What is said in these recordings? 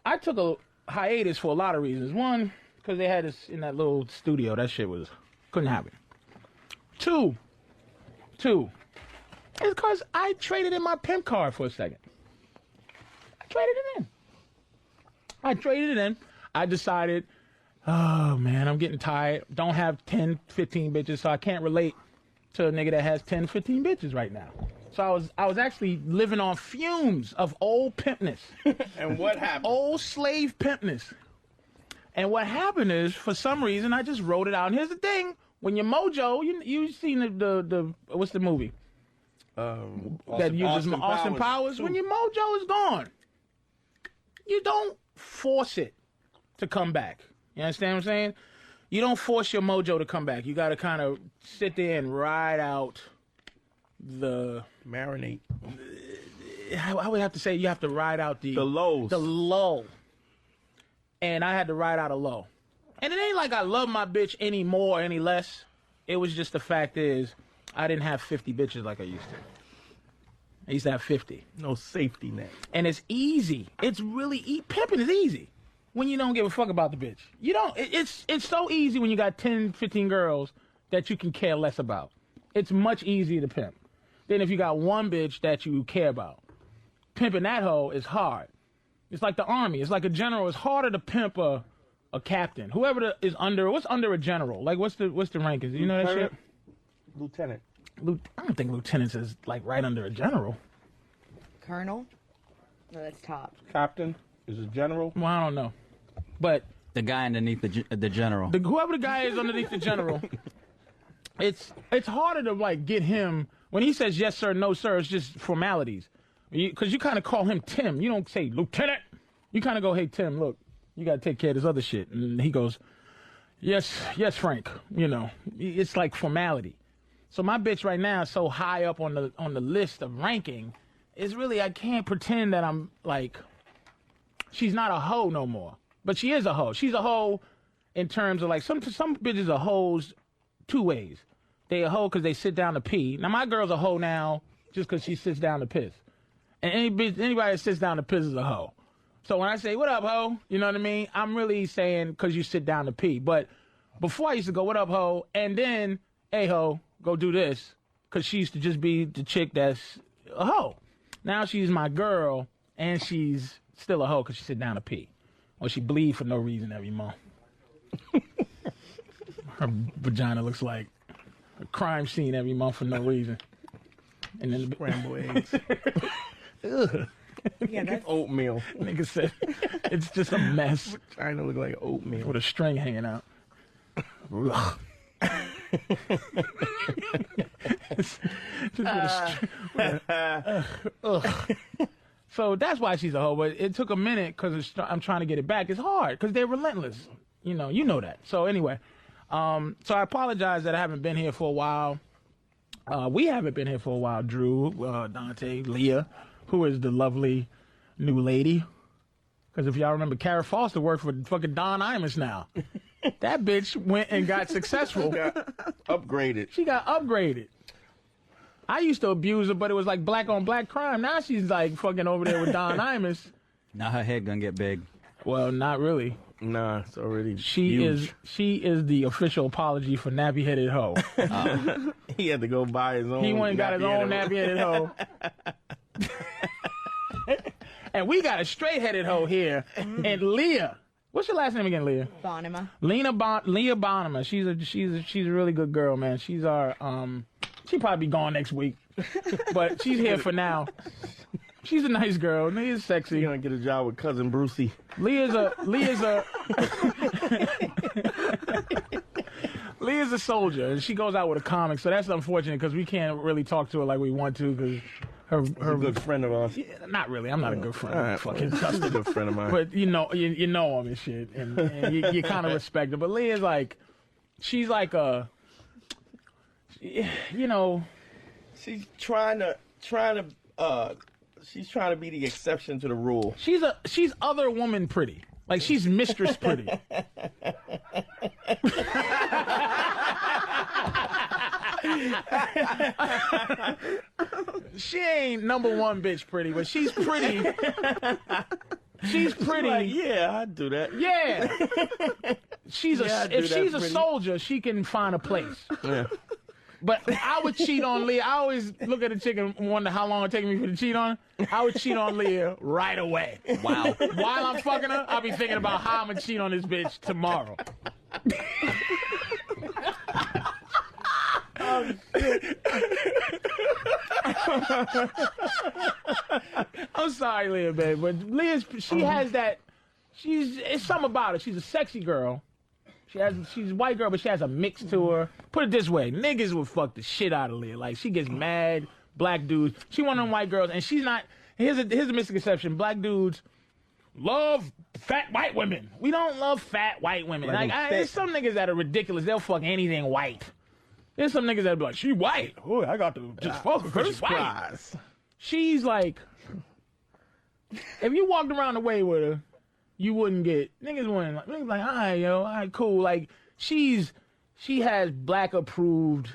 I took a hiatus for a lot of reasons. One, because they had us in that little studio. That shit couldn't happen. Two, it's because I traded in my pimp card for a second. I traded it in. I decided, oh man, I'm getting tired. Don't have 10, 15 bitches, so I can't relate to a nigga that has 10, 15 bitches right now. So I was actually living on fumes of old pimpness. And what happened? Old slave pimpness. And what happened is, for some reason, I just wrote it out. And here's the thing: when your mojo, you seen the what's the movie that uses Austin Powers? When your mojo is gone, you don't force it to come back. You understand what I'm saying? You don't force your mojo to come back. You got to kind of sit there and ride out the marinate. I would have to say you have to ride out the lows. The low. And I had to ride out a low. And it ain't like I love my bitch any more or any less. It was just the fact is I didn't have 50 bitches like I used to. I used to have 50. No safety net. And it's easy. It's really pimping is easy when you don't give a fuck about the bitch. You don't. It's so easy when you got 10, 15 girls that you can care less about. It's much easier to pimp than if you got one bitch that you care about. Pimping that hoe is hard. It's like the army. It's like a general. It's harder to pimp a captain. Whoever is under. What's under a general? Like what's the rank? Is you know that shit? Lieutenant. I don't think lieutenants is like right under a general. Colonel? No, that's top. Captain is a general. Well, I don't know, but the guy underneath the general. Whoever the guy is underneath the general. It's harder to like get him when he says yes sir, no sir. It's just formalities. Because you kind of call him Tim. You don't say, Lieutenant. You kind of go, hey, Tim, look, you got to take care of this other shit. And he goes, yes, Frank. You know, it's like formality. So my bitch right now is so high up on the list of ranking, is really, I can't pretend that I'm like, she's not a hoe no more. But she is a hoe. She's a hoe in terms of like, some bitches are hoes two ways. They a hoe because they sit down to pee. Now, my girl's a hoe now just because she sits down to piss. And anybody that sits down to piss is a hoe. So when I say, what up, hoe? You know what I mean? I'm really saying because you sit down to pee. But before I used to go, what up, hoe? And then, hey, hoe, go do this. Because she used to just be the chick that's a hoe. Now she's my girl, and she's still a hoe because she sit down to pee. Or she bleed for no reason every month. Her vagina looks like a crime scene every month for no reason. And then scrambled eggs. Ugh. Yeah, that's oatmeal. Nigga said it's just a mess. Trying to look like oatmeal with a string hanging out. So that's why she's a hoe. But it took a minute because I'm trying to get it back. It's hard because they're relentless. You know that. So anyway, so I apologize that I haven't been here for a while. We haven't been here for a while, Dru, Dante, Leah, who is the lovely new lady. Because if y'all remember, Kara Foster worked for fucking Don Imus now. That bitch went and got successful. Upgraded. She got upgraded. I used to abuse her, but it was like black on black crime. Now she's like fucking over there with Don Imus. Now her head gonna get big. Well, not really. Nah, it's already huge. She is the official apology for nappy-headed hoe. He had to go buy his own. He went and got his own nappy-headed hoe. And we got a straight-headed hoe here. And Leah. What's your last name again, Leah? Bonnema. Leah Bonnema. She's a really good girl, man. She's our she'll probably be gone next week. But she's here for now. She's a nice girl. Leah's sexy. You're gonna get a job with cousin Brucey. Leah's a soldier, and she goes out with a comic, so that's unfortunate because we can't really talk to her like we want to because her a good friend of ours. Yeah, not really. I'm not a good friend. Right. Fucking She's a good friend of mine. But you know him and shit, and you kind of respect her. But Leah's like, she's like a, she's trying to be the exception to the rule. She's other woman pretty. Like she's mistress pretty. She ain't number one bitch pretty, but she's pretty. She's pretty. Like, yeah, I'd do that. Yeah. She's Yeah, if she's a pretty. soldier, she can find a place. Yeah. But I would cheat on Leah. I always look at a chick and wonder how long it take me to cheat on her. I would cheat on Leah right away. Wow. While I'm fucking her, I'll be thinking about how I'm going to cheat on this bitch tomorrow. I'm sorry, Leah, babe, but she has that. It's something about her. She's a sexy girl. She's a white girl, but she has a mix to her. Put it this way, niggas would fuck the shit out of Leah. Like, she gets mad, black dudes. She one of them white girls, and she's not. Here's a misconception. Black dudes love fat white women. We don't love fat white women. There's some niggas that are ridiculous. They'll fuck anything white. There's some niggas that be like, she white. Oh, I got to just fuck her because she's white. She's like, if you walked around the way with her, you wouldn't get, niggas wouldn't, like, all right, yo, all right, cool. Like, she has black approved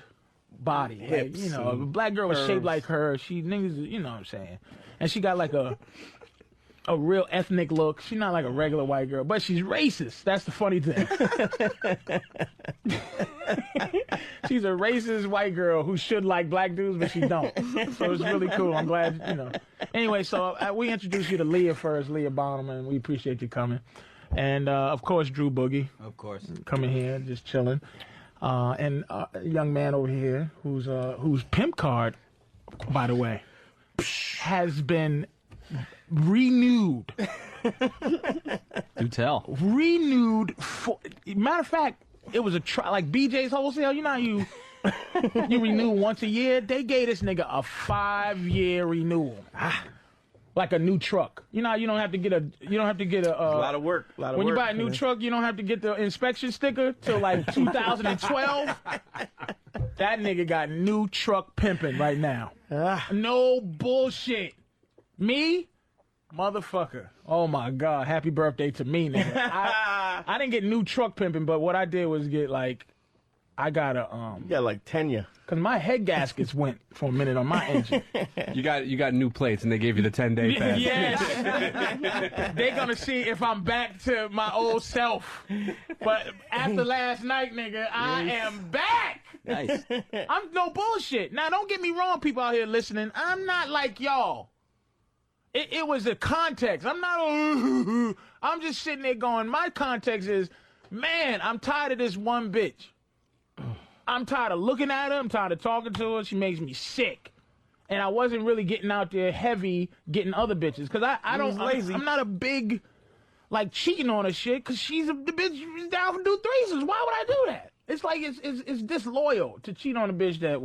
body. Like, you know, if a black girl was shaped like her, niggas, you know what I'm saying. And she got like a real ethnic look. She's not like a regular white girl, but she's racist. That's the funny thing. She's a racist white girl who should like black dudes, but she don't. So it's really cool. I'm glad, you know. Anyway, so we introduced you to Leah first, Leah Bonnema, and we appreciate you coming. And, of course, Dru Boogie. Of course. Coming here, just chilling. And a young man over here whose pimp card, by the way, has been renewed. Do tell. Renewed for, matter of fact, it was like BJ's Wholesale. You know how you renew once a year? They gave this nigga a 5-year renewal. Like a new truck. You know how you don't have to get a lot of work. When you buy a new truck, you don't have to get the inspection sticker till like 2012. That nigga got new truck pimping right now. No bullshit. Me? Motherfucker. Oh my God. Happy birthday to me, nigga. I didn't get new truck pimping, but what I did was get like, I got a You got like tenure. Cause my head gaskets went for a minute on my engine. You got new plates and they gave you the 10-day pass. Yes. They're gonna see if I'm back to my old self. But after last night, nigga, I am back. Nice. I'm no bullshit. Now don't get me wrong, people out here listening. I'm not like y'all. It was a context. I'm just sitting there going, my context is, man, I'm tired of this one bitch. I'm tired of looking at her. I'm tired of talking to her. She makes me sick. And I wasn't really getting out there heavy getting other bitches. Because I'm not a big, like, cheating on her shit. Because the bitch is down to do threesomes. Why would I do that? It's like, it's disloyal to cheat on a bitch that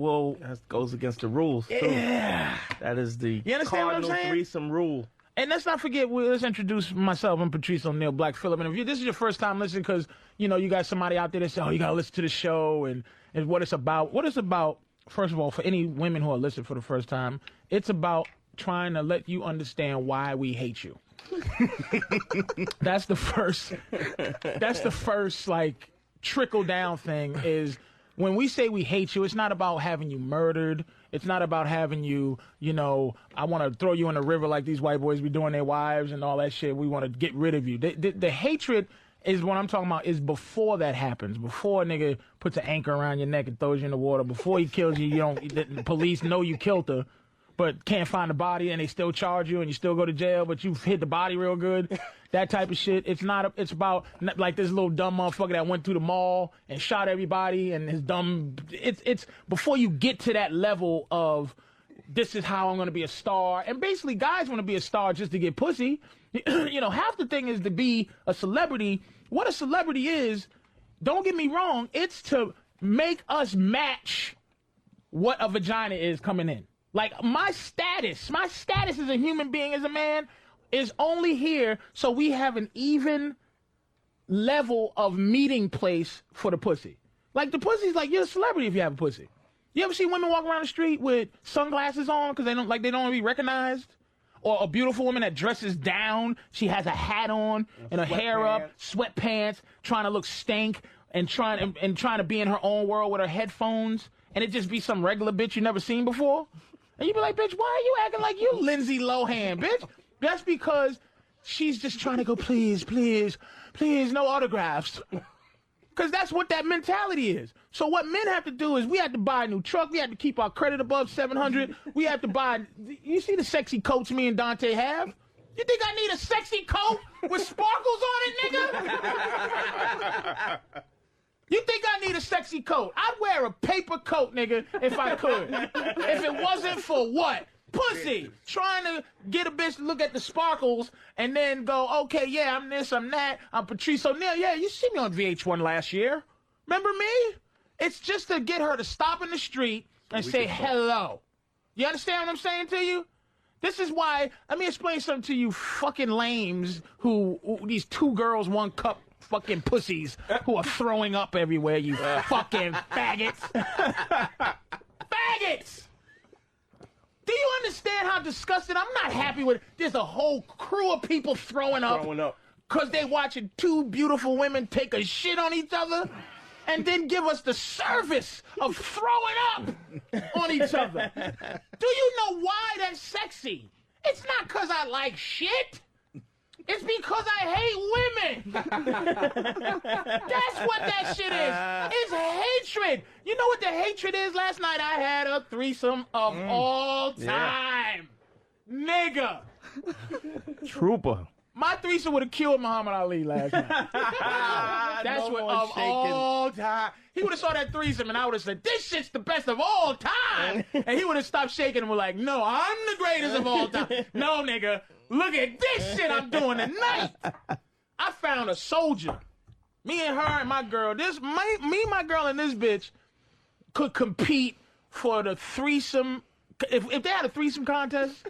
goes against the rules, too. Yeah. That is the you understand cardinal what I'm saying? threesome rule. And let's not forget, let's introduce myself. I'm Patrice O'Neal, Black Phillip. And if this is your first time listening, because, you know, you got somebody out there that say, oh, you got to listen to the show and what it's about. What it's about, first of all, for any women who are listening for the first time, it's about trying to let you understand why we hate you. That's the first, like, trickle down thing is when we say we hate you, it's not about having you murdered. It's not about having you, you know, I want to throw you in the river like these white boys be doing their wives and all that shit. We want to get rid of you. The hatred is what I'm talking about is before that happens. Before a nigga puts an anchor around your neck and throws you in the water. Before he kills you, the police know you killed her, but can't find the body and they still charge you and you still go to jail, but you've hit the body real good. That type of shit. It's about like this little dumb motherfucker that went through the mall and shot everybody and his dumb. It's before you get to that level of this is how I'm going to be a star. And basically, guys want to be a star just to get pussy. You know, half the thing is to be a celebrity. What a celebrity is, don't get me wrong, it's to make us match what a vagina is coming in. Like my status as a human being, as a man, is only here so we have an even level of meeting place for the pussy. Like the pussy's like, you're a celebrity if you have a pussy. You ever see women walk around the street with sunglasses on because they don't want to be recognized? Or a beautiful woman that dresses down, she has a hat on and her hair up, sweatpants, trying to look stank and trying to be in her own world with her headphones, and it just be some regular bitch you never seen before? And you be like, bitch, why are you acting like you Lindsay Lohan, bitch? That's because she's just trying to go, please, please, please, no autographs. Because that's what that mentality is. So what men have to do is we have to buy a new truck. We have to keep our credit above 700. We have to buy, you see the sexy coats me and Dante have? You think I need a sexy coat with sparkles on it, nigga? You think I need a sexy coat? I'd wear a paper coat, nigga, if I could. If it wasn't for what? Pussy. Trying to get a bitch to look at the sparkles and then go, okay, yeah, I'm this, I'm that. I'm Patrice O'Neal. Yeah, you see me on VH1 last year. Remember me? It's just to get her to stop in the street and say hello. You understand what I'm saying to you? This is why, let me explain something to you fucking lames who these 2 girls, 1 cup fucking pussies who are throwing up everywhere, you fucking faggots. Faggots! Do you understand how disgusted? I'm not happy with it. There's a whole crew of people throwing up because they watching 2 beautiful women take a shit on each other and then give us the service of throwing up on each other. Do you know why that's sexy? It's not because I like shit. It's because I hate women. That's what that shit is. It's hatred. You know what the hatred is? Last night I had a threesome of all time. Nigga. Trooper. My threesome would have killed Muhammad Ali last night. That's what of all time. He would have saw that threesome and I would have said, this shit's the best of all time. And he would have stopped shaking and was like, no, I'm the greatest of all time. No, nigga. Look at this shit I'm doing tonight. I found a soldier. Me and her and my girl. Me, my girl, and this bitch could compete for the threesome. If they had a threesome contest,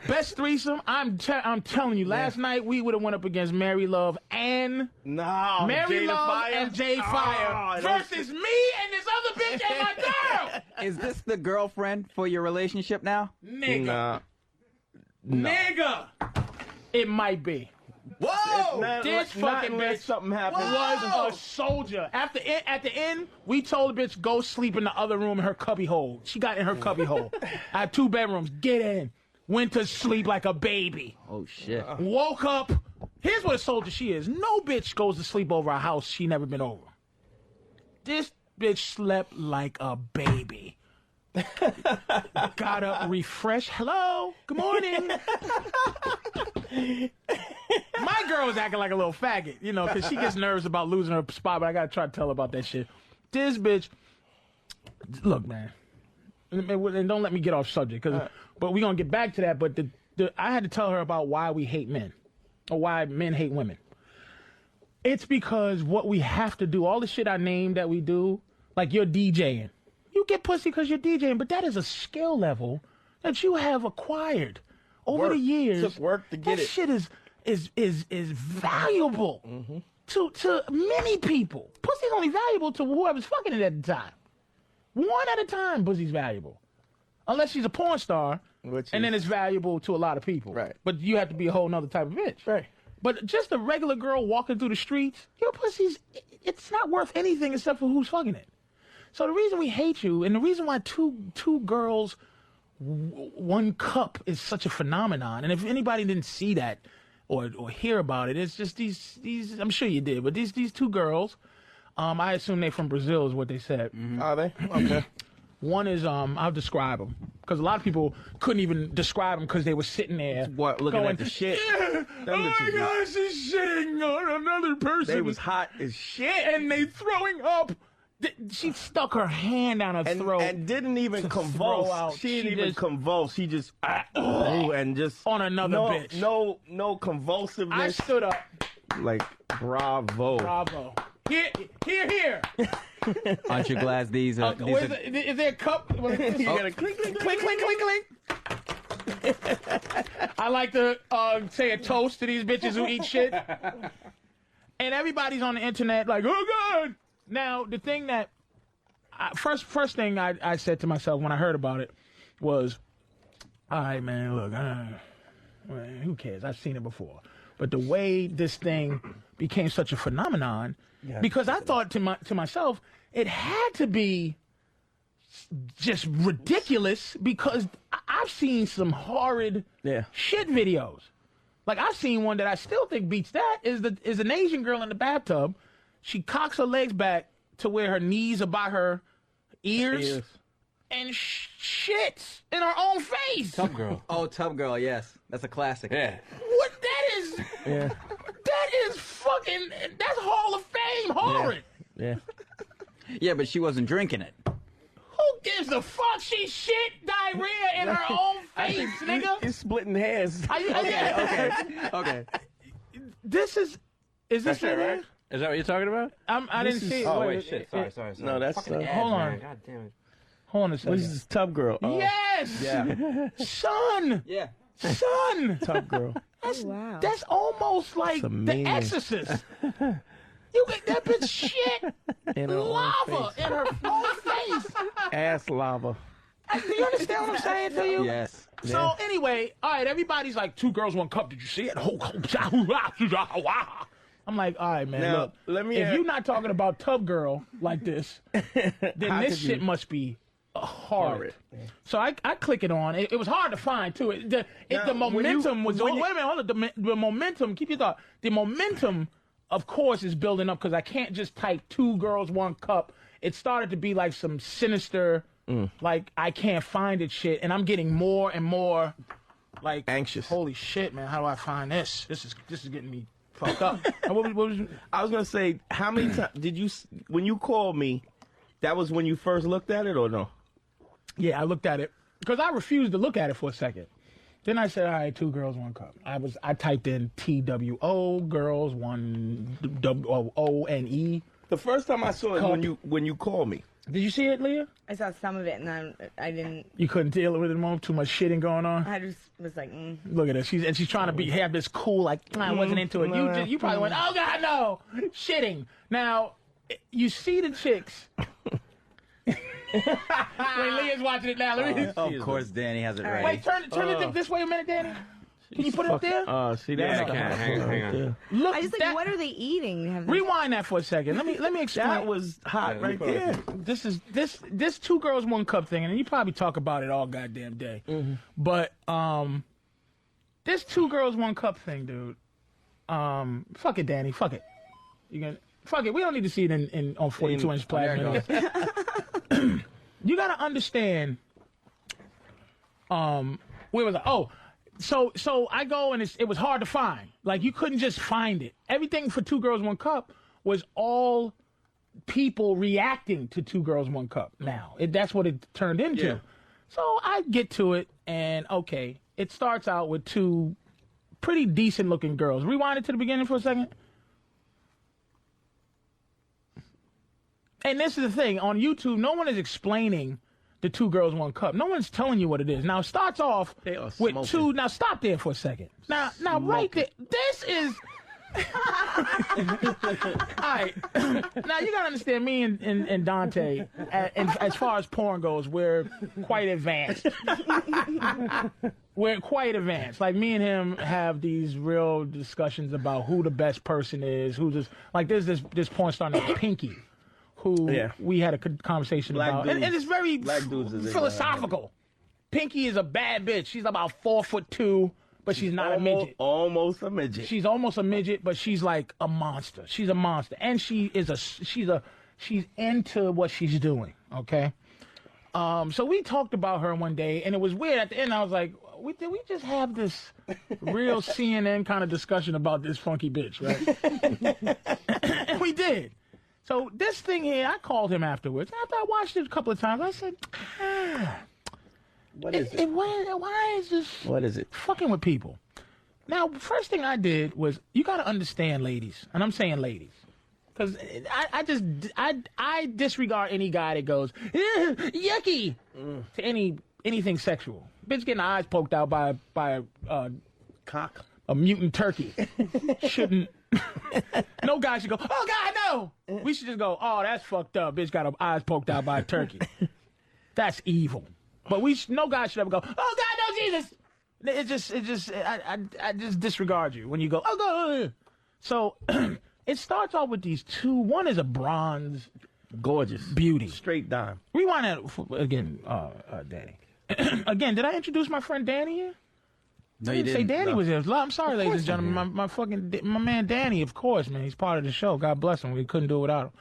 best threesome, I'm telling you, last night we would have went up against Mary Love and Mary Love and Jay Fire versus me and this other bitch and my girl. Is this the girlfriend for your relationship now? Nigga. Nah. Nigga. It might be. Whoa! This fucking bitch something happened. was a soldier. At the end, we told the bitch, go sleep in the other room in her cubby hole. She got in her cubby hole. I had 2 bedrooms. Get in. Went to sleep like a baby. Oh, shit. Woke up. Here's what a soldier she is. No bitch goes to sleep over a house she never been over. This bitch slept like a baby. Got up, refreshed. Hello, good morning. My girl was acting like a little faggot, you know, because she gets nervous about losing her spot, but I gotta try to tell her about that shit. This bitch, look, man, and don't let me get off subject, but we're gonna get back to that. But I had to tell her about why we hate men, or why men hate women. It's because what we have to do, all the shit I named that we do, like you're DJing. You get pussy because you're DJing, but that is a skill level that you have acquired over the years. Took work to get that shit is valuable to many people. Pussy's only valuable to whoever's fucking it at the time. One at a time, pussy's valuable. Unless she's a porn star, and then it's valuable to a lot of people. Right. But you have to be a whole nother type of bitch. Right. But just a regular girl walking through the streets, your pussy's, it's not worth anything except for who's fucking it. So the reason we hate you, and the reason why two girls, 1 cup is such a phenomenon, and if anybody didn't see that or hear about it, it's just these. I'm sure you did, but these 2 girls, I assume they're from Brazil, is what they said. Are they? Okay. One is I'll describe them because a lot of people couldn't even describe them because they were sitting there Looking at the shit. Yeah, oh my gosh, she's shitting on another person. They was hot as shit, and they throwing up. She stuck her hand down her throat and didn't even convulse. She didn't even convulse. She just and just on another bitch. No convulsiveness. I stood up. Like bravo. Here. Aren't you glad these are? Is there a cup? You gotta clink. I like to say a toast to these bitches who eat shit. And everybody's on the internet like, oh God. Now, the thing that first thing I said to myself when I heard about it was, all right, man, look, who cares? I've seen it before. But the way this thing became such a phenomenon, because I thought to myself, it had to be just ridiculous because I've seen some horrid shit videos. Like, I've seen one that I still think beats that is an Asian girl in the bathtub. She cocks her legs back to where her knees are by her ears. And shits in her own face. Tub girl. Oh, Tub Girl, yes. That's a classic. Yeah. What that is? Yeah. That is fucking. That's Hall of Fame horrid. Yeah. Yeah, but she wasn't drinking it. Who gives a fuck? She shit diarrhea in her own face, nigga. You're splitting hairs. Okay. This is this That's shit it, right? Is that what you're talking about? I didn't see it. Oh, wait, shit. Sorry. No, that's hold on. God damn it. Hold on a What second. is this Tub Girl? Oh, Yes. Yeah. Son. Yeah. Son. Tub Girl. Wow. That's almost like It's The amazing. Exorcist. You get that bitch shit In her own lava face. in her own face. Ass lava. Do you understand what I'm saying to you? Yes. So anyway, all right, everybody's like, 2 girls, 1 cup. Did you see it? I'm like, all right, man. Now, look, let me if ask- you're not talking about Tub Girl like this, then How this could shit you? must be horrid. So I click it on. It was hard to find too. The momentum was. Wait a minute, hold on. The momentum. Keep your thought. The momentum, of course, is building up because I can't just type 2 girls, 1 cup. It started to be like some sinister, like I can't find it shit, and I'm getting more and more like Anxious. Holy shit, man! How do I find this? This is getting me fucked up. And what was I was gonna say, how many times did you? When you called me, that was when you first looked at it, or no? Yeah, I looked at it because I refused to look at it for a second. Then I said, all right, 2 girls, 1 cup. I typed in TWO girls, 1 ONE. The first time I saw it Cup. when you called me. Did you see it, Leah? I saw some of it and then I didn't. You couldn't deal with it anymore. Too much shitting going on. I just was like, Look at her. She's trying to have this cool, like, I wasn't into it. You probably went, oh God, no, shitting. Now, you see the chicks. Wait, Leah's watching it now. Let me. Of course, Danny has it right. Wait, turn it this way a minute, Danny. Can you put it up there? See Yeah, that? I can. Hang on. Look, I just like, what are they eating? Have they- rewind that for a second. Let me explain. That was hot let me right put it there. This 2 girls, 1 cup thing, and you probably talk about it all goddamn day. But this 2 girls, 1 cup thing, dude. Fuck it, Danny. Fuck it. Fuck it. We don't need to see it on 42-inch platinum. You gotta understand. Where was I? Oh. So I go and it was hard to find. Like you couldn't just find it. Everything for 2 girls, 1 cup was all people reacting to 2 girls, 1 cup. Now that's what it turned into. Yeah. So I get to it and okay, it starts out with 2 pretty decent looking girls. Rewind it to the beginning for a second. And this is the thing on YouTube, no one is explaining the 2 girls, 1 cup. No one's telling you what it is. Now it starts off They are with smoking. 2. Now stop there for a second. Now right there. This is. All right. Now you gotta understand me and Dante. As far as porn goes, we're quite advanced. We're quite advanced. Like me and him have these real discussions about who the best person is. Who just like there's this porn star named Pinky. Who we had a conversation about. And it's very philosophical. Pinky is a bad bitch. She's about 4'2", but she's not a midget. Almost a midget. She's almost a midget, but she's like a monster. She's a monster. And she's into what she's doing, okay? So we talked about her one day, and it was weird. At the end, I was like, did we just have this real CNN kind of discussion about this funky bitch, right? And we did. So this thing here, I called him afterwards. After I watched it a couple of times, I said, What is it? why is this What is it? fucking with people? Now, first thing I did was, you got to understand, ladies, and I'm saying ladies, because I disregard any guy that goes, yucky, to anything sexual. Bitch getting her eyes poked out by Cock. a mutant turkey shouldn't. No guy should go, oh God, no. We should just go, oh, that's fucked up. Bitch got her eyes poked out by a turkey. That's evil. But no guy should ever go, oh God, no, Jesus. I just disregard you when you go, oh God. So it starts off with these 2. One is a bronze, Gorgeous. beauty. Straight dime. Rewind that again, Danny. Again, did I introduce my friend Danny here? No, I you didn't say didn't. Danny No. was there. I'm sorry, ladies and gentlemen. My man Danny, of course, man. He's part of the show. God bless him. We couldn't do it without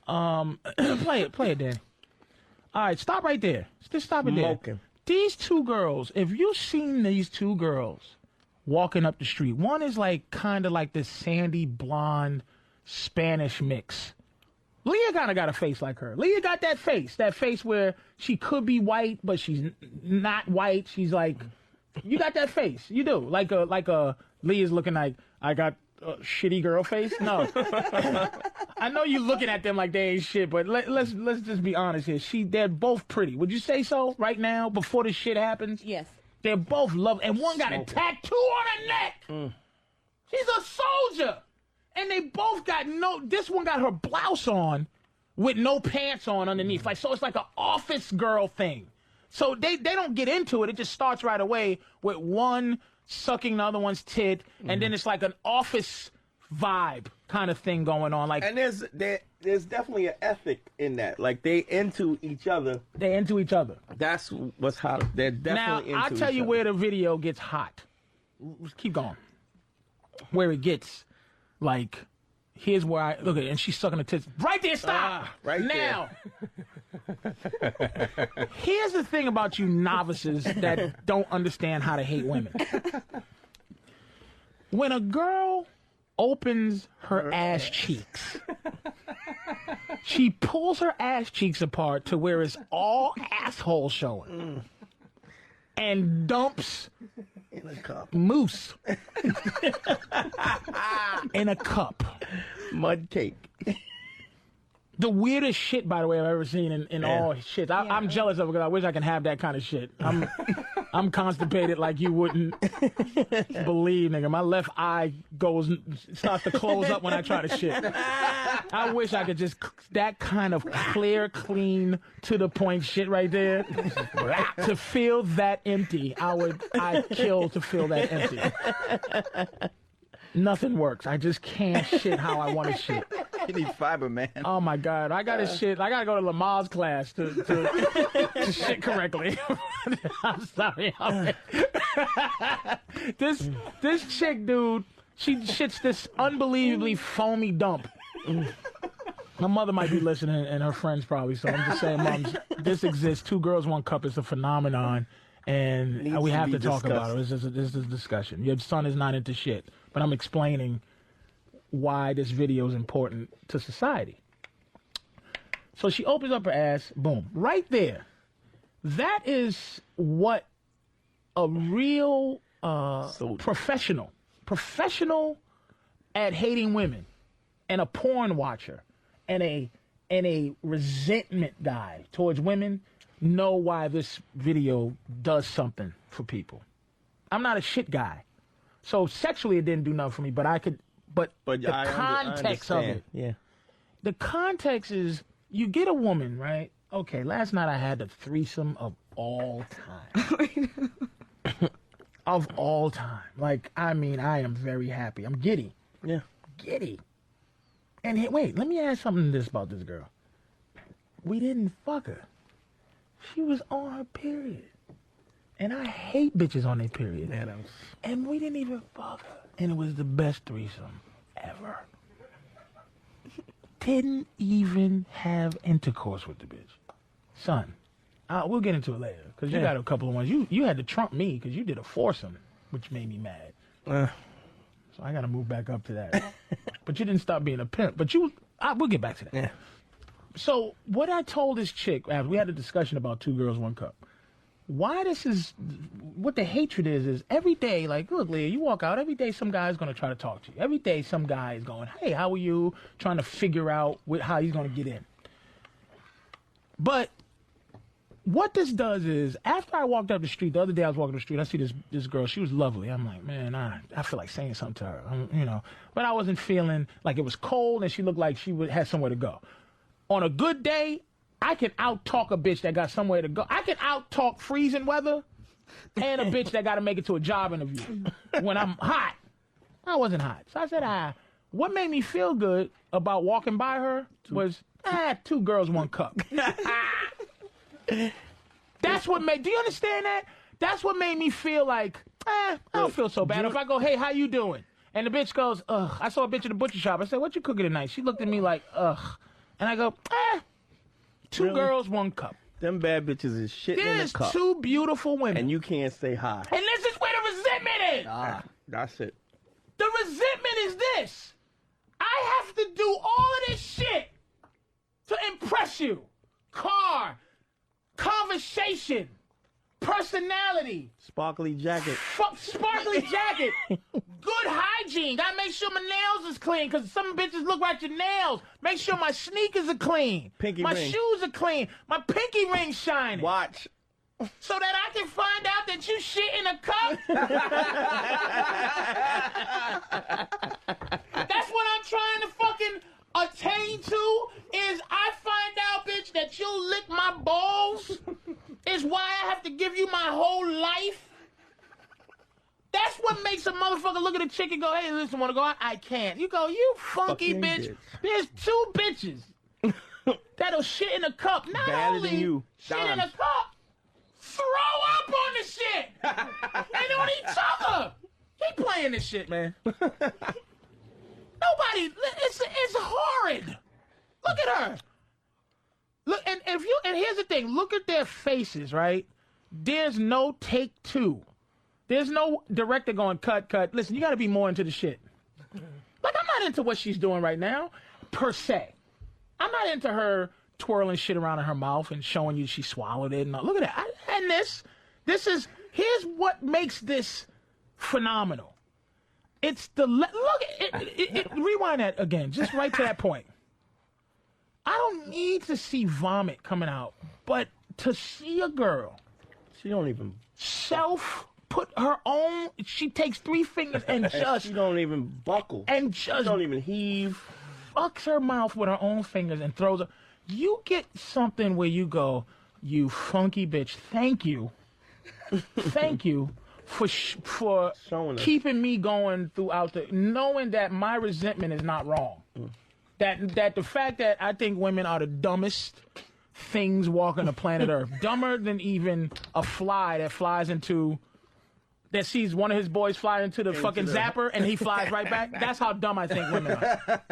him. Play it, Danny. All right, stop right there. Just stop it there. Smoking. These two girls, if you've seen these two girls walking up the street, one is like kind of like this sandy blonde Spanish mix. Leah kind of got a face like her. Leah got that face where she could be white, but she's not white. She's like, you got that face. You do. Like a Leah's looking like, I got a shitty girl face. No. I know you looking at them like they ain't shit, but let's just be honest here. They're both pretty. Would you say so right now before this shit happens? Yes. They're both lovely. And one got a tattoo on her neck. She's a soldier. And they both got this one got her blouse on with no pants on underneath. So it's like an office girl thing. So they don't get into it. It just starts right away with one sucking the other one's tit, and then it's like an office vibe kind of thing going on. Like, And there's definitely an ethic in that. Like, they into each other. they're into each other. That's what's hot. They're definitely Now, into I'll tell each you other. where the video gets hot. Let's keep going. Where it gets, like, here's where I look at it, and she's sucking the tits. Right there, stop! Right now. Here's the thing about you novices that don't understand how to hate women. When a girl opens her ass cheeks, she pulls her ass cheeks apart to where it's all asshole showing. And dumps In a cup. mousse in a cup. Mud cake. The weirdest shit, by the way, I've ever seen in all shit. I'm jealous of it because I wish I can have that kind of shit. I'm constipated like you wouldn't believe, nigga. My left eye starts to close up when I try to shit. I wish I could just that kind of clear, clean, to the point shit right there. To feel that empty, I'd kill to feel that empty. Nothing works. I just can't shit how I want to shit. You need fiber, man. Oh my God, I gotta shit. I gotta go to Lamar's class to shit correctly. I'm sorry. This chick, dude, she shits this unbelievably foamy dump. My mother might be listening, and her friends probably. So I'm just saying, Mom, this exists. 2 girls, 1 cup. It's a phenomenon, and Needs we to have be to talk about it. discussed. This is a discussion. Your son is not into shit, but I'm explaining why this video is important to society. So she opens up her ass, boom, right there. That is what a real professional at hating women, and a porn watcher, and a resentment guy towards women know why this video does something for people. I'm not a shit guy, so sexually it didn't do nothing for me, but the context of it. Yeah. The context is, you get a woman, right? Okay, last night I had the threesome of all time. Of all time. Like, I mean, I am very happy. I'm giddy. Yeah. Giddy. And wait, let me ask something about this girl. We didn't fuck her. She was on her period. And I hate bitches on their period. Yeah, And we didn't even fuck her. And it was the best threesome ever. Didn't even have intercourse with the bitch. Son, we'll get into it later, because you got a couple of ones. You had to trump me because you did a foursome, which made me mad. So I got to move back up to that. But you didn't stop being a pimp. But we'll get back to that. Yeah. So what I told this chick, after we had a discussion about 2 girls, 1 cup. Why this is, what the hatred is every day, like, look, Leah, you walk out, every day some guy's going to try to talk to you. Every day some guy is going, hey, how are you? Trying to figure out how he's going to get in. But what this does is, after I walked up the street, the other day I was walking up the street, I see this girl, she was lovely. I'm like, man, I feel like saying something to her, But I wasn't feeling like it was cold, and she looked like she had somewhere to go. On a good day, I can out-talk a bitch that got somewhere to go. I can out-talk freezing weather and a bitch that got to make it to a job interview when I'm hot. I wasn't hot. So I said, what made me feel good about walking by her was, 2 girls, 1 cup. That's what made, do you understand that? That's what made me feel like, I don't feel so bad. If I go, hey, how you doing? And the bitch goes, ugh. I saw a bitch at the butcher shop. I said, what you cooking tonight? She looked at me like, ugh. And I go, two girls, one cup. Them bad bitches is shitting in the cup. There's two beautiful women. And you can't say hi. And this is where the resentment is. That's it. The resentment is this. I have to do all of this shit to impress you. Car, conversation, personality. Sparkly jacket. Sparkly jacket. Good hygiene. Gotta make sure my nails is clean, because some bitches look at your nails. Make sure my sneakers are clean. My shoes are clean. My pinky ring's shining. Watch. So that I can find out that you shit in a cup. That's what I'm trying to fucking attain to, is I find out, bitch, that you'll lick my balls. Is why I have to give you my whole life. That's what makes a motherfucker look at a chick and go, hey, listen, wanna go out? I can't. You go, you funky bitch. There's two bitches that'll shit in a cup. Not only than you. Shit in a cup, throw up on the shit. And on each other. Keep playing this shit, man. Nobody, it's horrid. Look at her. Look, and here's the thing, look at their faces, right? There's no take two. There's no director going, cut. Listen, you got to be more into the shit. Like, I'm not into what she's doing right now, per se. I'm not into her twirling shit around in her mouth and showing you she swallowed it. And look at that. And here's what makes this phenomenal. It's rewind that again, just right to that point. I don't need to see vomit coming out, but to see a girl, she don't even put her own. She takes 3 fingers and just she don't even buckle and just she don't even heave. Fucks her mouth with her own fingers and throws her. You get something where you go, you funky bitch. Thank you for keeping me going throughout knowing that my resentment is not wrong. That the fact that I think women are the dumbest things walking the planet Earth, dumber than even a fly that sees one of his boys fly into the fucking zapper and he flies right back. That's how dumb I think women are.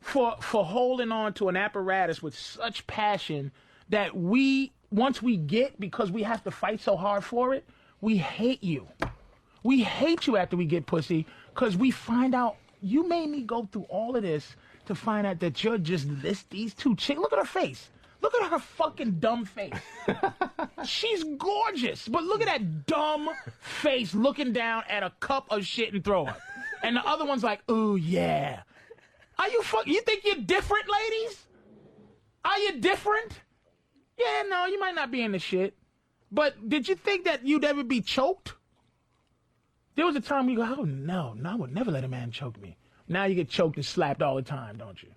For holding on to an apparatus with such passion that once we get, because we have to fight so hard for it, we hate you. We hate you after we get pussy, because we find out you made me go through all of this to find out that you're just these two chicks. Look at her face. Look at her fucking dumb face. She's gorgeous, but look at that dumb face looking down at a cup of shit and throw up. And the other one's like, ooh, yeah. You think you're different, ladies? Are you different? Yeah, no, you might not be in the shit. But did you think that you'd ever be choked? There was a time where you go, oh, no, I would never let a man choke me. Now you get choked and slapped all the time, don't you?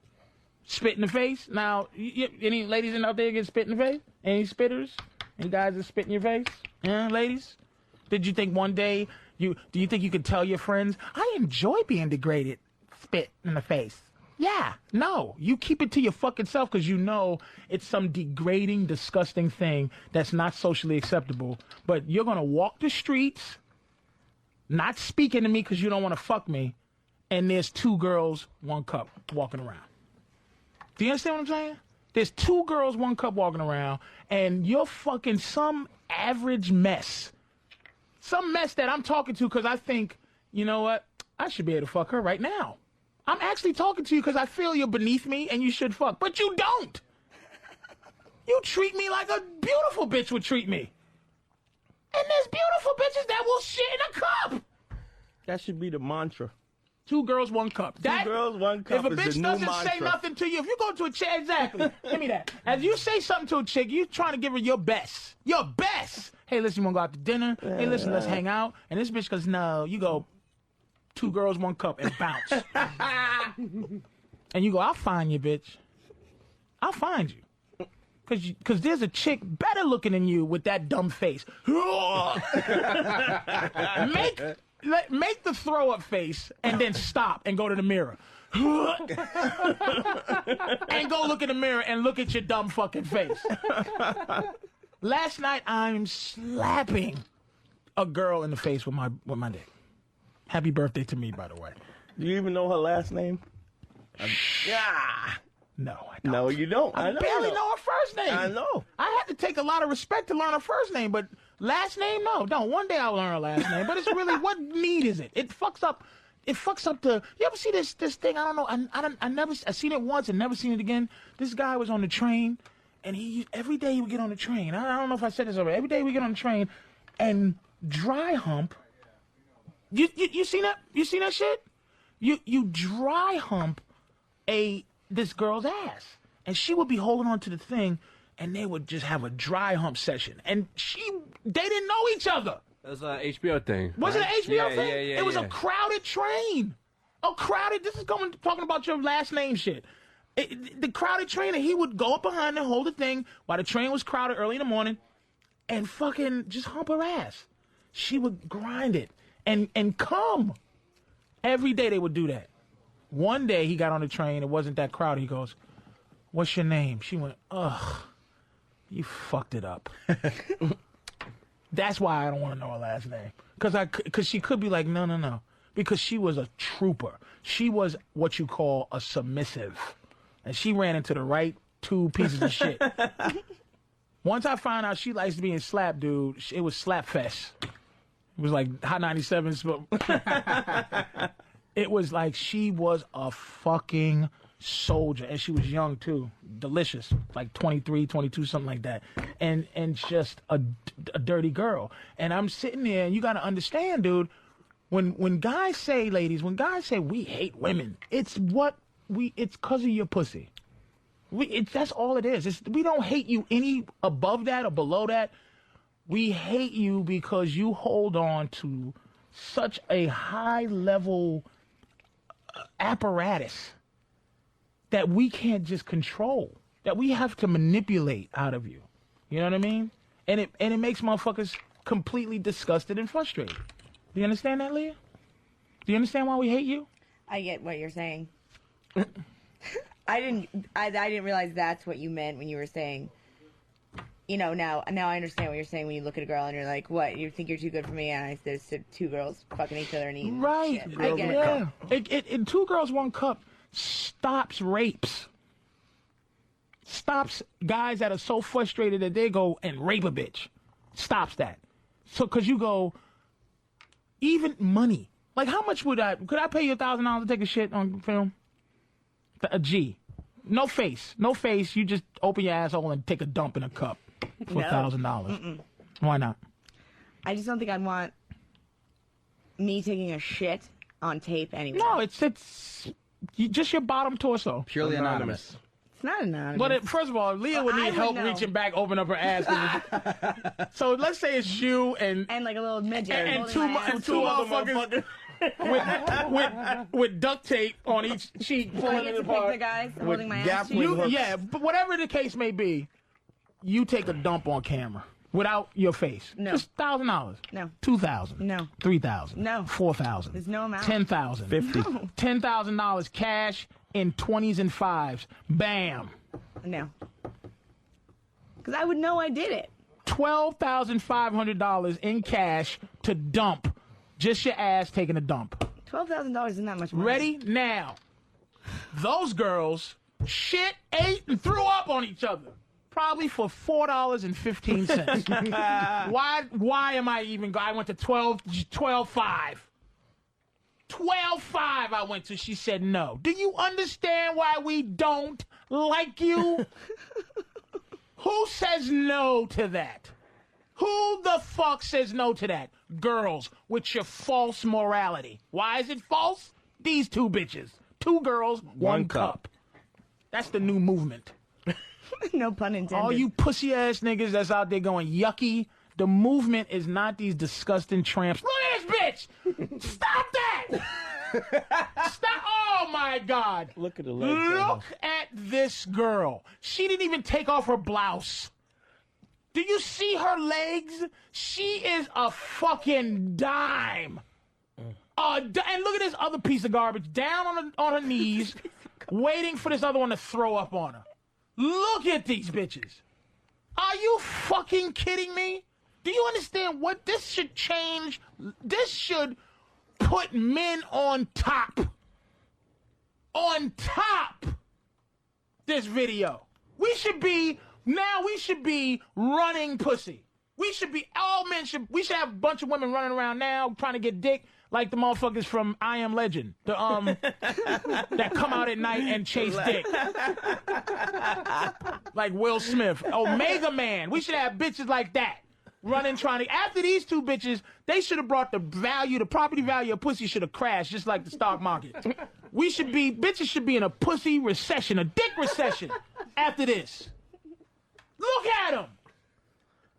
Spit in the face? Now, any ladies out there get spit in the face? Any spitters? Any guys that spit in your face? Yeah, ladies? Did you think one day, do you think you could tell your friends, I enjoy being degraded, spit in the face? Yeah, no. You keep it to your fucking self because you know it's some degrading, disgusting thing that's not socially acceptable. But you're going to walk the streets, not speaking to me because you don't want to fuck me, and there's 2 girls, 1 cup walking around. Do you understand what I'm saying? There's 2 girls, 1 cup walking around, and you're fucking some average mess. Some mess that I'm talking to because I think, you know what? I should be able to fuck her right now. I'm actually talking to you because I feel you're beneath me and you should fuck. But you don't. You treat me like a beautiful bitch would treat me. And there's beautiful bitches that will shit in a cup. That should be the mantra. 2 girls, 1 cup. 2 girls, 1 cup. If a bitch doesn't say nothing to you, if you go to a chick, exactly. Give me that. As you say something to a chick, you're trying to give her your best. Your best. Hey, listen, you want to go out to dinner? Hey, listen, let's hang out. And this bitch goes, no. You go, 2 girls, 1 cup, and bounce. And you go, I'll find you, bitch. I'll find you. Because there's a chick better looking than you with that dumb face. Make the throw up face and then stop and go to the mirror. And go look in the mirror and look at your dumb fucking face. Last night I'm slapping a girl in the face with my dick. Happy birthday to me, by the way. Do you even know her last name? Yeah. No, I don't. No, you don't. I know. barely know her first name. I know. I had to take a lot of respect to learn her first name, but last name, no. Don't. One day I'll learn her last name, but it's really, what need is it? It fucks up the. You ever see this thing? I don't know. I seen it once and never seen it again. This guy was on the train, and every day he would get on the train. I don't know if I said this already. Every day he would get on the train and dry hump. You seen that? You seen that shit? You dry hump this girl's ass, and she would be holding on to the thing, and they would just have a dry hump session, and they didn't know each other. That was an HBO thing. Was it an HBO thing? Yeah, it was a crowded train. This is talking about your last name shit. The crowded train, and he would go up behind and hold the thing while the train was crowded early in the morning, and fucking just hump her ass. She would grind it and come. Every day they would do that. One day he got on the train. It wasn't that crowded. He goes, "What's your name?" She went, "Ugh, you fucked it up." That's why I don't want to know her last name. Because she could be like, no. Because she was a trooper. She was what you call a submissive. And she ran into the right two pieces of shit. Once I found out she likes being slapped, dude, it was slap fest. It was like Hot 97. It was like she was a fucking soldier. And she was young, too. Delicious. Like 23, 22, something like that. And just a dirty girl. And I'm sitting there, and you got to understand, dude, when guys say, ladies, when guys say we hate women, it's because of your pussy. That's all it is. We don't hate you any above that or below that. We hate you because you hold on to such a high-level apparatus that we can't just control, that we have to manipulate out of you. You know what I mean? And it makes motherfuckers completely disgusted and frustrated. Do you understand that, Leah? Do you understand why we hate you? I get what you're saying. I didn't realize that's what you meant when you were saying. You know, now I understand what you're saying when you look at a girl and you're like, what, you think you're too good for me? And there's two girls fucking each other and eating right. shit. I get it. In Two Girls, One Cup stops rapes. Stops guys that are so frustrated that they go and rape a bitch. Stops that. So, because you go, even money. Like, how much could I pay you $1,000 to take a shit on film? A G. No face. You just open your asshole and take a dump in a cup for $1,000. Why not? I just don't think I'd want me taking a shit on tape anyway. No, it's just your bottom torso. Purely anonymous. It's not anonymous. But first of all, Leah would need help reaching back, open up her ass. So let's say it's you and like a little midget and two motherfuckers with duct tape on each cheek, pulling it apart. The guys holding my ass. Yeah, but whatever the case may be, you take a dump on camera without your face. No. Just $1,000. No. $2,000. No. $3,000. No. $4,000. There's no amount. $10,000. $50. $10,000 cash in 20s and 5s. Bam. No. Because I would know I did it. $12,500 in cash to dump. Just your ass taking a dump. $12,000 isn't that much money. Ready? Now. Those girls shit, ate, and threw up on each other. Probably for $4.15. Why am I even I went to 12.5. 12.5 I went to. She said no. Do you understand why we don't like you? Who says no to that? Who the fuck says no to that? Girls with your false morality. Why is it false? These two bitches. Two girls, one cup. That's the new movement. No pun intended. All you pussy ass niggas that's out there going yucky. The movement is not these disgusting tramps. Look at this bitch! Stop that! Stop! Oh my God! Look at the legs. Look at this girl. She didn't even take off her blouse. Do you see her legs? She is a fucking dime. And look at this other piece of garbage down on her knees, waiting for this other one to throw up on her. Look at these bitches. Are you fucking kidding me? Do you understand what this should change? This should put men on top. On top. This video. We should be running pussy. We should have a bunch of women running around now trying to get dick like the motherfuckers from I Am Legend. That come out at night and chase dick. Like Will Smith. Omega Man. We should have bitches like that. Running, trying to. After these two bitches, they should have brought the property value of pussy should have crashed, just like the stock market. Bitches should be in a pussy recession, a dick recession after this. Look at them.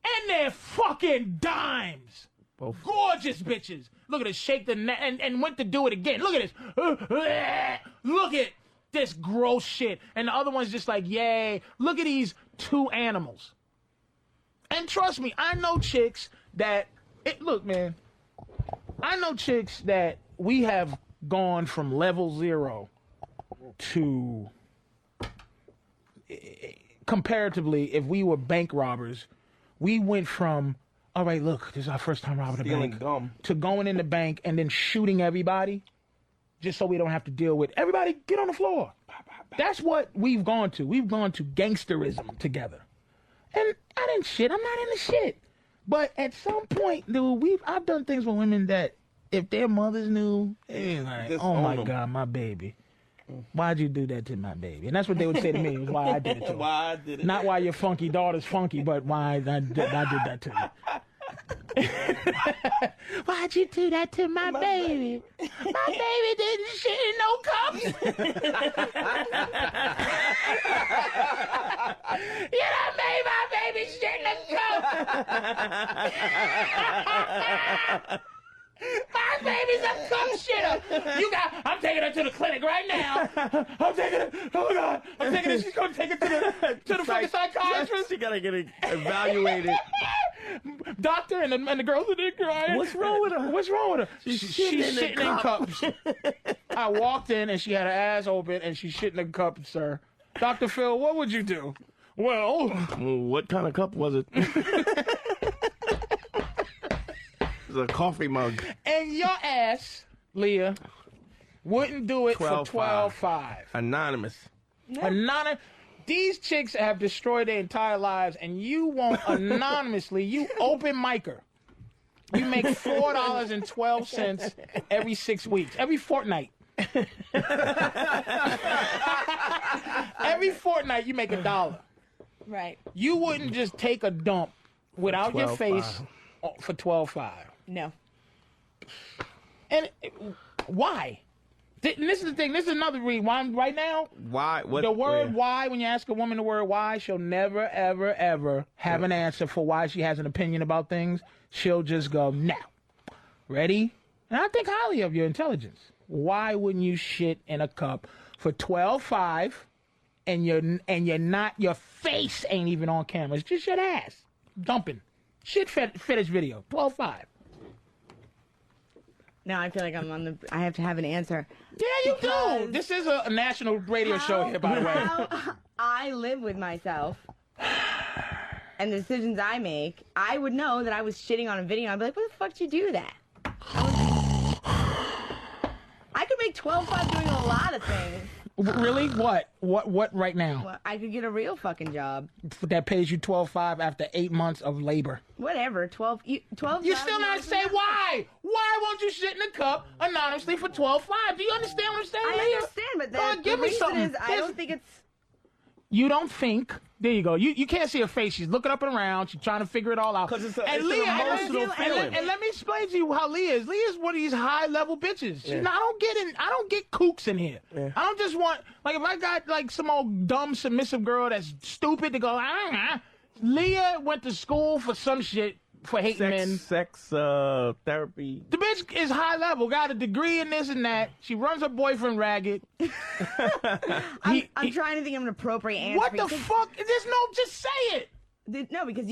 And they're fucking dimes. Both. Gorgeous bitches. Look at this, shake the neck, and went to do it again. Look at this. Look at this gross shit. And the other one's just like, yay. Look at these two animals. And trust me, I know chicks that, look, man, I know chicks that we have gone from level 0 to, comparatively, if we were bank robbers, we went from, all right, look, this is our first time robbing a bank, to going in the bank and then shooting everybody just so we don't have to deal with, everybody get on the floor. That's what we've gone to. We've gone to gangsterism together. And I didn't shit. I'm not into shit. But at some point, dude, I've done things with women that if their mothers knew, they'd be like, oh my God, my baby. Why'd you do that to my baby? And that's what they would say to me. It was why I did it to her. Why I did it. Not why your funky daughter's funky, but why I did that to you. Why'd you do that to my baby? My baby didn't shit in no cups. You done made my baby shit in a cup. My baby's a cup shitter. I'm taking her to the clinic right now. I'm taking her. Oh God, I'm taking her. She's gonna take her to the fucking psychiatrist. She gotta get evaluated. Doctor and the girls are there crying. What's wrong with her? What's wrong with her? She's shitting in cups. I walked in and she had her ass open and she's shitting in cups, sir. Dr. Phil, what would you do? Well, what kind of cup was it? It was a coffee mug. And your ass, Leah, wouldn't do it for 12.5. Anonymous. Anonymous. These chicks have destroyed their entire lives, and you won't anonymously. You open micer. You make $4.12 every 6 weeks, every fortnight. Every fortnight, you make $1. Right. You wouldn't just take a dump without your face for 12.5. No. And why? And this is the thing. This is another reason why right now. Why? What? The word why, when you ask a woman the word why, she'll never, ever, ever have an answer for why she has an opinion about things. She'll just go, no. Ready? And I think highly of your intelligence. Why wouldn't you shit in a cup for 12.5 and you're not, your face ain't even on camera? It's just your ass dumping. Shit fetish video. 12.5. Now I feel like I have to have an answer. Yeah, you do. This is a national radio show here, by the way. How I live with myself and the decisions I make, I would know that I was shitting on a video. I'd be like, what the fuck did you do that? I could make 12.5 doing a lot of things. Really? What? What right now? Well, I could get a real fucking job. That pays you 12.5 after 8 months of labor. Whatever, 12. You still not say why? Why won't you shit in a cup anonymously for 12.5? Do you understand what I'm saying? I understand, but the reason is I don't think it's. You don't think. There you go. You can't see her face. She's looking up and around. She's trying to figure it all out. Because it's an emotional feeling. And let me explain to you how Leah is. Leah's one of these high level bitches. Yeah. I don't get kooks in here. Yeah. I don't just want, like, if I got like some old dumb submissive girl that's stupid to go, Leah went to school for some shit for hating men. Sex therapy. The bitch is high level, got a degree in this and that. She runs her boyfriend ragged. I'm trying to think of an appropriate answer. What the fuck? There's no, just say it. No, because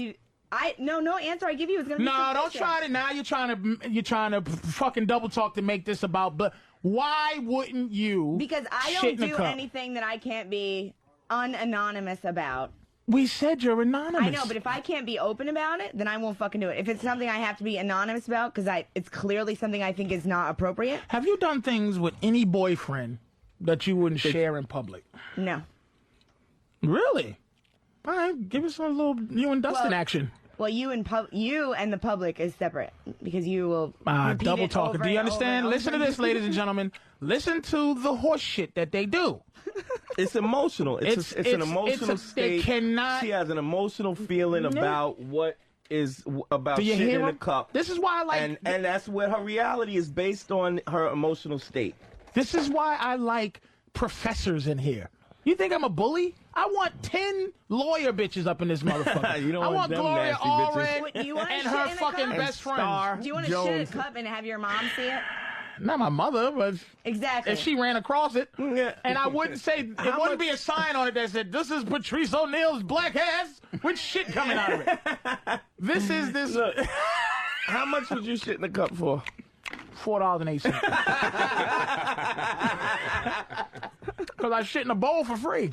no answer I give you is gonna be No, don't try to. Now you're trying to fucking double talk to make this about. But why wouldn't you? Because I don't do anything that I can't be unanonymous about. We said you're anonymous. I know, but if I can't be open about it, then I won't fucking do it. If it's something I have to be anonymous about, because it's clearly something I think is not appropriate. Have you done things with any boyfriend that you wouldn't share in public? No. Really? All right, give us a little you and Dustin action. Well, you and the public is separate because you will repeat double it talking. over Do you and understand? over and Listen to over. this, ladies and gentlemen. Listen to the horse shit that they do. It's emotional. It's an emotional state. They cannot. She has an emotional feeling about what is about Do you shit hear in the him? cup. This is why I like. And that's what her reality is based on, her emotional state. This is why I like professors in here. You think I'm a bully? I want 10 lawyer bitches up in this motherfucker. You don't I want want them Gloria nasty bitches. Allred Wait, you want and shit her in a fucking cup? best Star friends. Do you want to shit in a cup and have your mom see it? Not my mother, but Exactly. if she ran across it, Yeah. and I wouldn't say, it wouldn't be a sign on it that said, this is Patrice O'Neal's black ass with shit coming out of it. This is this Look, how much would you shit in the cup for? $4.08. Because I shit in a bowl for free.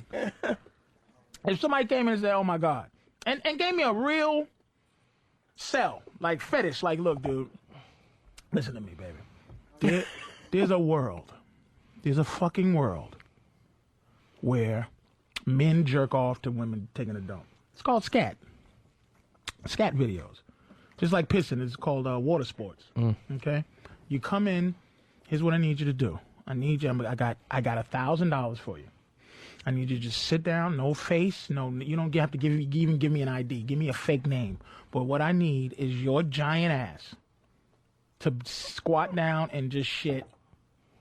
If somebody came in and said, oh my God, and gave me a real sell, like fetish, like, look, dude, listen to me, baby. There's a world. There's a fucking world where men jerk off to women taking a dump. It's called scat. Scat videos. Just like pissing, it's called water sports. Okay? You come in, here's what I need you to do. I need you, I got $1,000 for you. I need you to just sit down, no face, no, you don't have to even give me an ID. Give me a fake name. But what I need is your giant ass to squat down and just shit,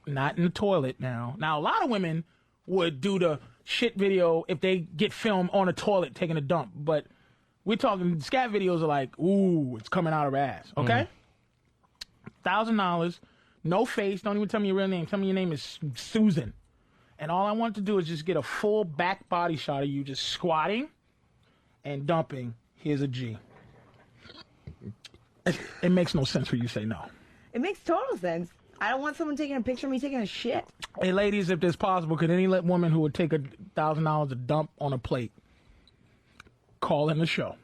not in the toilet now. Now, a lot of women would do the shit video if they get filmed on a toilet taking a dump. But we're talking, scat videos are like, ooh, it's coming out of her ass, okay? $1,000, no face, don't even tell me your real name. Tell me your name is Susan. And all I want to do is just get a full back body shot of you just squatting and dumping. Here's a G. It makes no sense for you to say no. It makes total sense. I don't want someone taking a picture of me taking a shit. Hey, ladies, if it's possible, could any woman who would take $1,000 a dump on a plate call in the show?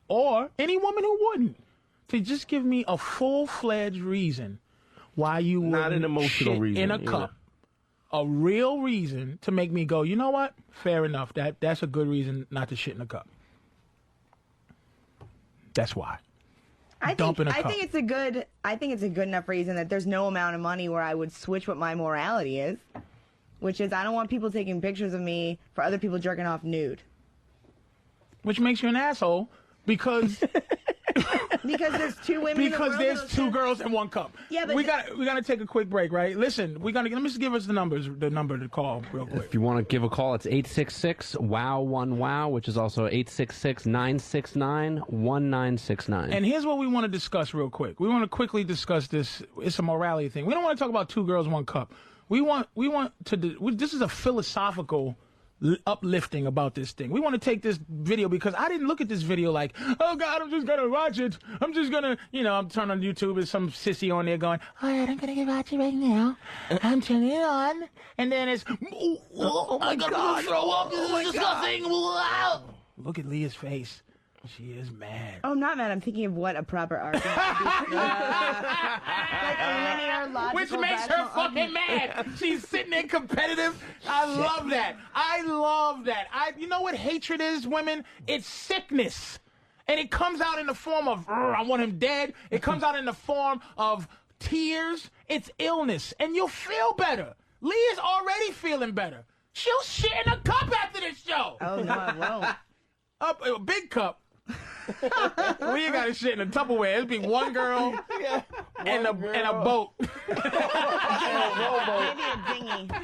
Or any woman who wouldn't. To just give me a full-fledged reason why you wouldn't Not an emotional shit reason, in a cup. A real reason to make me go, you know what? Fair enough. That's a good reason not to shit in a cup. That's why. I Dump think in a cup. it's a good enough reason that there's no amount of money where I would switch what my morality is, which is I don't want people taking pictures of me for other people jerking off nude. Which makes you an asshole because Because there's two women in the because world there's that'll two send- girls and one cup. Yeah, but we gotta take a quick break, right? Listen, let me just give us the number to call real quick. If you want to give a call, it's 866-WOW-1-WOW, which is also 866-969-1969. And here's what we want to discuss real quick. We want to quickly discuss this. It's a morality thing. We don't want to talk about two girls, one cup. We want to. This is a philosophical uplifting about this thing. We want to take this video because I didn't look at this video like, oh God, I'm just gonna watch it. I'm just gonna, I'm turning on YouTube and some sissy on there going, all right, I'm gonna watch it right now. I'm turning it on, and then it's, oh my God, throw up. This is disgusting. Look at Leah's face. She is mad. Oh, I'm not mad. I'm thinking of what a proper argument would be. Like a linear, logical, Which makes her rational fucking mad. She's sitting there competitive. I love that. You know what hatred is, women? It's sickness. And it comes out in the form of, I want him dead. It comes out in the form of tears. It's illness. And you'll feel better. Leah's already feeling better. She'll shit in a cup after this show. Oh, no, I won't. A big cup. Leah got his shit in a Tupperware. It'd be one girl and a boat. Maybe a dinghy.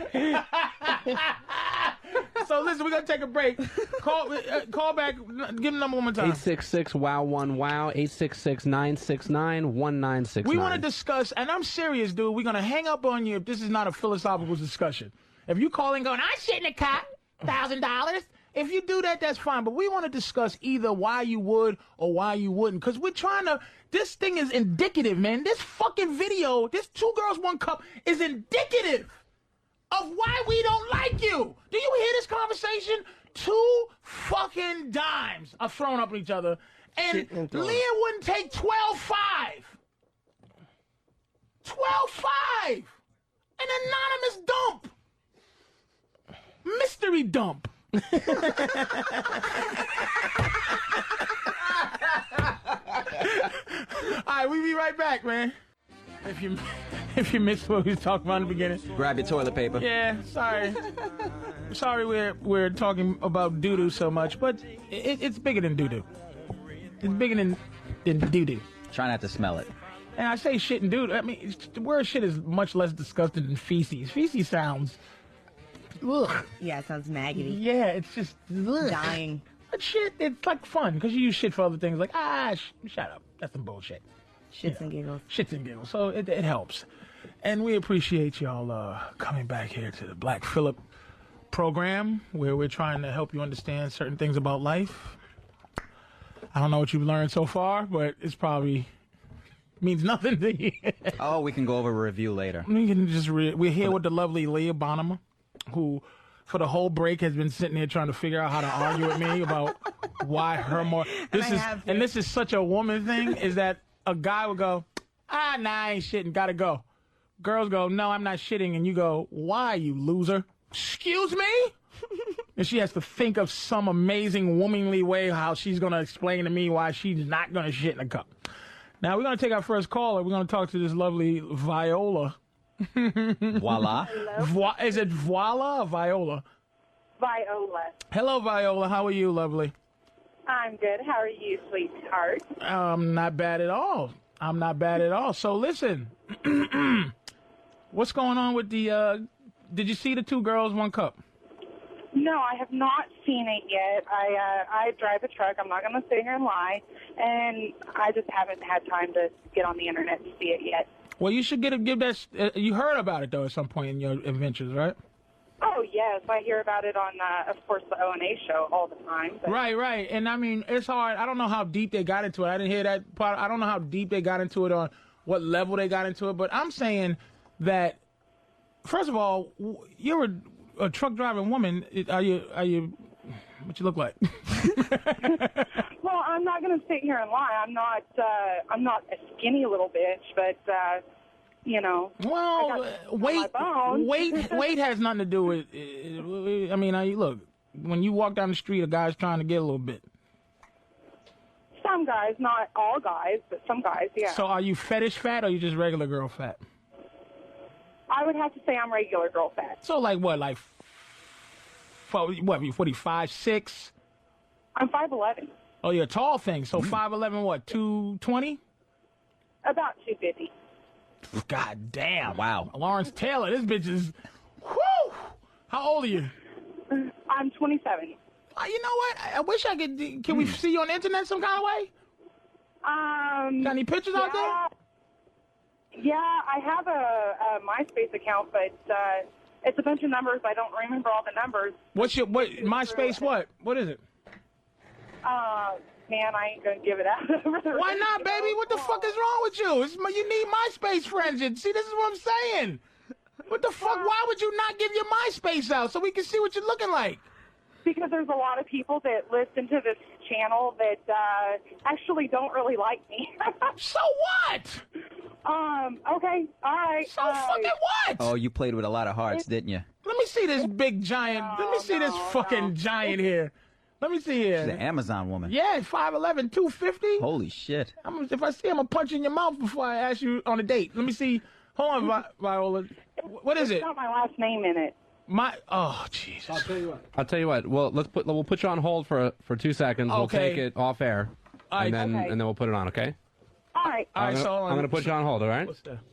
So listen, we're gonna take a break. Call back. Give the number one more time. 866-WOW-1-WOW, 866-969-1969. We want to discuss, and I'm serious, dude. We're gonna hang up on you if this is not a philosophical discussion. If you call and going, I shit in a cop, $1,000. If you do that, that's fine. But we want to discuss either why you would or why you wouldn't. Because we're trying to, this thing is indicative, man. This fucking video, this two girls, one cup, is indicative of why we don't like you. Do you hear this conversation? 2 fucking dimes are thrown up at each other, and Leah wouldn't take 12.5. 12.5. An anonymous dump. Mystery dump. All right, we be right back, man. If you missed what we was talking about in the beginning, Grab your toilet paper. yeah, sorry. Sorry we're talking about doo-doo so much, but it's bigger than doo-doo. It's bigger than doo-doo. Try not to smell it. And I say shit and doo-doo. I mean, the word shit is much less disgusting than feces. Feces sounds, ugh. Yeah, it sounds maggoty. Yeah, it's just ugh. Dying. But shit, it's like fun because you use shit for other things. Like shut up. That's some bullshit. Shits and giggles. Shits and giggles. So it helps. And we appreciate y'all coming back here to the Black Phillip program where we're trying to help you understand certain things about life. I don't know what you've learned so far, but it's probably means nothing to you. Oh, we can go over a review later. We can just we're here with the lovely Leah Bonnema, who for the whole break has been sitting here trying to figure out how to argue with me about why her more. This is such a woman thing. Is that a guy would go, nah, I ain't shitting, gotta go. Girls go, no, I'm not shitting, and you go, why, you loser? Excuse me? And she has to think of some amazing womanly way how she's gonna explain to me why she's not gonna shit in a cup. Now we're gonna take our first caller. We're gonna talk to this lovely Viola. Voila. Is it Voila or Viola? Viola. Hello, Viola. How are you, lovely? I'm good. How are you, sweetheart? Not bad at all. I'm not bad at all. So listen, what's going on with the? Did you see the 2 girls, 1 cup? No, I have not seen it yet. I drive a truck. I'm not going to sit here and lie, and I just haven't had time to get on the internet to see it yet. Well, you should give that. You heard about it though at some point in your adventures, right? Oh yes, I hear about it on, of course, the O&A show all the time. But... Right. And I mean, it's hard. I don't know how deep they got into it. I didn't hear that part. I don't know how deep they got into it, on what level they got into it. But I'm saying that, first of all, you're a truck driving woman. Are you? What you look like? Well, I'm not going to sit here and lie. I'm not a skinny little bitch, but. You know, well, weight has nothing to do with. I mean, look, when you walk down the street, a guy's trying to get a little bit. Some guys, not all guys, but some guys, yeah. So, are you fetish fat or are you just regular girl fat? I would have to say I'm regular girl fat. So, like what, like what? 45, 6? I'm 5'11". Oh, you're a tall thing. So 5'11", what? 220? About 250. God damn. Wow. Lawrence Taylor, this bitch is, whoo! How old are you? I'm 27. You know what? I wish I could, can we see you on the internet some kind of way? Got any pictures out there? Yeah, I have a MySpace account, but it's a bunch of numbers. I don't remember all the numbers. MySpace what? What is it? Man, I ain't gonna give it out. Why not, baby? What the fuck is wrong with you? You need MySpace friends. See, this is what I'm saying. What the fuck? Why would you not give your MySpace out so we can see what you're looking like? Because there's a lot of people that listen to this channel that actually don't really like me. So what? Okay, all right. So fucking what? Oh, you played with a lot of hearts, didn't you? Let me see this big giant. Let me see this fucking giant here. Let me see here. She's an Amazon woman. Yeah, 5'11", 250. Holy shit. If I see him, I'm gonna punch you in your mouth before I ask you on a date. Let me see. Hold on, Viola. What is it? It's got my last name in it. Oh, Jesus. I'll tell you what. Well, we'll put you on hold for 2 seconds. Okay. We'll take it off air, All right. and then we'll put it on. Okay. All right. All right, I'm gonna put you on hold. All right.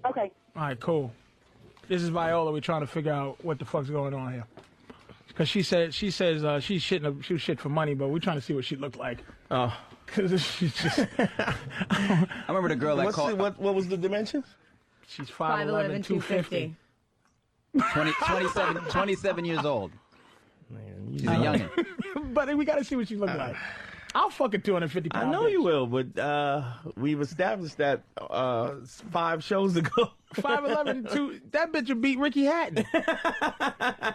Okay. All right, cool. This is Viola. We're trying to figure out what the fuck's going on here. Because she says she was shit for money, but we're trying to see what she looked like. Oh, because she's just. I remember the girl that called. What was the dimensions? She's 5'11", 250. 27 years old. Man, She's a youngin'. But we got to see what she looked like. I'll fuck a 250 pound I know bitch. you will, but we've established that 5 shows ago. 5'11", 2. That bitch would beat Ricky Hatton. I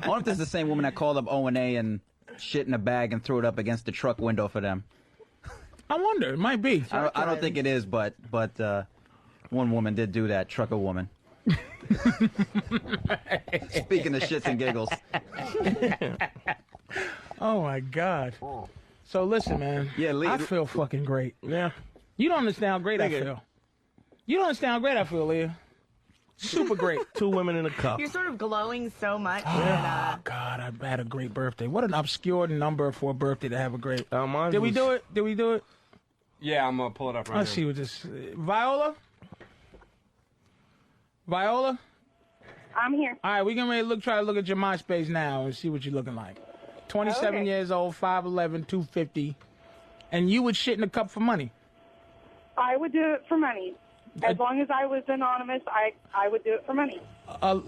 wonder if this is the same woman that called up O&A and shit in a bag and threw it up against the truck window for them. I wonder. It might be. I don't think it is, but one woman did do that. Trucker woman. Speaking of shits and giggles. Oh my God. So listen, man. Yeah, I feel fucking great. Yeah. You don't understand how great I feel. You don't understand how great I feel, Leah. Super great. 2 women in a cup. You're sort of glowing so much. Oh, God, I had a great birthday. What an obscure number for a birthday to have a great... Did we do it? Did we do it? Yeah, I'm going to pull it up right now. Let's see what this... Viola? Viola? I'm here. All right, we're going to try to look at your MySpace now and see what you're looking like. 27 years old, 5'11", 250. And you would shit in a cup for money? I would do it for money. As long as I was anonymous, I would do it for money.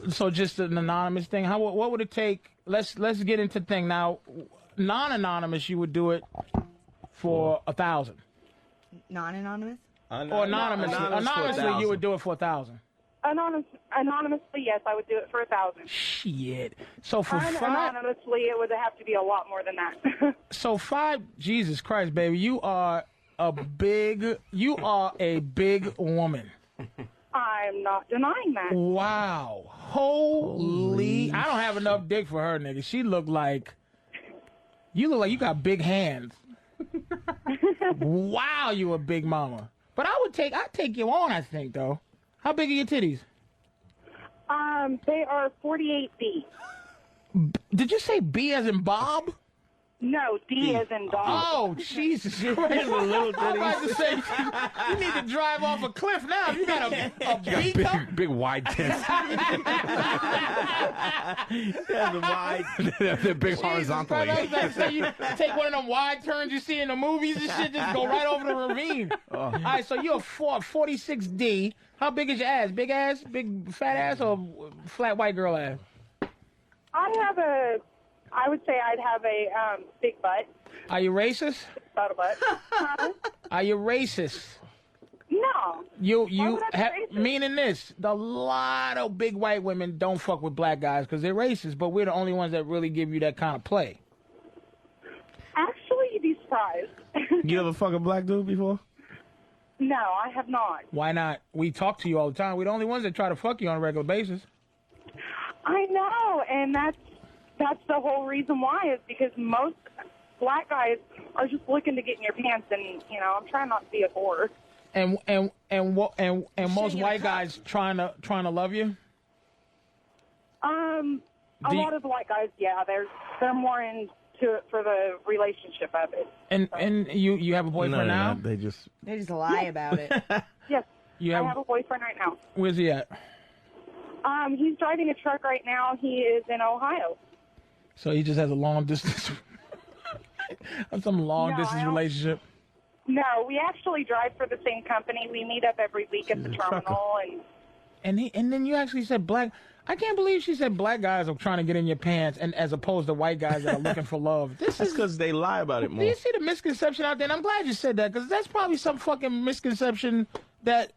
So just an anonymous thing. What would it take? Let's get into the thing now. Non-anonymous, you would do it for 1,000. Non-anonymous? Or anonymously. Anonymously, you would do it for 1,000. Anonymously, yes, I would do it for 1,000. Shit. So for Anonymously, it would have to be a lot more than that. So Jesus Christ, baby, you are a big woman. I'm not denying that. Wow. Holy. I don't have enough dick for her, nigga. You look like you got big hands. Wow, you a big mama. But I'd take you on, I think, though. How big are your titties? They are 48B. Did you say B as in Bob? No, D as in dog. Oh, Jesus Christ. I'm about to say, you need to drive off a cliff now. You got a beat up. Big wide tits. They're big horizontally. I was like, so you take one of them wide turns you see in the movies and shit, just go right over the ravine. All right, so you're a 46D. How big is your ass? Big ass, big fat ass, or flat white girl ass? I would say I'd have a big butt. Are you racist? About a butt. Are you racist? No. Meaning this, a lot of big white women don't fuck with black guys because they're racist, but we're the only ones that really give you that kind of play. Actually, you'd be surprised. You ever fuck a black dude before? No, I have not. Why not? We talk to you all the time. We're the only ones that try to fuck you on a regular basis. I know, and that's the whole reason why, is because most black guys are just looking to get in your pants, and I'm trying not to be a whore. And most white guys trying to love you. A lot of the white guys, yeah, they're more into it for the relationship of it. And you have a boyfriend now? They just lie about it. Yes, I have a boyfriend right now. Where's he at? He's driving a truck right now. He is in Ohio. So he just has a long distance, distance relationship. No, we actually drive for the same company. We meet up every week at the terminal, and then you actually said black. I can't believe she said black guys are trying to get in your pants, and as opposed to white guys that are looking for love. That's because they lie about it more. Do you see the misconception out there? And I'm glad you said that, because that's probably some fucking misconception that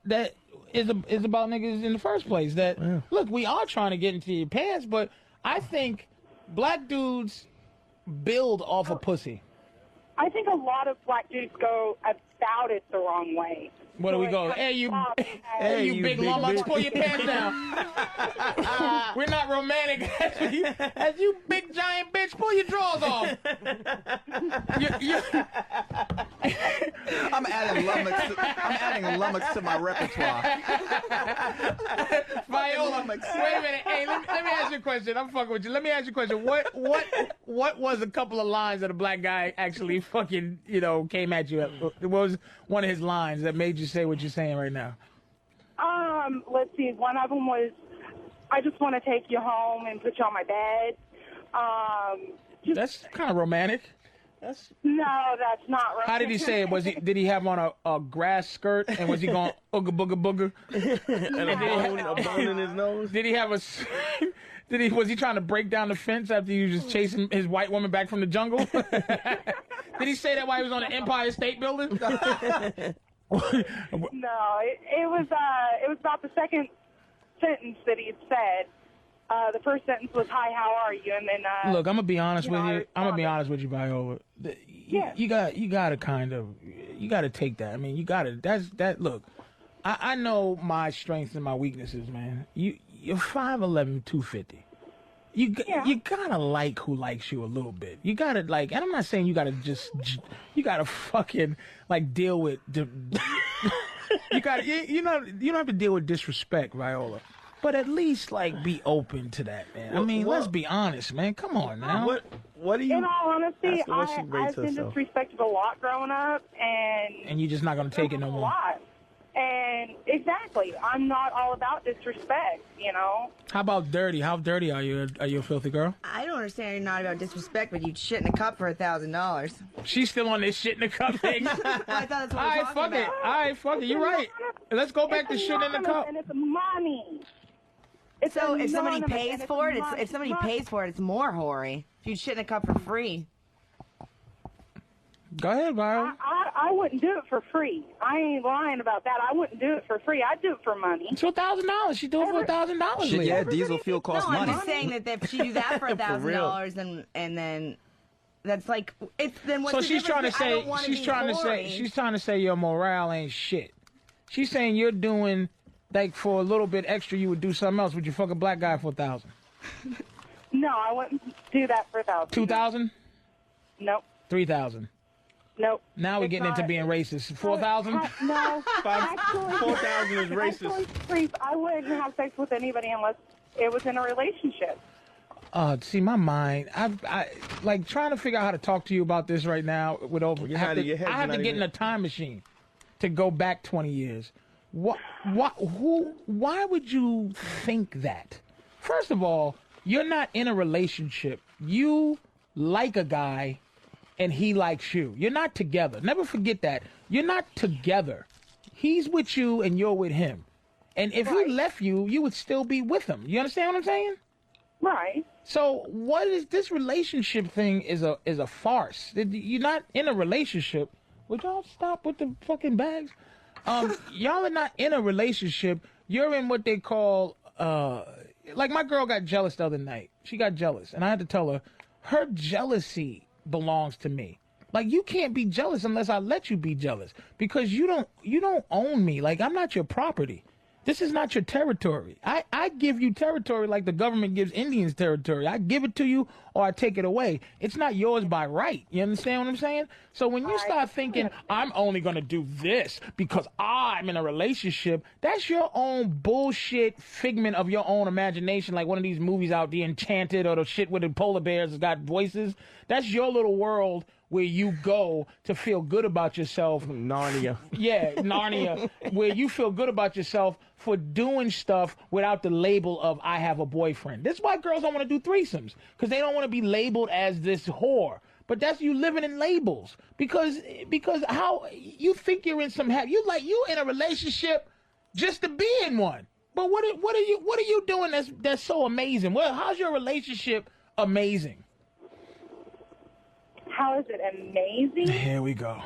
is about niggas in the first place. That look, we are trying to get into your pants, but I think black dudes build off of pussy. I think a lot of black dudes go about it the wrong way. Where do we go? Hey, you big lummox, pull your pants down. We're not romantic. As you big giant bitch, pull your drawers off. I'm adding lummox to my repertoire. Viola, wait a minute. Hey, let me ask you a question. I'm fucking with you. Let me ask you a question. What was a couple of lines that a black guy actually fucking, came at you? What was one of his lines that made you say what you're saying right now? Let's see. One of them was, I just want to take you home and put you on my bed. That's kind of romantic. No, that's not romantic. How did he say it? Did he have on a grass skirt, and was he going ooga booga booger? And a bone in his nose? Did he have was he trying to break down the fence after he was just chasing his white woman back from the jungle? Did he say that while he was on the Empire State Building? No, it was about the second sentence that he had said. The first sentence was, "Hi, how are you?" And then Look, I'm gonna be honest with I you. I'm gonna be responded. honest with you, Viola. You gotta take that. I mean, you gotta. That. Look, I know my strengths and my weaknesses, man. You're 5'11", 250. You gotta like who likes you a little bit. You gotta like, and I'm not saying you gotta you gotta fucking like deal with. You don't have to deal with disrespect, Viola. But at least like be open to that, man. I mean, let's be honest, man. Come on now. What do you? in all honesty, That's the way she I've rates been herself. disrespected a lot growing up, And you're just not gonna take it no a more. lot. And exactly, I'm not all about disrespect, you know. How about dirty? How dirty are you? Are you a filthy girl? I don't understand you're not about disrespect, but you'd shit in a cup for $1,000. She's still on this shit in the cup thing. I thought that's what All we're right, talking fuck it. about. All right, fuck it. You're right. Let's go back to It's shit in the anonymous, cup. and it's money. It's So if somebody anonymous, pays and it's for it, money. if somebody pays for it, it's more hoary. If you'd shit in a cup for free. Go ahead, Viola. I wouldn't do it for free. I ain't lying about that. I wouldn't do it for free. I'd do it for money. It's $1,000. She do it for $1,000. Shit, yeah, diesel fuel No, costs I'm money. just saying that if she do that for $1,000, and then that's like it's then what's So the she's trying to difference? I don't say wanna she's be trying to hoary. say she's trying to say your morale ain't shit. She's saying you're doing like for a little bit extra you would do something else. Would you fuck a black guy for $1,000? No, I wouldn't do that for $1,000. $2,000? Nope. $3,000. Nope. Now we're It's getting into not- being racist. $4,000? No. Actually, 4,000 is racist. Actually, Patrice, I wouldn't have sex with anybody unless it was in a relationship. See, my mind, I like trying to figure out how to talk to you about this right now. With over, Your I have head- your to, head's I have to not get even- in a time machine to go back 20 years. Why would you think that? First of all, you're not in a relationship. You like a guy, and he likes you. You're not together. Never forget that. You're not together. He's with you, and you're with him. And if he left you, you would still be with him. You understand what I'm saying? Right. So what is this relationship thing is a farce. You're not in a relationship. Would y'all stop with the fucking bags? Y'all are not in a relationship. You're in what they call like my girl got jealous the other night. She got jealous, and I had to tell her jealousy belongs to me. Like you can't be jealous unless I let you be jealous because you don't own me. Like I'm not your property. This is not your territory. I give you territory like the government gives Indians territory. I give it to you or I take it away. It's not yours by right. You understand what I'm saying? So when you start thinking, I'm only going to do this because I'm in a relationship, that's your own bullshit figment of your own imagination, like one of these movies out, The Enchanted or the shit where the polar bears has got voices. That's your little world where you go to feel good about yourself. Narnia. Yeah, Narnia, where you feel good about yourself for doing stuff without the label of I have a boyfriend. That's why girls don't want to do threesomes, because they don't want to be labeled as this whore. But that's you living in labels. Because how you think you're in some you in a relationship just to be in one. But what are you doing that's so amazing? Well, how's your relationship amazing? How is it amazing? Here we go.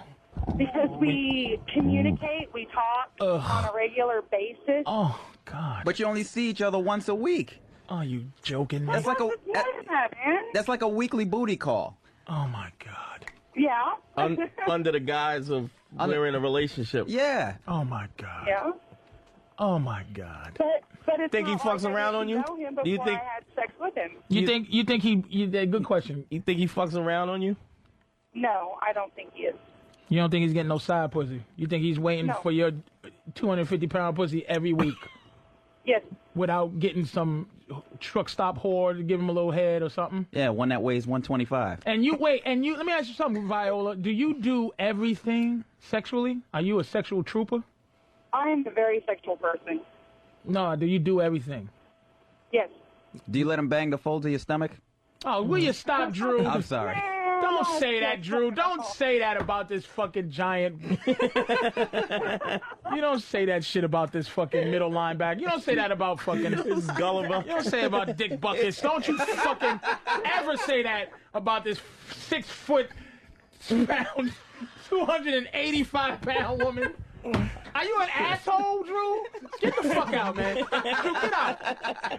Because we communicate, we talk on a regular basis. Oh God. But you only see each other once a week. Are you joking me? That's like a Man. that's like a weekly booty call. Oh my God. Yeah. Under the guise of we're in a relationship. Yeah. Oh my God. Yeah. Oh my God. But it's Think he not fucks like I around on didn't you? know him Do you before think- I had sex with him? You think he good question. You think he fucks around on you? No, I don't think he is. You don't think he's getting no side pussy? You think he's waiting No. for your 250-pound pussy every week Yes. without getting some truck stop whore to give him a little head or something? Yeah, one that weighs 125. And you let me ask you something, Viola. Do you do everything sexually? Are you a sexual trooper? I am a very sexual person. No, do you do everything? Yes. Do you let him bang the folds of your stomach? Oh, will you stop, Drew? I'm sorry. Don't say that, Drew. Don't say that about this fucking giant. You don't say that shit about this fucking middle linebacker. You don't say that about fucking Gulliver. You don't say about Dick Buckets. Don't you fucking ever say that about this 6 foot pound, 285-pound woman. Are you an asshole, Drew? Get the fuck out, man. Drew, get out.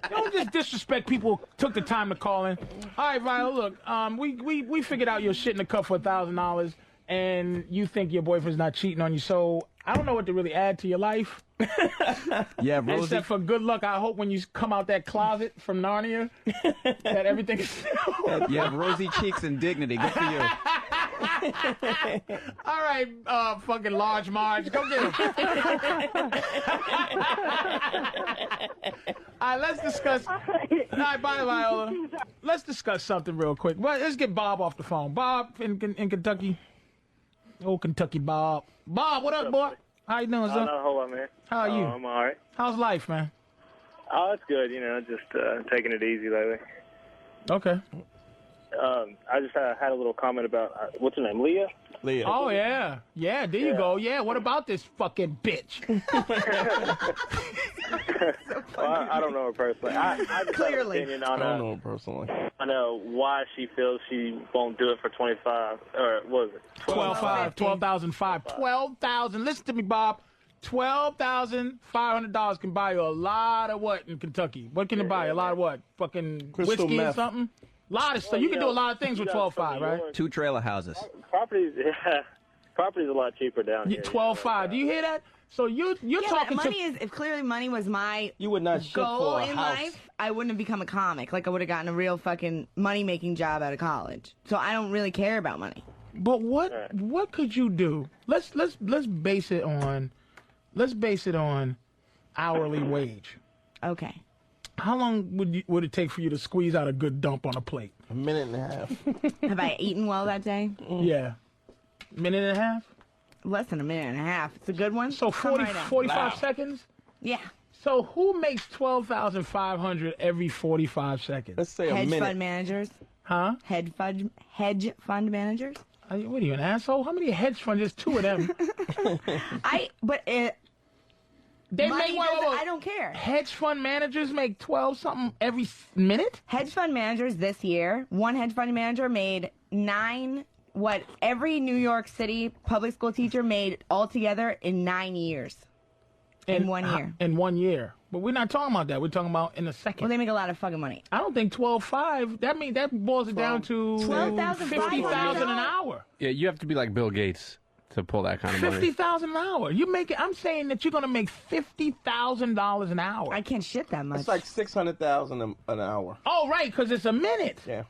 Don't just disrespect people who took the time to call in. All right, Viola, look, we figured out your shit in the cup for $1,000, and you think your boyfriend's not cheating on you, so I don't know what to really add to your life. Yeah, Rosie. Except for good luck. I hope when you come out that closet from Narnia that everything is... You have rosy cheeks and dignity. Good for you. All right, fucking Large Marge, go get him. All right, let's discuss. All right, bye, Viola. Let's discuss something real quick. Well, let's get Bob off the phone. Bob in Kentucky. Oh, Kentucky Bob. Bob, what up, boy? How you doing, son? Not a whole lot, man. How are you? I'm all right. How's life, man? Oh, it's good. Just taking it easy lately. Okay. I just had a little comment about what's her name, Leah. Leah. Oh yeah, there you go. Yeah, what about this fucking bitch? Well, I don't know her personally. I just have an opinion on I don't know her personally. I know why she feels she won't do it for 25 or what was it? 12,500. 12,000. Listen to me, Bob. $12,500 can buy you a lot of what in Kentucky? What can it buy? A lot of what? Fucking Crystal whiskey meth. or something? A lot of stuff. You can do a lot of things with 12,500, right? 2 trailer houses. Property's a lot cheaper down here. 12,500. Do you hear that? So you're talking but money to... is, if clearly money was my You would not shit goal for a in house. life, I wouldn't have become a comic. Like, I would have gotten a real fucking money-making job out of college. So I don't really care about money. But what could you do? Let's base it on hourly wage. Okay. How long would it take for you to squeeze out a good dump on a plate? A minute and a half. Have I eaten well that day? Yeah. Minute and a half? Less than a minute and a half. It's a good one. So Come 40, right on. 45 seconds? Yeah. So who makes 12,500 every 45 seconds? Let's say a Hedge minute. fund managers. Huh? Hedge fund managers. What are you, an asshole? How many hedge funds? There's 2 of them. They Money make I don't care. Hedge fund managers make 12 something every minute? Hedge fund managers this year, one hedge fund manager made what every New York City public school teacher made altogether in 9 years. In 1 year. In 1 year. But we're not talking about that. We're talking about in a second. Well, they make a lot of fucking money. I don't think 12.5. That boils it down to $50,000 an hour. Yeah, you have to be like Bill Gates to pull that kind of money. $50,000 an hour. I'm saying that you're gonna make $50,000 an hour. I can't shit that much. It's like $600,000 an hour. Oh, right, because it's a minute. Yeah.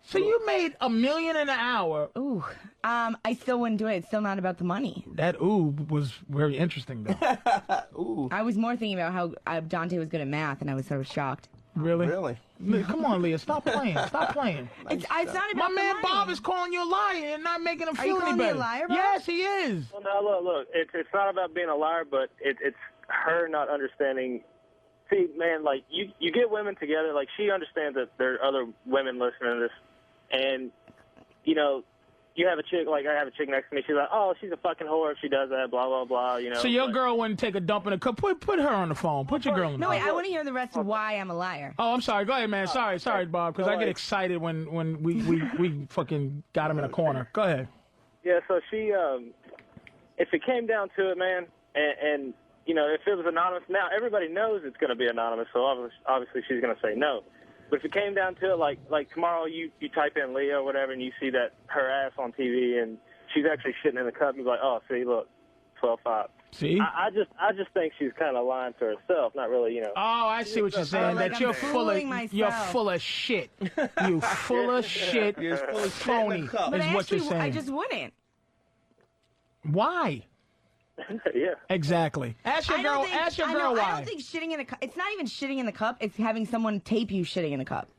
So you made $1 million an hour. Ooh, I still wouldn't do it. It's still not about the money. That was very interesting, though. Ooh. I was more thinking about how Dante was good at math, and I was sort of shocked. Really? Really? Come on, Leah. Stop playing. Stop playing. It's not about My the man money. Bob is calling you a liar and not making him Are feel you any calling me a better. liar, Bob? Yes, he is. Well, no, look. It's not about being a liar, but it's her not understanding. See, man, like you get women together. Like she understands that there are other women listening to this, and you have a chick, like I have a chick next to me, she's like, oh, she's a fucking whore if she does that, blah, blah, blah, So your girl wouldn't take a dump in a cup. Put her on the phone. Put your girl on the No, phone. wait, I want to hear the rest of why I'm a liar. Oh, I'm sorry. Go ahead, man. Sorry, Bob, because I get excited when we fucking got him in a corner. Go ahead. Yeah, so she, if it came down to it, man, and if it was anonymous, now everybody knows it's going to be anonymous, so obviously she's going to say no. But if it came down to it, like tomorrow you type in Leah or whatever and you see that her ass on TV and she's actually shitting in the cup, you're like, oh, see, look, 12.5. See? I just think she's kind of lying to herself, not really, Oh, I see what you're saying. like That I'm you're full of fooling you're myself. full of shit. You full of shit. You're full of shit in phony. the cup. But Is what you're saying. I just wouldn't. Why? Yeah. Exactly. Ask your girl. Ask your girl I why. don't think shitting in a cup. It's not even shitting in the cup. It's having someone tape you shitting in the cup.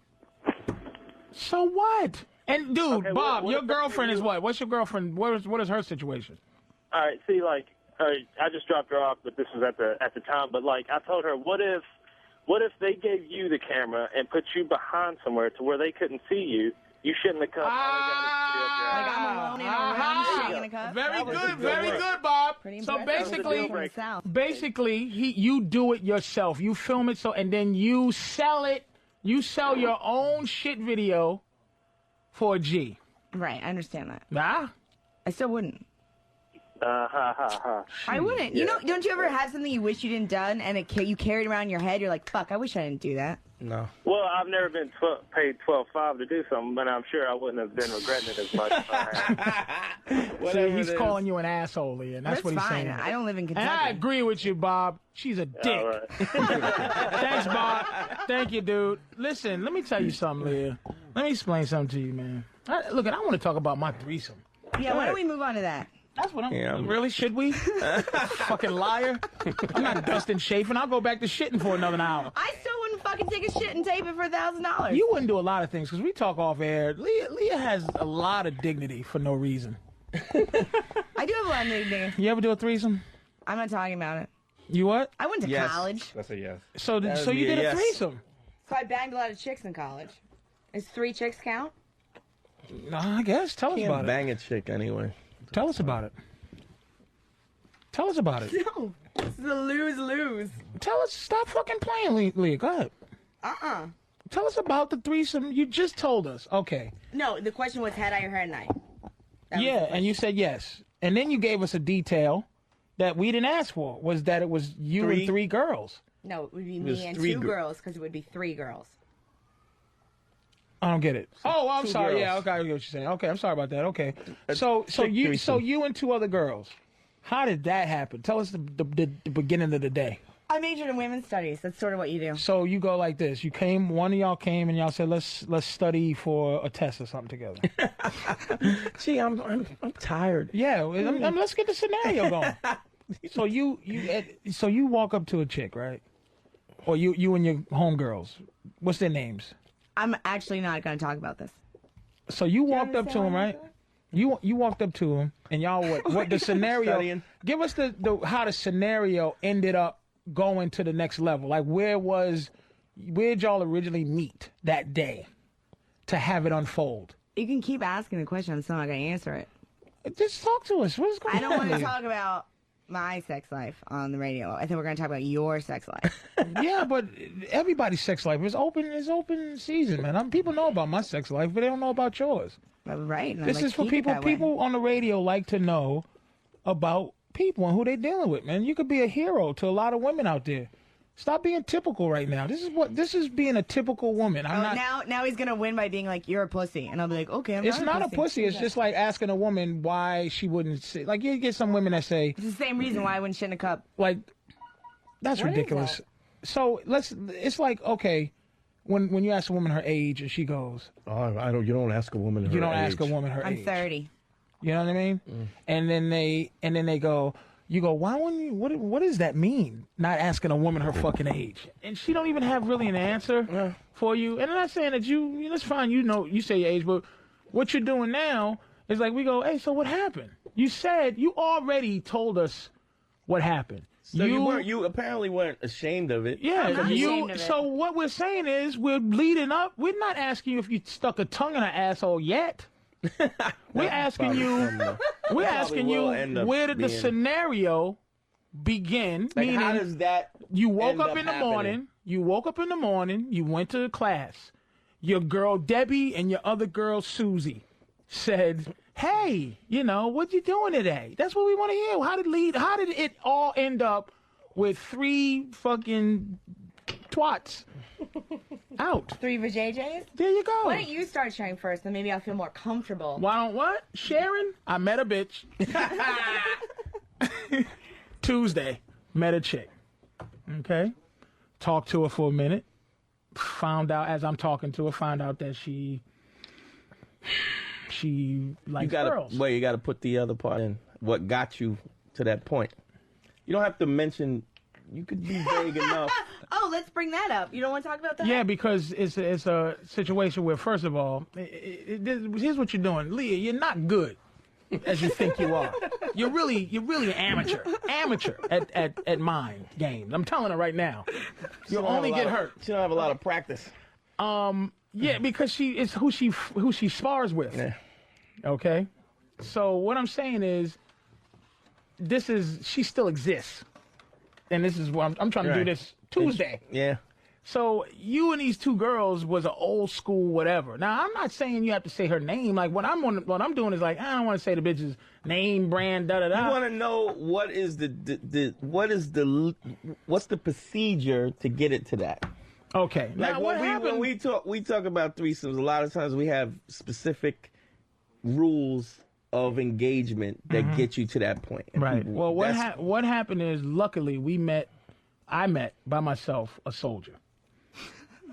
So what? And dude, Okay, Bob, what your if girlfriend you- is what? What's your girlfriend? What is her situation? All right, see, I just dropped her off, but this was at the time. But I told her, what if they gave you the camera and put you behind somewhere to where they couldn't see you? You shit in the cup. Like I'm alone in a room shitting in a cup. Very was a good, good very one. good, Bob. Pretty So impressive. basically, From the South. you do it yourself. You film it and then you sell it. You sell your own shit video for a G. Right, I understand that. Nah. I still wouldn't. I wouldn't. You know, don't you ever have something you wish you didn't done and you carried around in your head? You're like, fuck, I wish I didn't do that. No. Well, I've never been paid $12.5 to do something, but I'm sure I wouldn't have been regretting it as much if I had. See, he's calling you an asshole, Leah, and that's what he's fine. saying. I don't live in Kentucky. And I agree with you, Bob. She's a dick. All right. Thanks, Bob. Thank you, dude. Listen, let me tell you something, Leah. Let me explain something to you, man. Look, I want to talk about my threesome. Yeah, why don't we move on to that? That's what I'm... Really? Should we? Fucking liar. I'm not dusting chafing. I'll go back to shitting for another hour. I still wouldn't fucking take a shit and tape it for $1,000. You wouldn't do a lot of things, because we talk off air. Leah has a lot of dignity for no reason. I do have a lot of dignity. You ever do a threesome? I'm not talking about it. You what? I went to college. That's a yes. So you did a threesome? So I banged a lot of chicks in college. Is 3 chicks count? No, I guess. Tell us about it. Bang a chick anyway. Tell us about it. Tell us about it. No. This is a lose-lose. Tell us. Stop fucking playing, Leah. Go ahead. Tell us about the threesome. You just told us. Okay. No, the question was, had I or had I? Yeah, and you said yes. And then you gave us a detail that we didn't ask for, was that it was you and 3 girls. No, it would be me and 2 girls, because it would be 3 girls. I don't get it. Oh, I'm sorry. girls. Yeah, okay, I get what you're saying. Okay, I'm sorry about that. Okay. So you and 2 other girls. How did that happen? Tell us the beginning of the day. I majored in women's studies. That's sort of what you do. So you go like this. You came, one of y'all came and y'all said, let's study for a test or something together. Gee, I'm tired. Yeah, let's get the scenario going. So you walk up to a chick, right? Or you and your homegirls. What's their names? I'm actually not going to talk about this. So you walked up to him, right? You walked up to him, and y'all what the scenario? Studying. Give us the how the scenario ended up going to the next level. Like where'd y'all originally meet that day to have it unfold? You can keep asking the question. I'm still not going to answer it. Just talk to us. What's going on? I don't want to talk about my sex life on the radio. I think we're going to talk about your sex life. Yeah, but everybody's sex life is open. It's open season, man. People know about my sex life, but they don't know about yours. Right. And This is for people. People on the radio like to know about people and who they're dealing with, man. You could be a hero to a lot of women out there. Stop being typical right now. This is being a typical woman. Now he's gonna win by being like, you're a pussy, and I'll be like, okay, It's not a pussy. It's just like asking a woman why she wouldn't say. Like you get some women that say it's the same reason why I wouldn't shit in a cup. Like that's What ridiculous. is that? So it's like, okay, when you ask a woman her age and she goes, Oh, you don't ask a woman her age. You don't ask a woman her age. I'm 30. You know what I mean? And then they go, you go, why wouldn't you? What does that mean? Not asking a woman her fucking age, and she don't even have really an answer for you. And I'm not saying that that's fine. You know, you say your age, but what you're doing now is like we go, hey, so what happened? You said you already told us what happened. So you apparently weren't ashamed of it. Yeah, I'm not ashamed of it. So what we're saying is we're leading up. We're not asking you if you stuck a tongue in her asshole yet. We're asking you. We're asking you where did the scenario begin? Like, meaning, how does that? You woke end up up in the happening? morning. You woke up in the morning. You went to class. Your girl Debbie and your other girl Susie said, "Hey, what you doing today?" That's what we want to hear. How did it all end up with 3 fucking twats out? 3 vajayjays? There you go. Why don't you start sharing first, then maybe I'll feel more comfortable. Why don't what? Sharon? I met a bitch. Tuesday, met a chick. Okay? Talked to her for a minute. Found out, as I'm talking to her, found out that she likes girls. Well, you got to put the other part in. What got you to that point? You don't have to mention. You could be vague enough. Oh, let's bring that up. You don't want to talk about that? Yeah, because it's a situation where, first of all, here's what you're doing. Leah, you're not good as you think you are. You're really an amateur at mind games. I'm telling her right now. You'll only get hurt. She don't have a lot of practice. Yeah, because it's who she spars with. Yeah. Okay? So what I'm saying is she still exists. And this is what I'm trying to do this Tuesday. Yeah. So you and these two girls was an old school whatever. Now I'm not saying you have to say her name. Like what I'm doing is like I don't want to say the bitch's name, brand, da da da. You want to know what's the procedure to get it to that? Okay. Like now what happened? when we talk about threesomes, a lot of times we have specific rules of engagement that get you to that point. And right. people- Well, what happened is luckily I met by myself a soldier.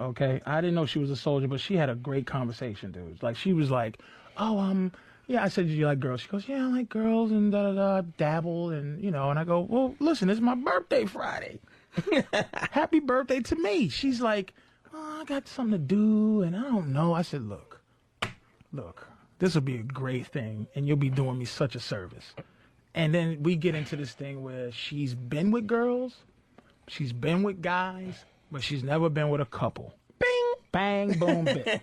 Okay, I didn't know she was a soldier, but she had a great conversation, dude. Like she was like, "Oh, yeah." I said, "Do you like girls?" She goes, "Yeah, I like girls and da da da." Dabble and and I go, "Well, listen, it's my birthday Friday. Happy birthday to me." She's like, "Oh, I got something to do, and I don't know." I said, "Look, this will be a great thing, and you'll be doing me such a service." And then we get into this thing where she's been with girls, she's been with guys, but she's never been with a couple. Bing, bang, boom, bing.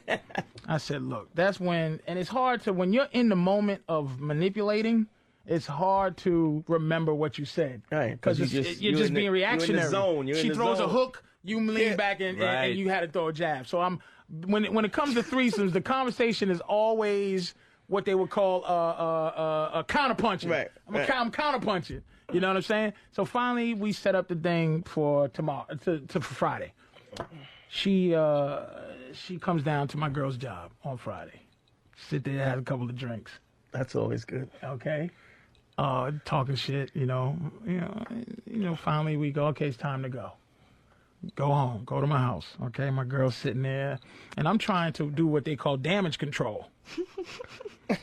I said, look, that's when, and it's hard to, when you're in the moment of manipulating, it's hard to remember what you said. Right. Because you're just being reactionary. You're in the zone. She throws a hook, you lean back and you had to throw a jab. So when it comes to threesomes, the conversation is always what they would call a counterpunching. Right. I'm counterpunching. You know what I'm saying? So finally, we set up the thing for tomorrow, for Friday. She comes down to my girl's job on Friday. Sit there, have a couple of drinks. That's always good. Okay. Talking shit. Finally we go. Okay, it's time to go. Go home. Go to my house. Okay, my girl's sitting there, and I'm trying to do what they call damage control,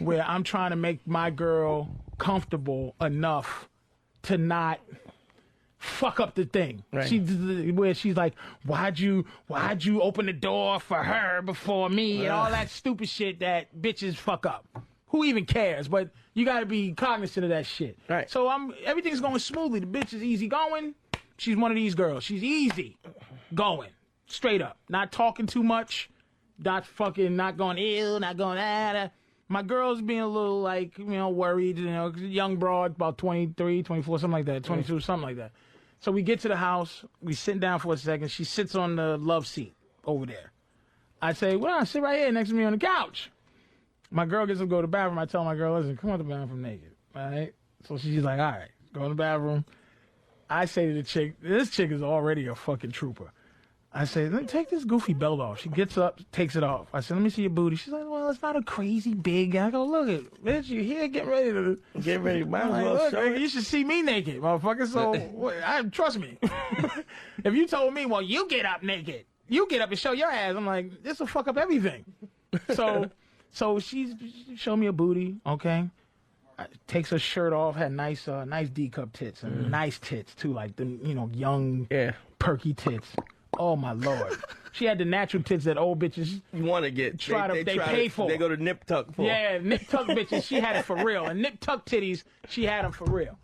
where I'm trying to make my girl comfortable enough to not fuck up the thing. Right. Where she's like, why'd you open the door for her before me and all that stupid shit that bitches fuck up. Who even cares? But you got to be cognizant of that shit. Right. So everything's going smoothly. The bitch is easy going. She's one of these girls. She's easy going, straight up, not talking too much, not going ill, not going ah. My girl's being a little worried, young broad, about 23, 24, something like that, 22, something like that. So we get to the house, we sit down for a second. She sits on the love seat over there. I say, well, sit right here next to me on the couch. My girl gets up to go to the bathroom. I tell my girl, listen, come on to the bathroom naked, all right? So she's like, all right, go in the bathroom. I say to the chick, this chick is already a fucking trooper. I say, take this goofy belt off. She gets up, takes it off. I said, let me see your booty. She's like, well, it's not a crazy big. I go, look it, bitch, you here? Get ready. Might as I'm well like, show look, it. you should see me naked, motherfucker. So, trust me. If you told me, well, you get up naked. You get up and show your ass. I'm like, this will fuck up everything. So she showed me a booty, okay? Takes her shirt off, had nice D cup tits and nice tits too, like the young, perky tits. Oh my Lord, she had the natural tits that old bitches Want to get they pay for. They go to nip tuck for. Yeah, nip tuck bitches. She had it for real, and nip tuck titties. She had them for real.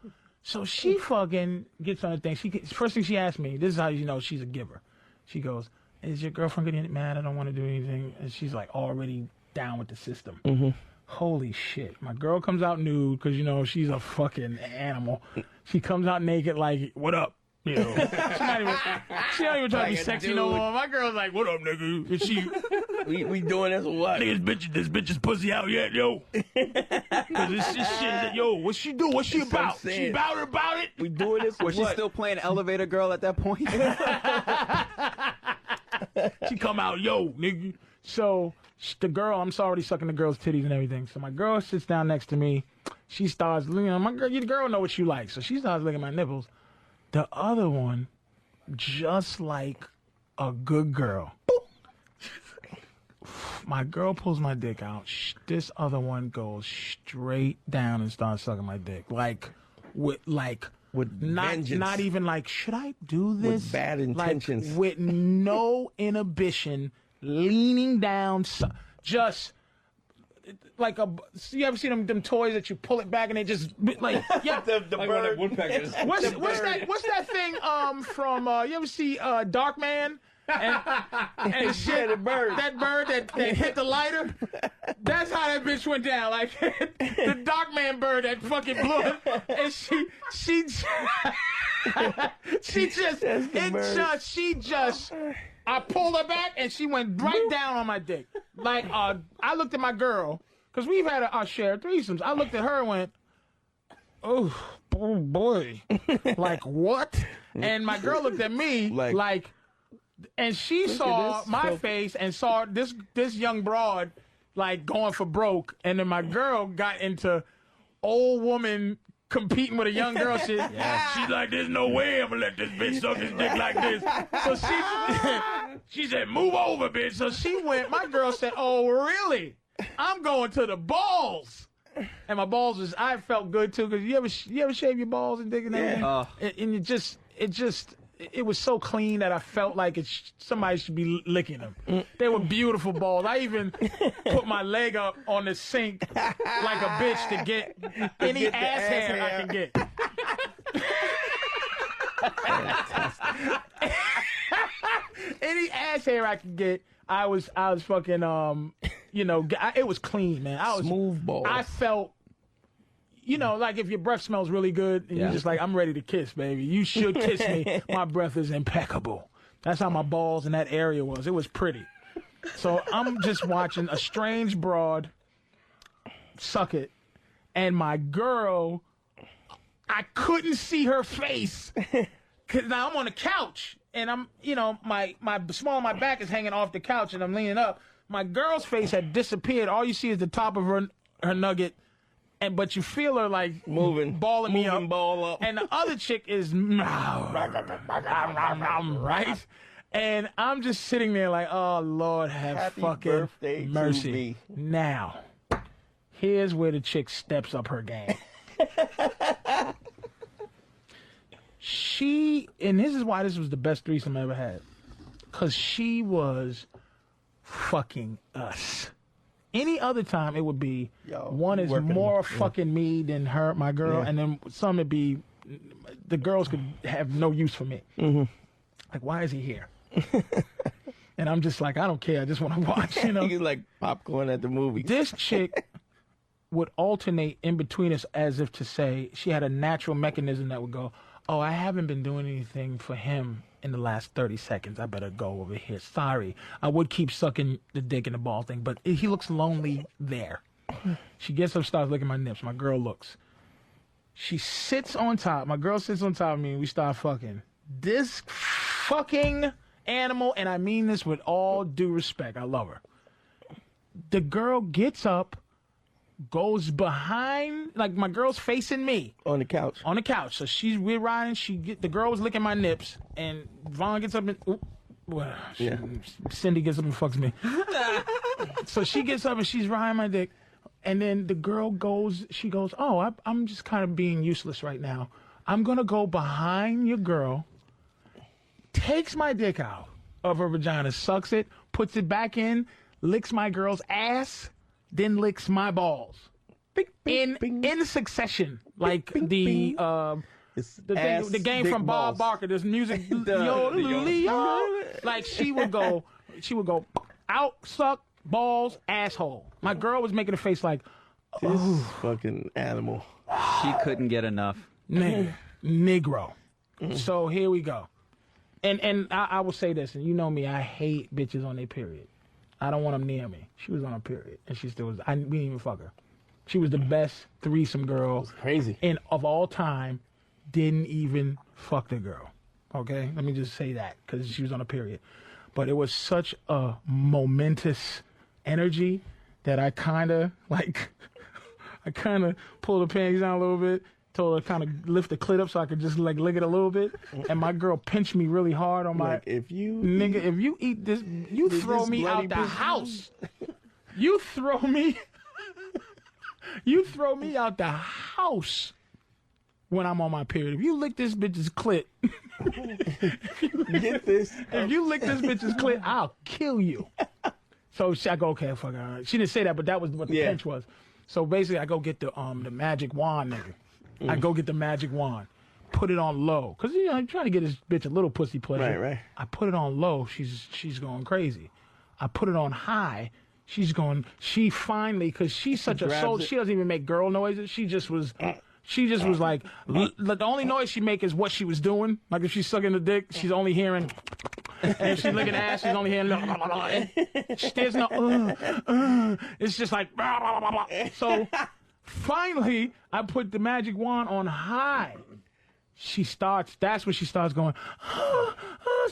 So she fucking gets on the thing. First thing she asked me, this is how you know she's a giver. She goes, "Is your girlfriend getting mad? I don't want to do anything." And she's like already down with the system. Mm-hmm. Holy shit. My girl comes out nude because, she's a fucking animal. She comes out naked like, what up? She's not even trying to be sexy no more. My girl's like, what up, nigga? And she, we doing this or what? Nigga, this bitch's pussy out yet, yo. Cause this shit, yo, what's she do? What's she about? She about it? We doing this or Was what? she still playing elevator girl at that point? She come out, yo, nigga. So the girl, I'm already sucking the girl's titties and everything. So my girl sits down next to me. She starts, your girl know what you like. So she starts licking my nipples. The other one, just like a good girl. My girl pulls my dick out. This other one goes straight down and starts sucking my dick. With vengeance. Not even like, should I do this? With bad intentions. Like, with no inhibition, leaning down, just like you ever seen them toys that you pull it back and they just the bird. Woodpeckers. What's that thing from you ever see Dark Man? And shit, the bird. That bird that hit the lighter. That's how that bitch went down. Like the Dark Man bird that fucking blew it. And I pulled her back, and she went right down on my dick. Like, I looked at my girl, because we've had our share of threesomes. I looked at her and went, oh boy. Like, what? And my girl looked at me like and she saw my face and saw this young broad, like, going for broke. And then my girl got into old woman competing with a young girl shit. She's like, there's no way I'm gonna let this bitch suck his dick like this. So she said, move over, bitch. So she went, my girl said, oh, really? I'm going to the balls. And my balls I felt good too, because you ever shave your balls and dick and everything? And it was so clean that I felt like somebody should be licking them. They were beautiful balls. I even put my leg up on the sink like a bitch to get any ass hair I can get. Any ass hair I could get, I was fucking it was clean, man. I was smooth balls. I felt, like if your breath smells really good and you're just like, I'm ready to kiss, baby. You should kiss me. My breath is impeccable. That's how my balls in that area was. It was pretty. So I'm just watching a strange broad suck it, and my girl, I couldn't see her face. Cause now I'm on the couch, and I'm, my small of my back is hanging off the couch, and I'm leaning up. My girl's face had disappeared. All you see is the top of her nugget, but you feel her like balling me up. Ball up. And the other chick is right, and I'm just sitting there like, oh Lord, have Happy fucking birthday mercy. To me. Now, here's where the chick steps up her game. And this is why this was the best threesome I ever had, because she was fucking us. Any other time it would be one is more fucking me than her, my girl, and then some would be the girls could have no use for me. Like, why is he here? And I'm just like, I don't care. I just want to watch. He's like popcorn at the movie. This chick would alternate in between us, as if to say she had a natural mechanism that would go, oh, I haven't been doing anything for him in the last 30 seconds. I better go over here. Sorry. I would keep sucking the dick and the ball thing, but he looks lonely there. She gets up, starts licking my nips. My girl looks. She sits on top. My girl sits on top of me, and we start fucking. This fucking animal, and I mean this with all due respect. I love her. The girl gets up, goes behind, like my girl's facing me on the couch. So we're riding. The girl was licking my nips, and Vaughn gets up and Cindy gets up and fucks me. So she gets up and she's riding my dick, and then the girl goes. She goes, "Oh, I'm just kind of being useless right now. I'm gonna go behind your girl." Takes my dick out of her vagina, sucks it, puts it back in, licks my girl's ass. Then licks my balls in succession, like the game from Bob Barker. There's music, like she would go out, suck balls, asshole. My girl was making a face like, this fucking animal. She couldn't get enough. Negro. So here we go, and I will say this, and you know me, I hate bitches on their period. I don't want them near me. She was on her period, and she still was. We didn't even fuck her. She was the best threesome girl of all time. Didn't even fuck the girl. Okay, let me just say that, because she was on a period. But it was such a momentous energy that I kind of pulled the panties down a little bit. Told her to kind of lift the clit up so I could just like lick it a little bit, and my girl pinched me really hard on my. If you eat this, you throw me out the house. You throw me out the house when I'm on my period. If you lick this bitch's clit, if you lick this bitch's clit, I'll kill you. So I go, okay, fuck her. She didn't say that, but that was what the pinch was. So basically, I go get the magic wand, nigga. I go get the magic wand, put it on low, because I'm trying to get this bitch a little pussy pleasure. Right. I put it on low. She's going crazy. I put it on high. She finally, because she's such a soul. She doesn't even make girl noises. She just was like, the only noise she make is what she was doing. Like if she's sucking the dick, she's only hearing. And she's looking at ass, she's only hearing there's no it's just like so finally I put the magic wand on high. That's when she starts going,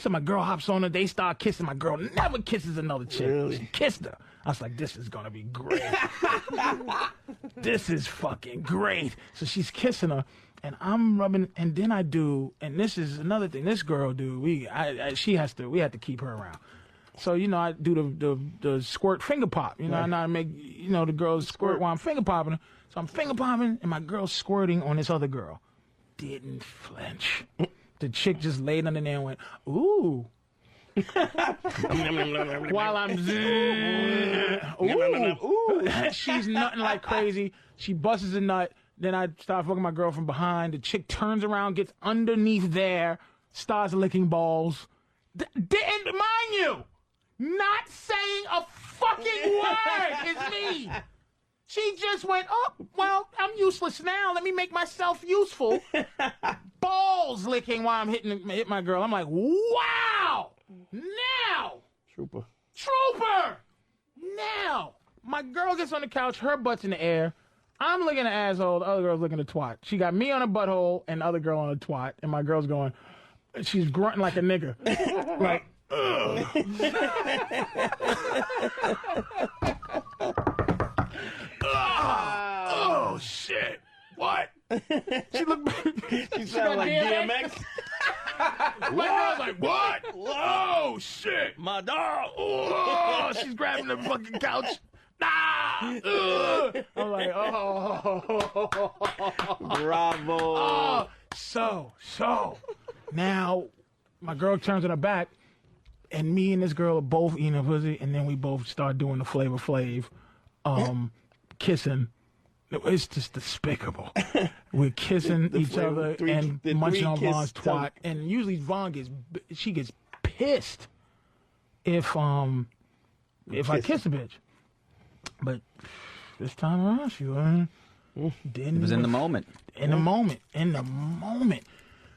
so my girl hops on her, they start kissing. My girl never kisses another chick. Really? She kissed her. I was like, this is gonna be great. This is fucking great. So she's kissing her, and I'm rubbing, and then I do, and this is another thing. This girl, dude, we had to keep her around. So I do the squirt finger pop. And I make the girls squirt while I'm finger popping her. So I'm finger popping, and my girl's squirting on this other girl. Didn't flinch. The chick just laid under there and went, ooh. While I'm ooh. She's nutting like crazy. She busts a nut. Then I start fucking my girl from behind. The chick turns around, gets underneath there, starts licking balls. Didn't mind you, not saying a fucking word is me. She just went, oh, well, I'm useless now. Let me make myself useful. Balls licking while I'm hit my girl. I'm like, wow. Now. Trooper. Now. My girl gets on the couch, her butt's in the air. I'm looking at the asshole, the other girl's looking at the twat. She got me on a butthole and the other girl on a twat. And my girl's going, she's grunting like a nigga. Like, ugh. Oh, shit. What? She looked back. She sounded like DMX. My girl's like, what? Oh, shit. My dog. Oh, she's grabbing the fucking couch. I'm like, oh. Bravo. Oh. So. Now, my girl turns on her back, and me and this girl are both eating a pussy, and then we both start doing the Flavor Flav, kissing. It's just despicable. We're kissing each other and munching on Vaughn's twat. And usually Vaughn gets pissed if I kiss a bitch. But this time around, she wasn't. It was in the moment. In the moment.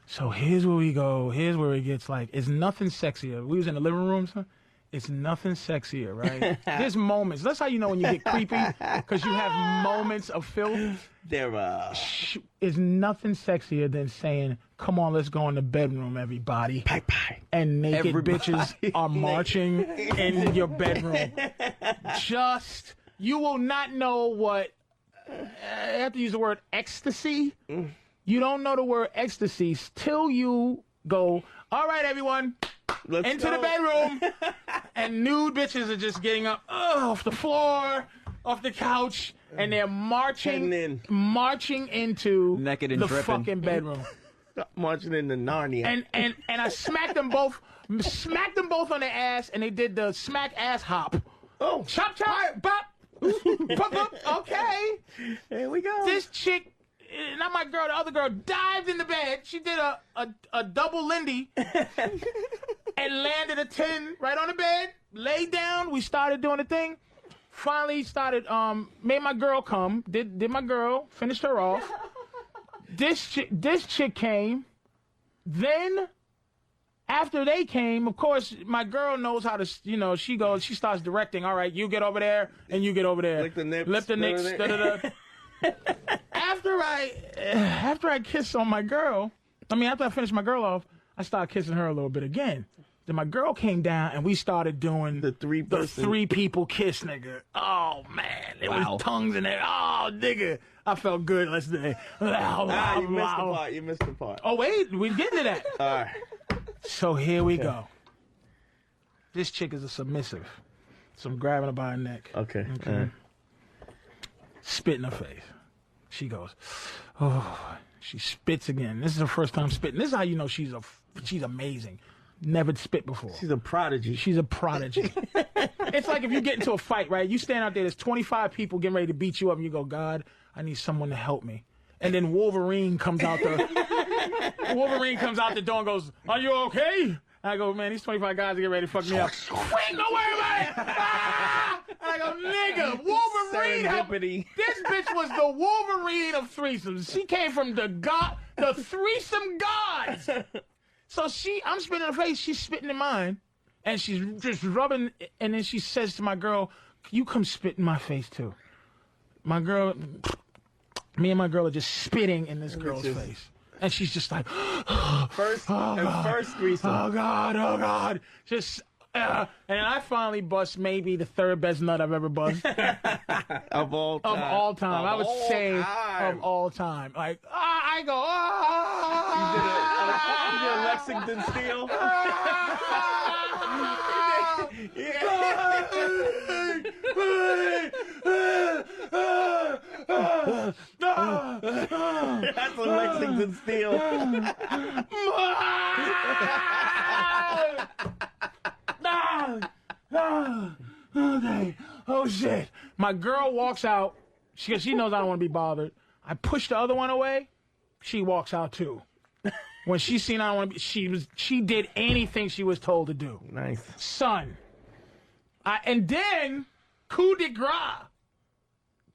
So here's where we go. Here's where it gets like, it's nothing sexier. We was in the living room, son. It's nothing sexier, right? There's moments. That's how you know when you get creepy, because you have moments of filth. It's nothing sexier than saying, come on, let's go in the bedroom, everybody. Bye. And naked bitches are marching in your bedroom. You will not know what, I have to use the word ecstasy. You don't know the word ecstasy till you go, all right, everyone. Let's into go. The bedroom, and nude bitches are just getting up off the floor, off the couch, and they're marching into naked and the dripping. fucking bedroom. Marching into Narnia. And I smacked them both on their ass, and they did the smack ass hop. Oh, chop, bop, bop. Okay, here we go. This chick. Not my girl, the other girl dived in the bed. She did a double Lindy and landed a 10 right on the bed. Laid down. We started doing the thing. Finally started, made my girl come. Did my girl, finished her off. This chick came. Then, after they came, of course, my girl knows how to, she starts directing. All right, you get over there and you get over there. Lick the nips. Lift the nips. After I kiss on my girl, after I finished my girl off, I started kissing her a little bit again. Then my girl came down and we started doing the three people kiss, nigga. Oh man, there was tongues in there. Oh nigga, I felt good last day. You missed the part. Oh wait, we get to that. All right. So here we go. This chick is a submissive, so I'm grabbing her by her neck. Okay. Spit in her face. She goes, oh, she spits again. This is her first time spitting. This is how you know she's amazing. Never spit before. She's a prodigy. It's like if you get into a fight, right? You stand out there, there's 25 people getting ready to beat you up, and you go, God, I need someone to help me. And then Wolverine comes out the door and goes, are you okay? And I go, man, these 25 guys are getting ready to fuck me up. Wait, don't worry about it. And I go, nigga, Wolverine. This bitch was the Wolverine of threesomes. She came from the threesome gods. So I'm spitting in her face, she's spitting in mine. And she's just rubbing, and then she says to my girl, "You come spit in my face too." Me and my girl are just spitting in this girl's face. And she's just like, first threesome. Oh God. Just, and I finally bust maybe the third best nut I've ever bust. Of all time. I would say of all time. Like, I go, You did a Lexington Steel? That's a Lexington Steel. Okay. Oh shit. My girl walks out. She knows I don't want to be bothered. I push the other one away. She walks out too. When she seen I don't want to be, she did anything she was told to do. Nice. Son. And then, coup de grace.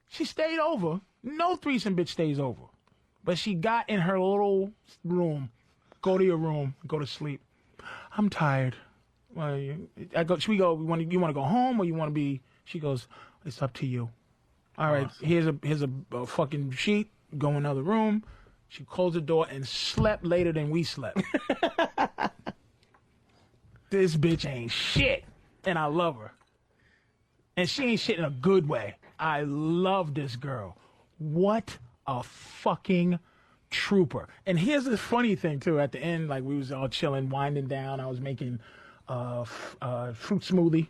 She stayed over. No threesome bitch stays over. But she got in her little room. Go to your room. Go to sleep. I'm tired. Well, you want to go home or you want to be? She goes, it's up to you. All right, awesome. Here's a fucking sheet. Go in another room. She closed the door and slept later than we slept. This bitch ain't shit. And I love her. And she ain't shit in a good way. I love this girl. What a fucking trooper. And here's the funny thing, too. At the end, like, we was all chilling, winding down. I was making fruit smoothie.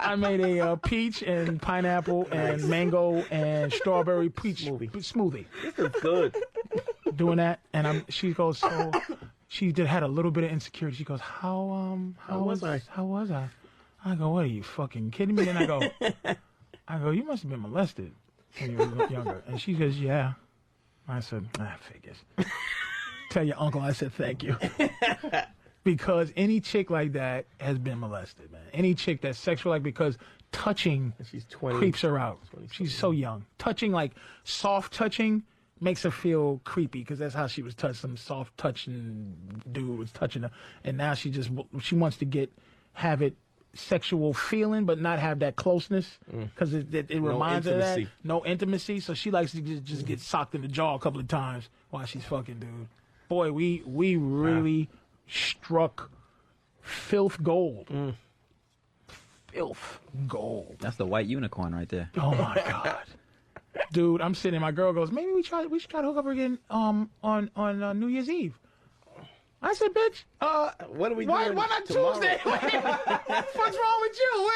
I made a peach and pineapple and mango and strawberry peach smoothie. This is good. Doing that, and she goes, so she had a little bit of insecurity. She goes, how was I? How was I? I go, what are you fucking kidding me? And I go, you must have been molested when you were younger. And she goes, yeah. I said, figures. Tell your uncle I said thank you. Because any chick like that has been molested, man. Any chick that's sexual, like, because touching she's 20, creeps her out. 20, she's so young. Touching, like soft touching, makes her feel creepy because that's how she was touched. Some soft touching dude was touching her, and now she wants to have it sexual feeling, but not have that closeness because it reminds her of that. No intimacy. So she likes to just get socked in the jaw a couple of times while she's fucking, dude. Boy, we really struck filth gold. Filth gold. That's the white unicorn right there. Oh my God. Dude, I'm sitting. My girl goes, maybe we should try to hook up again on New Year's Eve. I said, bitch, what are we why doing? Why not tomorrow? Tuesday? What's wrong with you?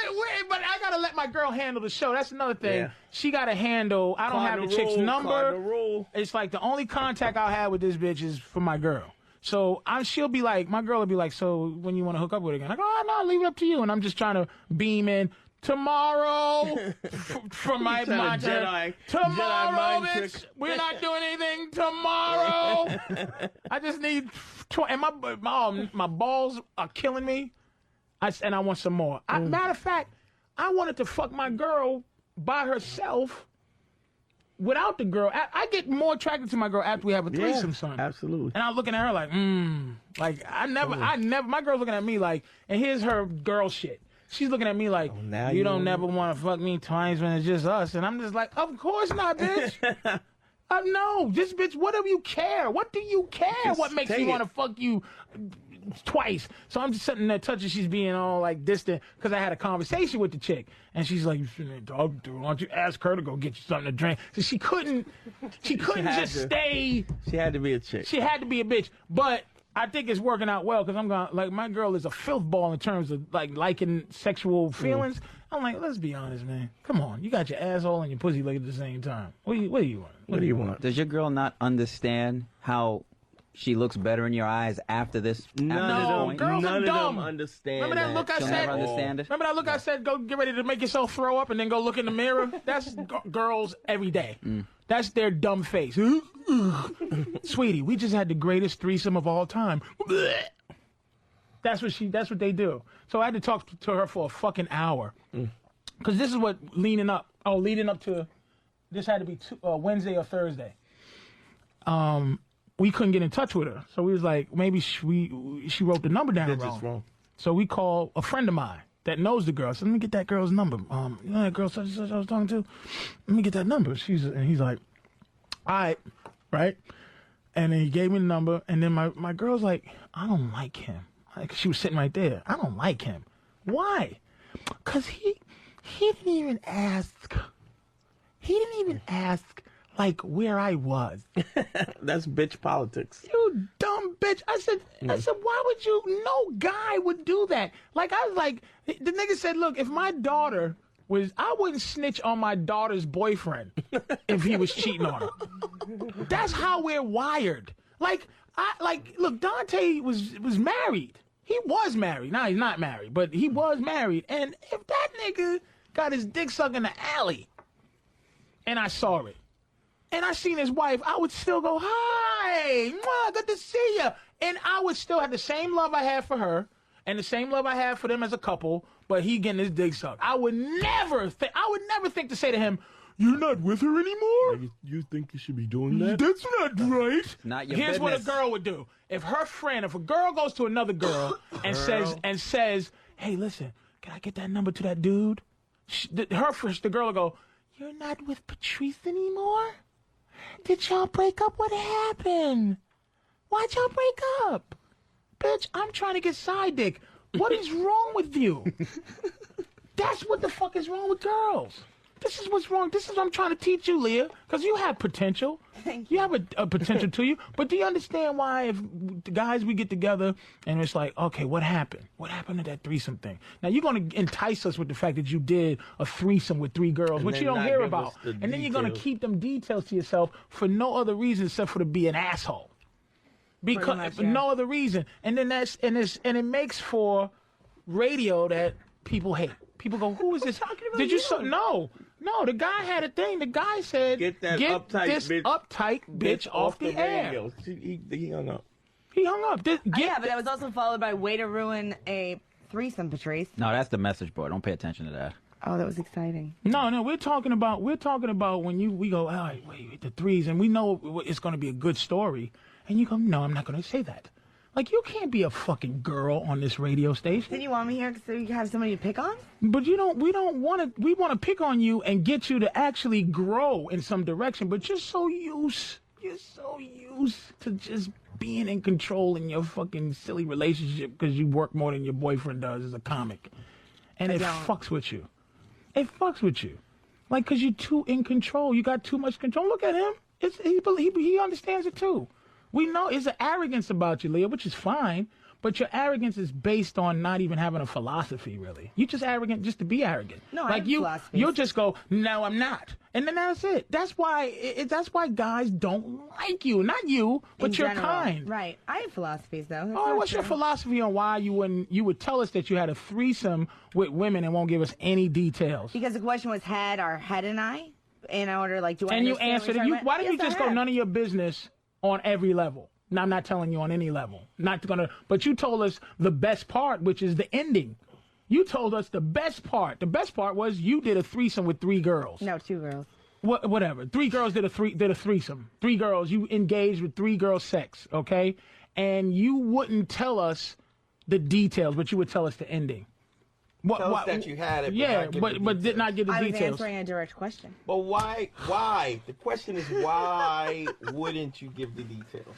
But I gotta let my girl handle the show. That's another thing. Yeah. She gotta handle. I don't have the chick's number. It's like the only contact I'll have with this bitch is for my girl. So she'll be like, my girl will be like, so when you want to hook up with her again? I go, oh no, leave it up to you. And I'm just trying to beam in. Tomorrow, for my Jedi. Tomorrow, bitch. We're not doing anything tomorrow. I just need, and my balls are killing me. And I want some more. Matter of fact, I wanted to fuck my girl by herself without the girl. I get more attracted to my girl after we have a threesome, son. Absolutely. And I'm looking at her like, like I never. My girl's looking at me like, and here's her girl shit. She's looking at me like, you don't never want to fuck me twice when it's just us. And I'm just like, of course not, bitch. No, just bitch, what do you care? What do you care? Just what makes me want to fuck you twice? So I'm just sitting there touching. She's being all like distant because I had a conversation with the chick. And she's like, dog, dude, why don't you ask her to go get you something to drink? So she couldn't just stay. She had to be a chick. She had to be a bitch. But I think it's working out well because I'm going like my girl is a filth ball in terms of like liking sexual feelings. I'm like, let's be honest, man. Come on, you got your asshole and your pussy leg at the same time. What do you want? What do you want? Does your girl not understand how she looks better in your eyes after this? No, girls are dumb. None of them understand. Remember that look I She'll said? never understand it. Remember that look I said? Go get ready to make yourself throw up and then go look in the mirror. That's girls every day. That's their dumb face. Sweetie, we just had the greatest threesome of all time. That's what they do. So I had to talk to her for a fucking hour. Because this is what leading up to, this had to be Wednesday or Thursday. we couldn't get in touch with her. So we was like, maybe she wrote the number down wrong. So we called a friend of mine that knows the girl. I said, let me get that girl's number. You know that girl such and such I was talking to? Let me get that number. And he's like, all right, right? And then he gave me the number, and then my girl's like, I don't like him. Like, she was sitting right there. I don't like him. Why? Because he didn't even ask. He didn't even ask, like, where I was. That's bitch politics. You dumb bitch. I said, why would you? No guy would do that. Like, I was like, the nigga said, look, if my daughter was, I wouldn't snitch on my daughter's boyfriend if he was cheating on her. That's how we're wired. Like, look, Dante was married. He was married. Now he's not married, but he was married. And if that nigga got his dick sucked in the alley, and I saw it, and I seen his wife, I would still go, hi, mwah, good to see you. And I would still have the same love I had for her and the same love I had for them as a couple, but he getting his dick sucked. I would never think to say to him, you're not with her anymore? You think you should be doing that? That's not right. Not your Here's business. what a girl would do. If a girl goes to another girl and says, hey, listen, can I get that number to that dude? The girl will go, you're not with Patrice anymore? Did y'all break up? What happened? Why'd y'all break up? Bitch, I'm trying to get side dick. What is wrong with you? That's what the fuck is wrong with girls. This is what's wrong. This is what I'm trying to teach you, Leah, because you have potential. You have a potential to you. But do you understand why if the guys, we get together and it's like, okay, what happened? What happened to that threesome thing? Now, you're going to entice us with the fact that you did a threesome with 3 girls, which you don't hear about. And then you're going to keep them details to yourself for no other reason except for to be an asshole. Because for no other reason. And then it makes for radio that people hate. People go, who is this? Did you No, the guy had a thing. The guy said, Get this uptight bitch off the air. Radio. He hung up. He hung up. But that was also followed by way to ruin a threesome, Patrice. No, that's the message board. Don't pay attention to that. Oh, that was exciting. No, we're talking about when we go, all right, wait, the threes, and we know it's going to be a good story, and you go, no, I'm not going to say that. Like, you can't be a fucking girl on this radio station. Did you want me here so you have somebody to pick on? But we want to pick on you and get you to actually grow in some direction, but you're so used to just being in control in your fucking silly relationship because you work more than your boyfriend does as a comic. And it fucks with you. It fucks with you. Like, because you're too in control. You got too much control. Look at him. He understands it too. We know it's an arrogance about you, Leah, which is fine, but your arrogance is based on not even having a philosophy, really. You're just arrogant just to be arrogant. No, like I have philosophies. You'll just go, no, I'm not. And then that's it. That's why guys don't like you. Not you, but your kind. Right. I have philosophies, though. What's your philosophy on why you would tell us that you had a threesome with women and won't give us any details? Because the question was, had and I, in order, like, do I And you answered it. Why didn't you just go, none of your business on every level? Now, I'm not telling you on any level. But you told us the best part, which is the ending. You told us the best part. The best part was you did a threesome with 3 girls. No, 2 girls. Whatever. 3 girls did a threesome. 3 girls. You engaged with 3 girls' sex, okay? And you wouldn't tell us the details, but you would tell us the ending. Tell us that you had it. But did not give the details. I was answering a direct question. But why? Why? The question is, why wouldn't you give the details?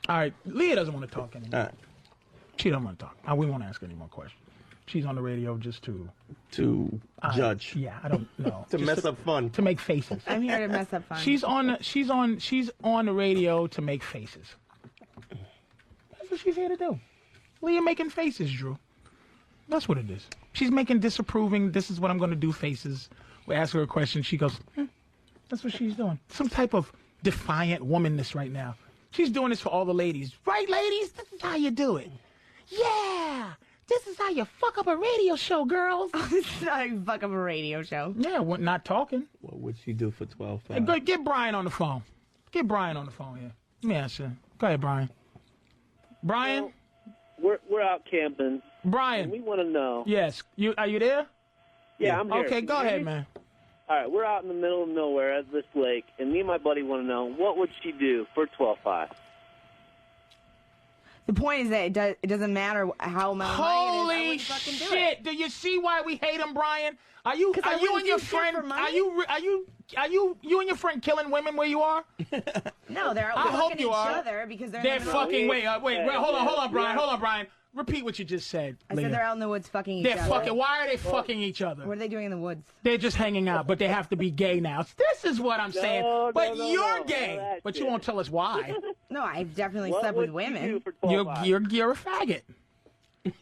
All right, Leah doesn't want to talk anymore. All right. She doesn't want to talk. We won't ask any more questions. She's on the radio just to judge. Yeah, I don't know. To mess up fun. To make faces. I'm here to mess up fun. She's on the radio to make faces. That's what she's here to do. Leah making faces, Dru. That's what it is. She's making disapproving, this is what I'm going to do faces. We ask her a question. She goes, that's what she's doing. Some type of defiant womanness right now. She's doing this for all the ladies. Right, ladies? This is how you do it. Yeah. This is how you fuck up a radio show, girls. This is how you fuck up a radio show. Yeah, not talking. What would she do for 12 Hey, get Brian on the phone. Get Brian on the phone here. Let me ask you. Go ahead, Brian. Brian? We're out camping. Brian. And we want to know. Yes. Are you there? Yeah, I'm here. Okay, go ahead, man. all right, we're out in the middle of nowhere at this lake, and me and my buddy want to know, what would she do for 12.5? The point is that it doesn't matter how much money it is. Holy shit! Do you see why we hate him, Brian? Are you and your friend? Are you and your friend killing women where you are? No, they're out I hope fucking you each are. other because they're They're in the fucking. woods. Wait. Hold on, Brian. Repeat what you just said. I said they're out in the woods fucking each other. They're fucking. Why are they fucking each other? What are they doing in the woods? They're just hanging out, but they have to be gay now. This is what I'm saying. But you're gay, but you won't tell us why. No, I've definitely slept with women. You're a faggot.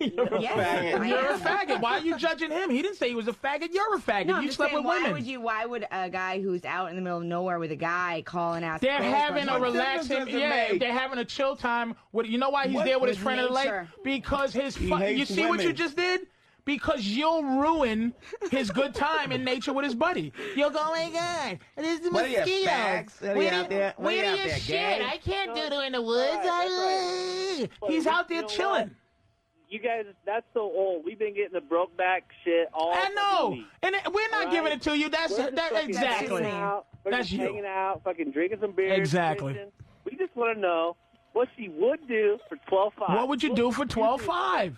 You're a faggot. Why are you judging him? He didn't say he was a faggot. You're a faggot. No, you slept with women. Why would a guy who's out in the middle of nowhere with a guy call and ask? They're having a relaxing, they're having a chill time. You know why he's there with his friend in the lake? Because you see what you just did? Because you'll ruin his good time in nature with his buddy. You'll go, oh my God, this is mosquitoes. Where do you shit? I can't do it in the woods. He's out there chilling. You guys, that's so old. We've been getting the broke back shit all. I know, and we're not giving it to you. That's exactly. We're that's just you. hanging out, fucking drinking some beers. Exactly. Fishing. We just want to know what she would do for 12.5. What would you do for 12.5?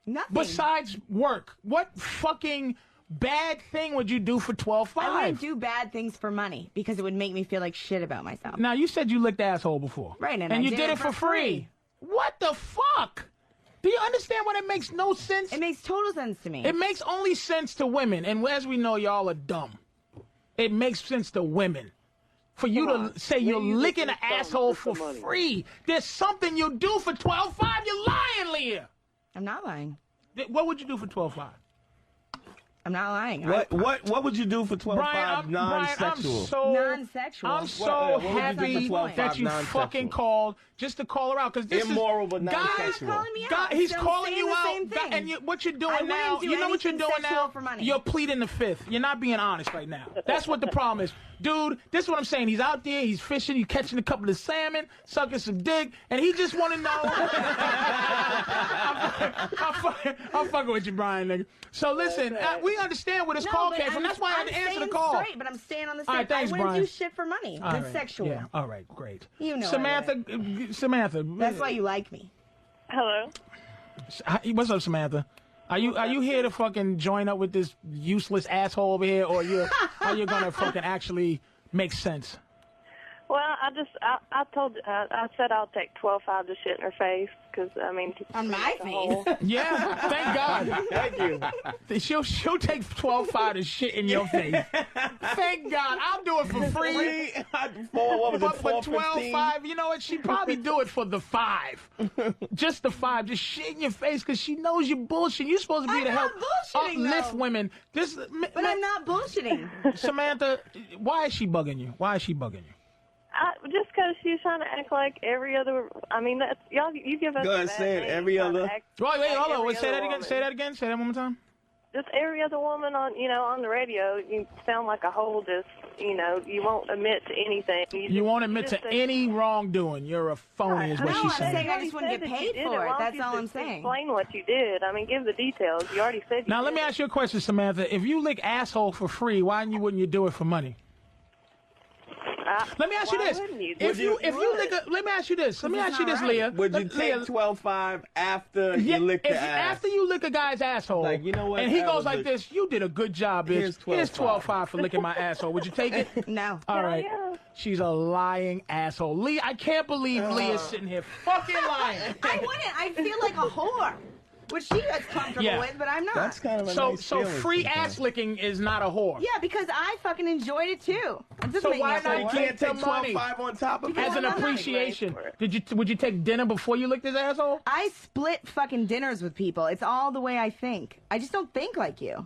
Nothing. Besides work, what fucking bad thing would you do for 12.5? I wouldn't do bad things for money because it would make me feel like shit about myself. Now you said you licked asshole before, right? And you did it for free. What the fuck? Do you understand what it makes no sense? It makes total sense to me. It makes only sense to women, and as we know, y'all are dumb. It makes sense to women. For you to say you're licking an asshole for free. There's something you do for 12.5. You're lying, Leah. I'm not lying. What would you do for 12.5? I'm not lying. What would you do for 12.5 non-sexual? Non-sexual. I'm so happy that you fucking called just to call her out because this immoral is but non-sexual. He's calling you out. And what you're doing now, you know what you're doing now? You're pleading the fifth. You're not being honest right now. That's what the problem is. Dude, this is what I'm saying. He's out there, he's fishing, he's catching a couple of salmon, sucking some dick, and he just want to know. I'm fucking with you, Brian, nigga. So listen, we understand where this call came from. That's why I had to answer the call. Straight, but I'm staying on the same. Right, thanks, I wouldn't Brian. do shit for money. It's sexual. Yeah. All right, great. You know, Samantha. That's why you like me. Hello. What's up, Samantha? Are you here to fucking join up with this useless asshole over here, or are you gonna fucking actually make sense? Well, I said I'll take 12.5 to shit in her face because I mean on my face. Yeah, thank God. Thank you. She'll take 12.5 to shit in your face. Thank God. I'll do it for free. But for 12.5, you know what? She'd probably do it for the 5. Just the 5. Just shit in your face because she knows you're bullshitting. You're supposed to be to help uplift women. But I'm not bullshitting. Samantha, why is she bugging you? Why is she bugging you? Just because she's trying to act like every other. I mean, that's y'all. You give us. Go ahead, say it. Every other. Wait, hold on. Say that again. Say that again. Say that one more time. Just every other woman on the radio. You sound like a whole. Just you won't admit to anything. You won't admit to any wrongdoing. You're a phony, is what she's saying. I just wouldn't get paid for it. That's all I'm saying. Explain what you did. I mean, give the details. You already said. Now let me ask you a question, Samantha. If you lick asshole for free, why wouldn't you do it for money? Let me ask you this. Let me ask you this. Let me ask you this, Leah. Would you take 12.5 after you lick the ass? After you lick a guy's asshole, like, you know what? And he goes like this, you did a good job, bitch. Here's 12.5 for licking my asshole. Would you take it? No. All right. She's a lying asshole. Leah, I can't believe Leah's sitting here fucking lying. I wouldn't. I feel like a whore. Which she gets comfortable with, but I'm not. That's kind of a nice so free ass licking is not a whore. Yeah, because I fucking enjoyed it too. So why not? You can't take 12.5 on top of it as an appreciation. Would you take dinner before you licked his asshole? I split fucking dinners with people. It's all the way I think. I just don't think like you.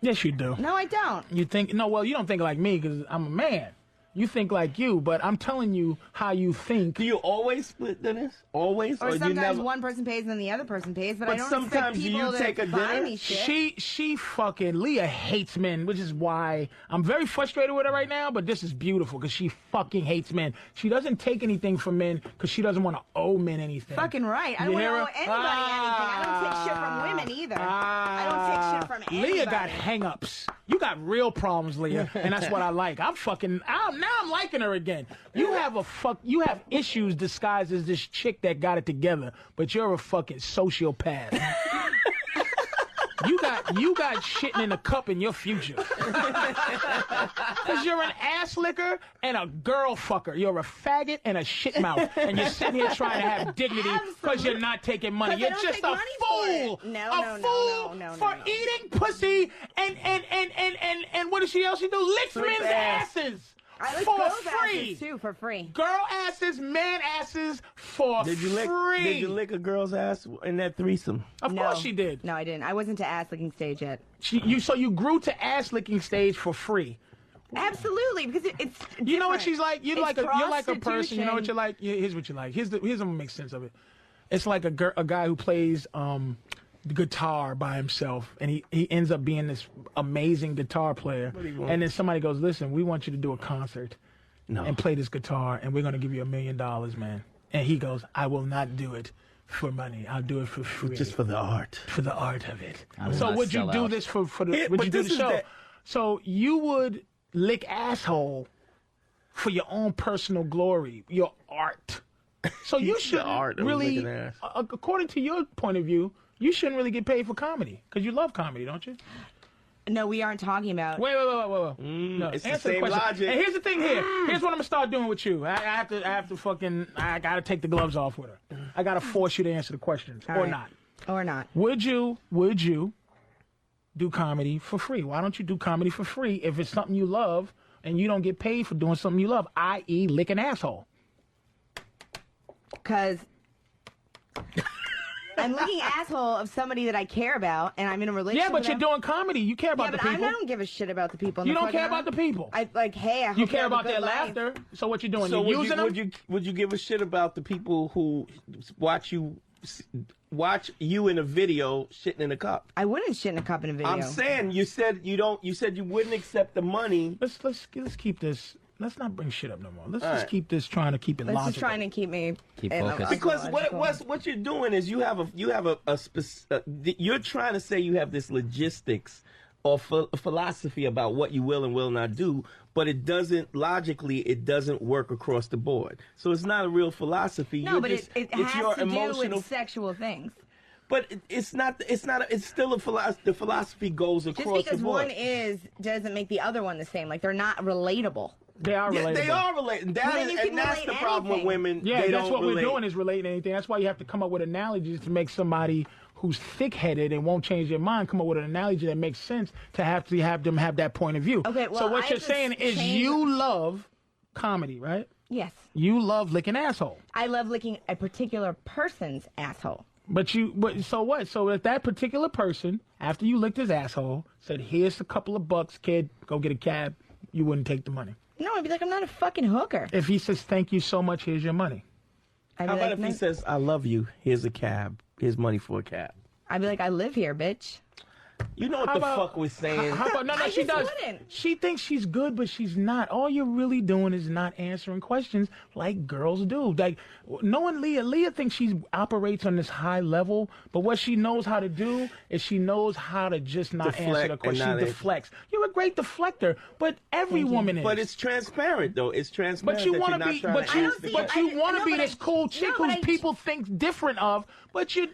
Yes, you do. No, I don't. You think well, you don't think like me because I'm a man. You think like you, but I'm telling you how you think. Do you always split dinners? Always? Or sometimes you never... one person pays and then the other person pays, but I don't sometimes expect people do you take to a buy dinner? me shit. She fucking, Leah hates men, which is why I'm very frustrated with her right now, but this is beautiful because she fucking hates men. She doesn't take anything from men because she doesn't want to owe men anything. Fucking right. I don't want to owe anybody anything. I don't take shit from women either. I don't take shit from anybody. Leah got hang-ups. You got real problems, Leah, and that's what I like. Now I'm liking her again. You have issues disguised as this chick that got it together, but you're a fucking sociopath. You got shitting in a cup in your future. Because you're an ass licker and a girl fucker. You're a faggot and a shit mouth. And you're sitting here trying to have dignity because you're not taking money. You're just a fool. No, for eating pussy and what else she do? Licks men's asses. I like for girls' free. asses too, for free. Girl asses, man asses for free. Did you lick a girl's ass in that threesome? Of course she did. No, I didn't. I wasn't to ass licking stage yet. So you grew to ass licking stage for free. Absolutely, because it's you know what she's like. You're like a person. prostitution. You know what you're like. Here's what you like. Here's what makes sense of it. It's like a guy who plays the guitar by himself, and he ends up being this amazing guitar player. And then somebody goes, "Listen, we want you to do a concert and play this guitar, and we're going to give you $1 million, man." And he goes, "I will not do it for money. I'll do it for free, just for the art, for the art of it." So would you do this for the? Would you do the show? So you would lick asshole for your own personal glory, your art. So you should really, according to your point of view, you shouldn't really get paid for comedy because you love comedy, don't you? No, we aren't talking about. Wait. No, it's answer the same question. logic. And here's the thing here. Here's what I'm gonna start doing with you. I gotta take the gloves off with her. I gotta force you to answer the questions or not. Or not. Would you do comedy for free? Why don't you do comedy for free if it's something you love and you don't get paid for doing something you love, i.e. lick an asshole? Because I'm licking asshole of somebody that I care about, and I'm in a relationship. Yeah, but you're doing comedy. You care about the people. I don't give a shit about the people. You don't care about the people. I hope you care about their laughter. So what you doing? So you using them? Would you give a shit about the people who watch you in a video shitting in a cup? I wouldn't shit in a cup in a video. I'm saying you said you don't. You said you wouldn't accept the money. Let's keep this. Let's not bring shit up no more. Let's just keep this trying to keep it logical. Just trying to keep me focused. Because what you're doing is you're trying to say you have this logistics or philosophy about what you will and will not do, but it doesn't work across the board. So it's not a real philosophy. No, but it has to do with sexual things. But it's not. It's still a philosophy. The philosophy goes across the board. Just because one doesn't make the other one the same. Like they're not relatable. They are relatable. They are related. And that's the problem with women. Yeah, that's what we're doing is relating anything. That's why you have to come up with analogies to make somebody who's thick-headed and won't change their mind come up with an analogy that makes sense to have them have that point of view. Okay, well, so what you're saying is you love comedy, right? Yes. You love licking asshole. I love licking a particular person's asshole. But so what? So if that particular person, after you licked his asshole, said, "Here's a couple of bucks, kid, go get a cab," you wouldn't take the money. No, I'd be like, I'm not a fucking hooker. If he says, "Thank you so much, here's your money." How about if he says, "I love you, here's a cab, here's money for a cab"? I'd be like, I live here, bitch. You know what the fuck we're saying. How about, no, she does. Wouldn't. She thinks she's good, but she's not. All you're really doing is not answering questions like girls do. Like, knowing Leah thinks she operates on this high level, but what she knows how to do is she knows how to just not answer the question. She deflects. You're a great deflector, but every woman is. But it's transparent, though. It's transparent. But you want to be, this cool chick who people think different of. But you're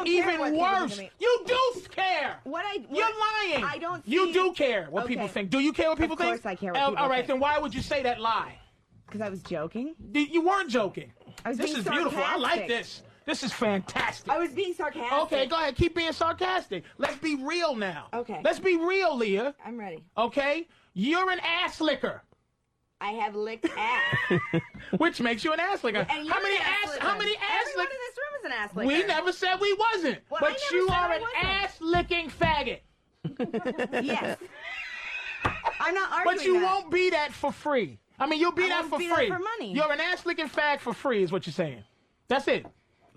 even worse. You do care. You're lying. I don't. You do care what people think. Do you care what people think? Of course I care what people think. All right, then why would you say that lie? Because I was joking. You weren't joking. This is beautiful. I like this. This is fantastic. I was being sarcastic. Okay, go ahead. Keep being sarcastic. Let's be real now. Okay. Let's be real, Leah. I'm ready. Okay? You're an ass licker. I have licked ass. Which makes you an ass licker. And How many ass lickers? Everyone in this room is an ass licker. We never said we wasn't. Well, but you are an ass-licking faggot. Yes. I'm not arguing But you won't be that for free. I mean, you'll be that for free. That for money. You're an ass-licking fag for free is what you're saying. That's it.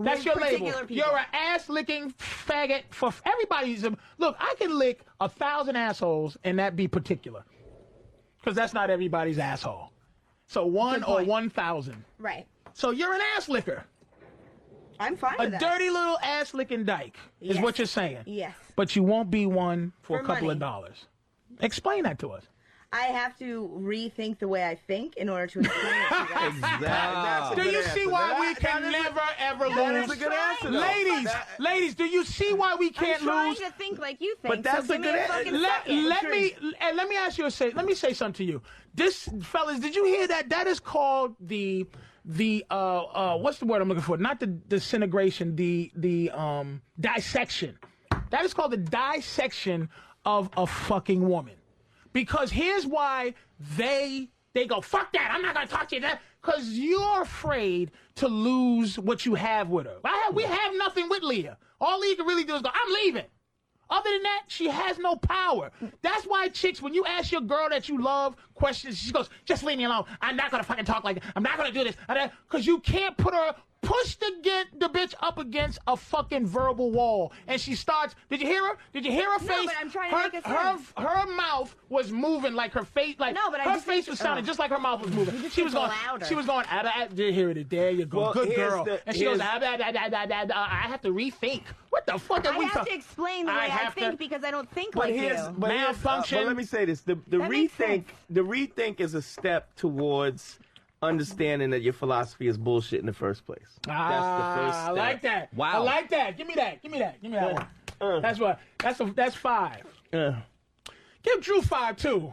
That's your label. People. You're an ass-licking faggot for everybody's. Look, I can lick 1,000 assholes and that be particular. Because that's not everybody's asshole. So 1 or 1,000. Right. So you're an ass licker. I'm fine with that. A dirty little ass licking dyke is what you're saying. Yes. But you won't be one for a couple money. of dollars. Explain that to us. I have to rethink the way I think in order to explain it to you guys. Exactly. Do you see why we can never, ever lose? That is a good answer, though. Ladies, do you see why we can't I'm trying lose? to think like you think. But that's so a give me good a fucking second. Let me ask you let me say something to you. This, fellas, did you hear that? That is called the what's the word I'm looking for? Not the disintegration, the dissection. That is called the dissection of a fucking woman. Because here's why they go, fuck that, I'm not going to talk to you that. Because you're afraid to lose what you have with her. We have nothing with Leah. All Leah can really do is go, I'm leaving. Other than that, she has no power. That's why chicks, when you ask your girl that you love questions, she goes, just leave me alone. I'm not going to fucking talk like that. I'm not going to do this. Because you can't push the bitch up against a fucking verbal wall. And she starts, did you hear her? Did you hear her face? No, but I'm trying to make a sense. Her mouth was moving like her face, like no, but her face was sounding just like her mouth was moving. She was going, did you hear it? There you go. Well, good girl. And she goes, I have to rethink. What the fuck are we talking? I have to explain the way I think because I don't think like you. Malfunction. But let me say this. The rethink is a step towards understanding that your philosophy is bullshit in the first place. That's the first step. I like that. Wow. I like that. Give me that. Give me that one. That's what. That's 5. Give Dru 5 too.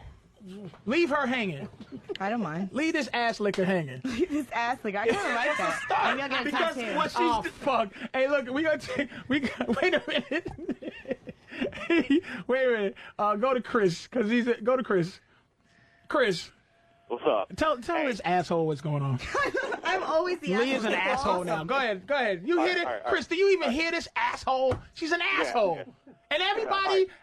Leave her hanging. I don't mind. Leave this ass licker hanging. Leave this ass licker. I kind of like that. Maybe I'll get a tattoo. What she's fuck. Hey, look, wait a minute. Wait a minute. Go to Chris, go to Chris. Chris. What's up? Tell this asshole what's going on. I'm always the asshole. Leah's an asshole now. Go ahead. You hear it? Chris, do you even hear this asshole? She's an asshole. Yeah. And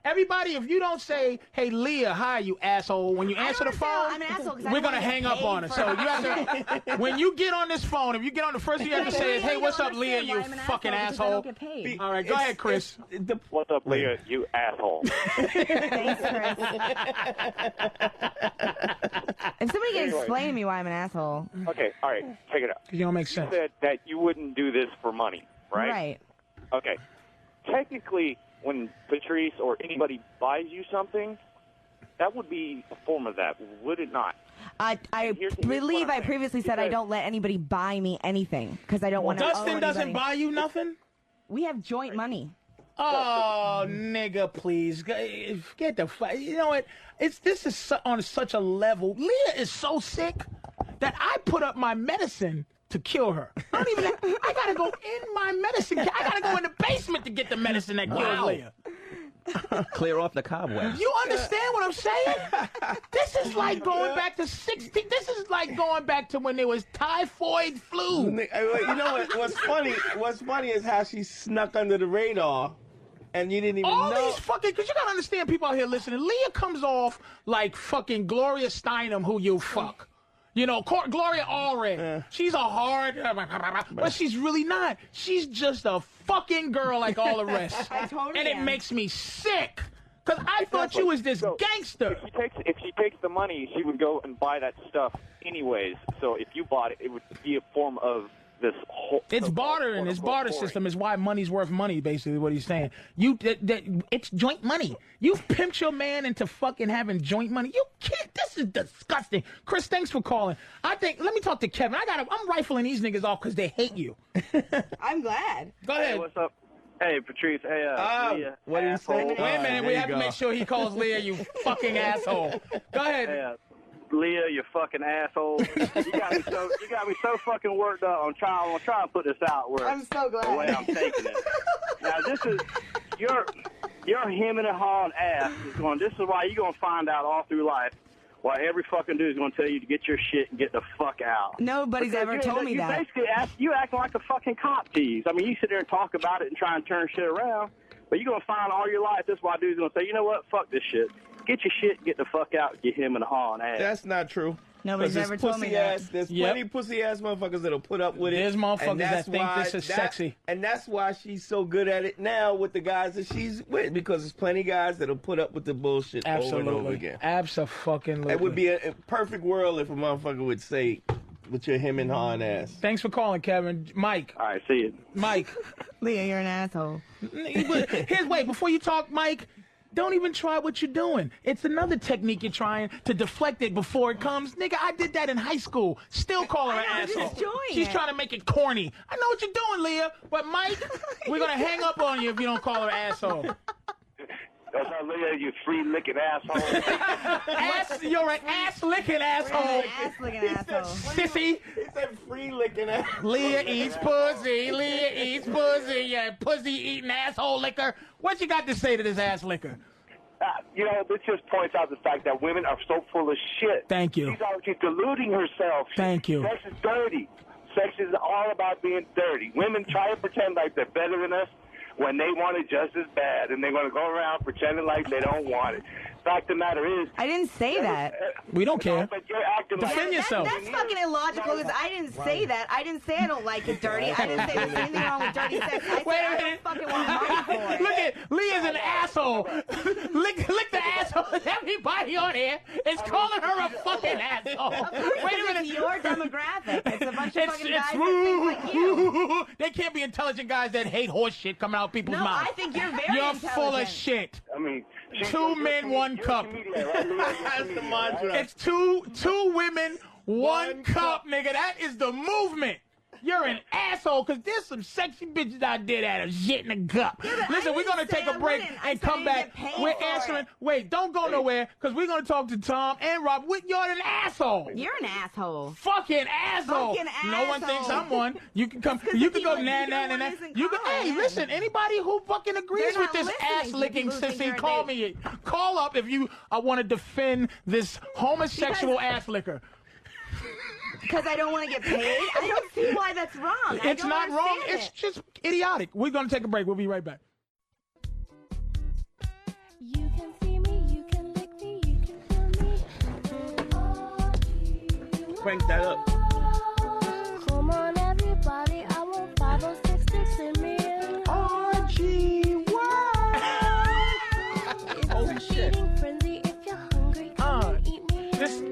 everybody, if you don't say, hey, Leah, hi, you asshole, when you answer the phone, I'm an asshole we're going to hang up on her. So you have to, when you get on this phone, if you get on the first thing you have to say is, hey, what's up, Leah, you fucking asshole. All right, go ahead, Chris. What's up, Leah, you asshole. Thanks, Chris. If somebody can explain to me why I'm an asshole. Okay, all right, check it out. You don't make sense. You said that you wouldn't do this for money, right? Right. Okay. Technically, when Patrice or anybody buys you something, that would be a form of that, would it not? I believe I previously said I don't let anybody buy me anything because I don't want to owe Dustin doesn't buy you nothing? We have joint money. Oh, nigga, please. Get the fuck. You know what? This is on such a level. Leah is so sick that I put up my medicine to kill her. I gotta go in my medicine. I gotta go in the basement to get the medicine that kills Leah. Clear off the cobwebs. You understand what I'm saying? This is like going back to 60. This is like going back to when there was typhoid flu. You know what? What's funny is how she snuck under the radar. And you didn't even know. These fucking, because you gotta understand, people out here listening, Leah comes off like fucking Gloria Steinem, who you fuck. You know, Gloria Allred. She's a hard, but she's really not. She's just a fucking girl like all the rest. And it makes me sick. Because I thought you was this gangster. If she takes the money, she would go and buy that stuff anyways. So if you bought it, it would be a form of this whole... It's bartering. It's barter system. Is why money's worth money, basically, what he's saying. It's joint money. You've pimped your man into fucking having joint money. You can't. This is disgusting. Chris, thanks for calling. Let me talk to Kevin. I'm rifling these niggas off because they hate you. I'm glad. Go ahead. Hey, what's up? Hey, Patrice. Hey, Leah. What did you say? Wait a minute. We have to make sure he calls Leah, you fucking asshole. Go ahead. Hey, Leah, you fucking asshole. You got me so fucking worked up. I'm trying to put this out where I'm so glad. the way I'm taking it. Now this is your hemming and hawing ass is going. This is why you're gonna find out all through life. Why every fucking dude is gonna tell you to get your shit and get the fuck out. Nobody's ever told me that. You acting like a fucking cop tease. I mean, you sit there and talk about it and try and turn shit around, but you're gonna find all your life. That's why dudes gonna say, you know what, fuck this shit. Get your shit, get the fuck out, get him in the hawing ass. That's not true. Nobody's ever told me that. There's plenty pussy ass motherfuckers that'll put up with it. There's motherfuckers that think this is sexy. And that's why she's so good at it now with the guys that she's with, because there's plenty guys that'll put up with the bullshit over and over again. Absolutely. It would be a perfect world if a motherfucker would say, with your him and hawing ass. Thanks for calling, Kevin. Mike. All right, see you. Mike. Leah, you're an asshole. Wait, before you talk, Mike, don't even try what you're doing. It's another technique you're trying to deflect it before it comes. Nigga, I did that in high school. Still call her an asshole. She's trying to make it corny. I know what you're doing, Leah. But Mike, we're gonna hang up on you if you don't call her an asshole. That's how Leah, you free licking asshole. You're an ass licking asshole. Ass licking asshole. Sissy. He said free licking ass. Leah eats pussy. Leah eats pussy. Yeah, pussy eating asshole liquor. What you got to say to this ass liquor? You know, this just points out the fact that women are so full of shit. Thank you. She's always deluding herself. Thank you. Sex is dirty. Sex is all about being dirty. Women try to pretend like they're better than us when they want it just as bad, and they're going to go around pretending like they don't want it. Fact of the matter is... I didn't say that. We don't care. But you're acting Defend yourself. That's fucking illogical because I didn't say that. I didn't say I don't like it dirty. I didn't say there's anything wrong with dirty sex. I said I don't fucking want money for it. Look at Leah's an asshole. lick the asshole. Everybody on here is calling her a fucking asshole. Wait a minute. It's your demographic. It's a bunch of fucking guys that think like you. They can't be intelligent guys that hate horse shit coming out people's mouths. I think you're very intelligent. full of shit. I mean... Two men, one cup. That's the mantra. It's two women, one cup, nigga. That is the movement. You're an asshole because there's some sexy bitches out there that are shit in the cup. Yeah, listen, we're going to take a break and come back. We're answering. Wait, don't go nowhere because we're going to talk to Tom and Rob. You're an asshole. You're an asshole. Fucking asshole. Fucking No one asshole. thinks I'm one. You can come. You can go nah. You can. Hey, listen. Anybody who fucking agrees with this ass licking sissy, call me. Call up if you want to defend this homosexual ass licker. Because I don't want to get paid? I don't see why that's wrong. It's not wrong. It's just idiotic. We're going to take a break. We'll be right back. You can see me, you can lick me, you can feel me. Crank that up. Come on, everybody. I want 5 or 6 sticks in me. Holy shit. Frenzy. If you're hungry, come and eat me.